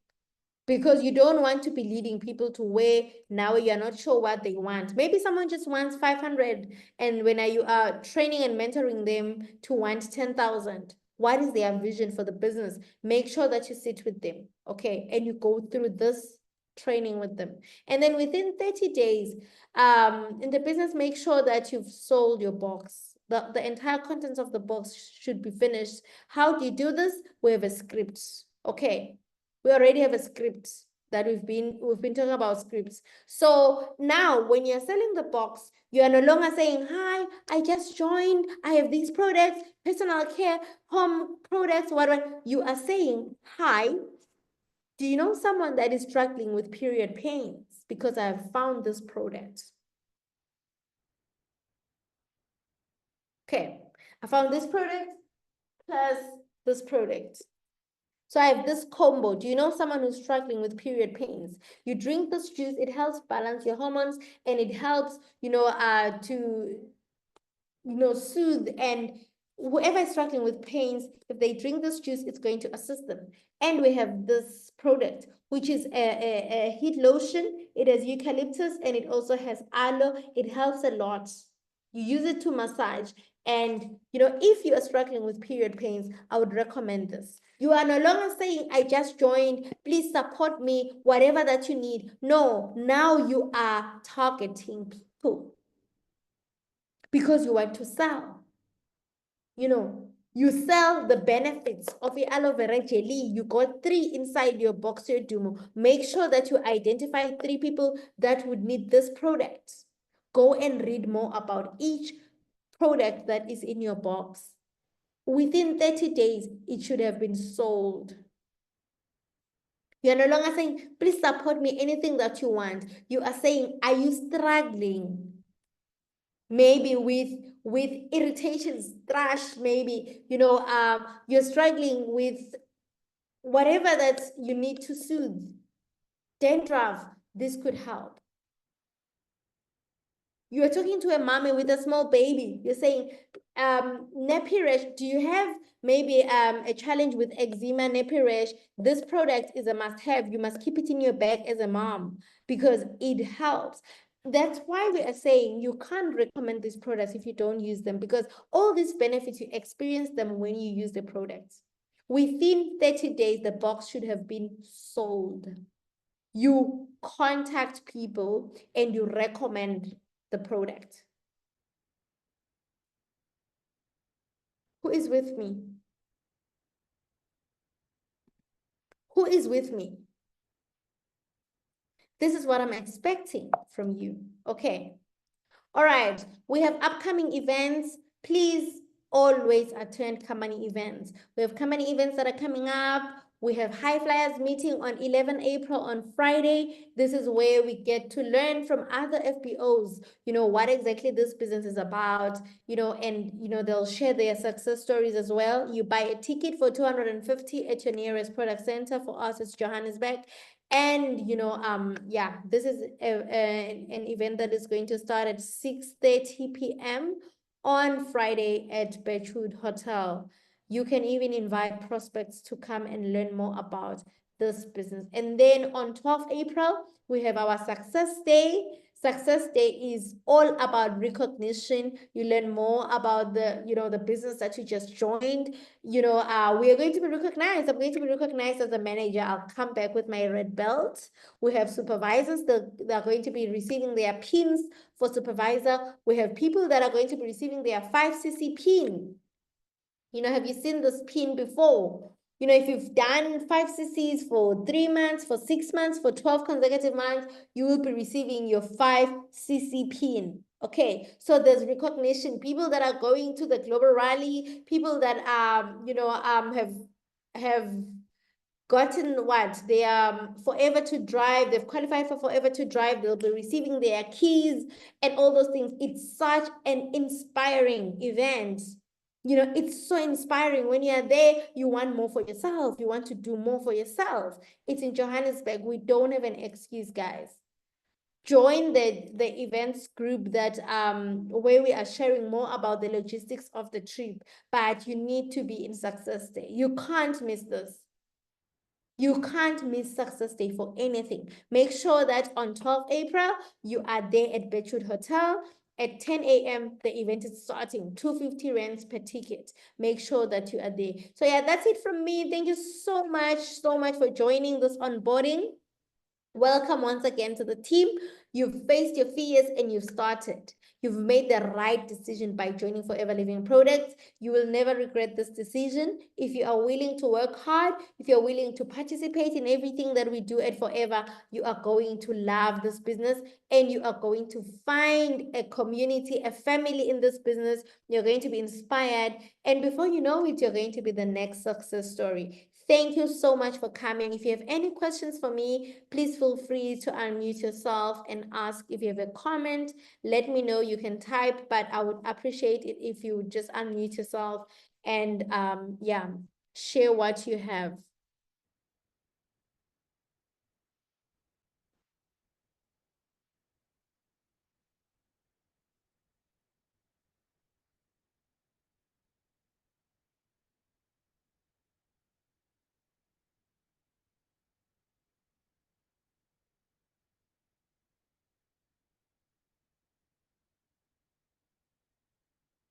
Because you don't want to be leading people to where now you're not sure what they want. Maybe someone just wants 500, and when you are training and mentoring them to want 10,000, what is their vision for the business? Make sure that you sit with them, okay? And you go through this training with them. And then within 30 days, in the business, make sure that you've sold your box. The entire contents of the box should be finished. How do you do this? We have a script, okay? We already have a script that we've been talking about scripts. So now when you're selling the box, you are no longer saying, hi, I just joined, I have these products, personal care, home products, whatever. You are saying, hi, do you know someone that is struggling with period pains? Because I have found this product. Okay, I found this product plus this product. So I have this combo. Do you know someone who's struggling with period pains? You drink this juice, it helps balance your hormones and it helps, to, soothe. And whoever is struggling with pains, if they drink this juice, it's going to assist them. And we have this product, which is a heat lotion. It has eucalyptus and it also has aloe. It helps a lot. You use it to massage. And, if you are struggling with period pains, I would recommend this. You are no longer saying, I just joined, please support me, whatever that you need. No, now you are targeting people because you want to sell. You sell the benefits of the aloe vera jelly. You got 3 inside your box, your Dumo. Make sure that you identify 3 people that would need this product. Go and read more about each product that is in your box. Within 30 days, it should have been sold. You're no longer saying, please support me, anything that you want. You are saying, are you struggling? Maybe with irritations, thrush, maybe, you're struggling with whatever that you need to soothe. Dandruff, this could help. You are talking to a mommy with a small baby. You're saying, nappy rash, do you have maybe a challenge with eczema, nappy rash? This product is a must-have. You must keep it in your bag as a mom because it helps. That's why we are saying you can't recommend these products if you don't use them, because all these benefits, you experience them when you use the products. Within 30 days, the box should have been sold. You contact people and you recommend the product. Who is with me? Who is with me? This is what I'm expecting from you. Okay. All right. We have upcoming events. Please always attend company events. We have company events that are coming up. We have High Flyers meeting on 11 April on Friday. This is where we get to learn from other FBOs, what exactly this business is about, and, they'll share their success stories as well. You buy a ticket for 250 at your nearest product center. For us, it's Johannesburg. And, yeah, this is an event that is going to start at 6:30 p.m. on Friday at Birchwood Hotel. You can even invite prospects to come and learn more about this business. And then on 12th April, we have our Success Day. Success Day is all about recognition. You learn more about the business that you just joined. We are going to be recognized. I'm going to be recognized as a manager. I'll come back with my red belt. We have supervisors that are going to be receiving their pins for supervisor. We have people that are going to be receiving their 5cc pin. Have you seen this pin before? If you've done 5cc's for 3 months, for 6 months, for 12 consecutive months, you will be receiving your 5cc pin. Okay, so there's recognition. People that are going to the global rally, people that have gotten what they are forever to drive, they've qualified for forever to drive, they'll be receiving their keys and all those things. It's such an inspiring event. It's so inspiring. When you're there, you want more for yourself, you want to do more for yourself. It's in Johannesburg. We don't have an excuse, guys. Join the events group that where we are sharing more about the logistics of the trip, but you need to be in Success Day. You can't miss this. You can't miss Success Day for anything. Make sure that on 12th April, you are there at Birchwood Hotel. At 10 a.m., the event is starting, 250 rands per ticket. Make sure that you are there. So yeah, that's it from me. Thank you so much for joining this onboarding. Welcome once again to the team. You've faced your fears and you've started. You've made the right decision by joining Forever Living Products. You will never regret this decision. If you are willing to work hard, if you're willing to participate in everything that we do at Forever, you are going to love this business and you are going to find a community, a family in this business. You're going to be inspired. And before you know it, you're going to be the next success story. Thank you so much for coming. If you have any questions for me, please feel free to unmute yourself and ask. If you have a comment, let me know. You can type, but I would appreciate it if you would just unmute yourself and yeah, share what you have.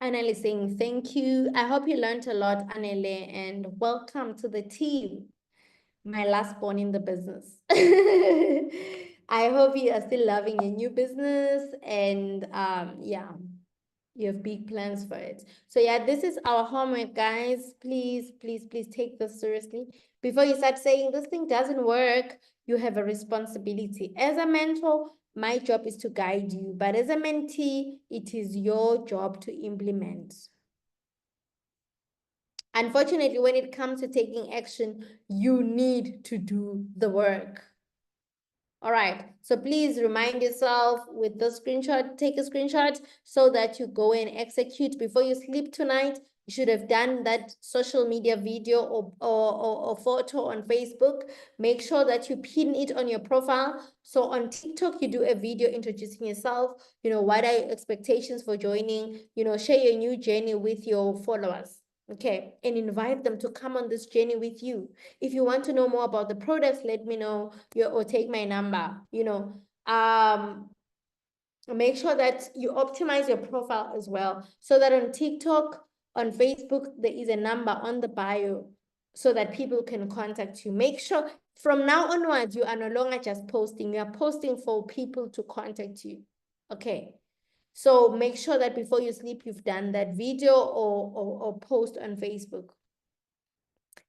Anele saying thank you. I hope you learned a lot, Anele, and welcome to the team. My last born in the business. I hope you are still loving your new business and yeah, you have big plans for it. So yeah, this is our homework, guys. Please, please, please take this seriously. Before you start saying this thing doesn't work, you have a responsibility. As a mentor, my job is to guide you, but as a mentee, it is your job to implement. Unfortunately, when it comes to taking action, you need to do the work. All right, so please remind yourself with the screenshot, take a screenshot so that you go and execute before you sleep tonight. You should have done that social media video or photo on Facebook. Make sure that you pin it on your profile. So on TikTok, you do a video introducing yourself. What are your expectations for joining? Share your new journey with your followers. Okay, and invite them to come on this journey with you. If you want to know more about the products, let me know or take my number. make sure that you optimize your profile as well, so that on TikTok, on Facebook, there is a number on the bio so that people can contact you. Make sure from now onwards, you are no longer just posting, you are posting for people to contact you. Okay. So make sure that before you sleep, you've done that video or post on Facebook.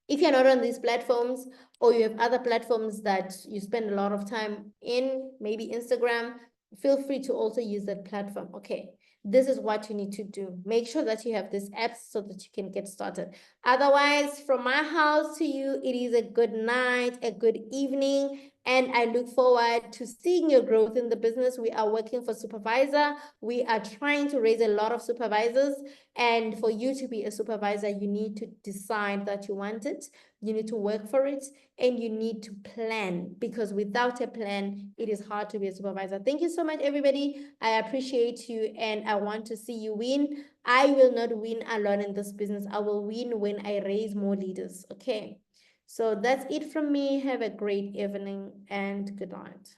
If you're not on these platforms, or you have other platforms that you spend a lot of time in, maybe Instagram, feel free to also use that platform. Okay, this is what you need to do. Make sure that you have these apps so that you can get started. Otherwise, from my house to you, it is a good night, a good evening, and I look forward to seeing your growth in the business. We are working for supervisor. We are trying to raise a lot of supervisors. And for you to be a supervisor, you need to decide that you want it, you need to work for it, and you need to plan, because without a plan, it is hard to be a supervisor. Thank you so much, everybody. I appreciate you, and I want to see you win. I will not win alone in this business. I will win when I raise more leaders. Okay. So that's it from me. Have a great evening and good night.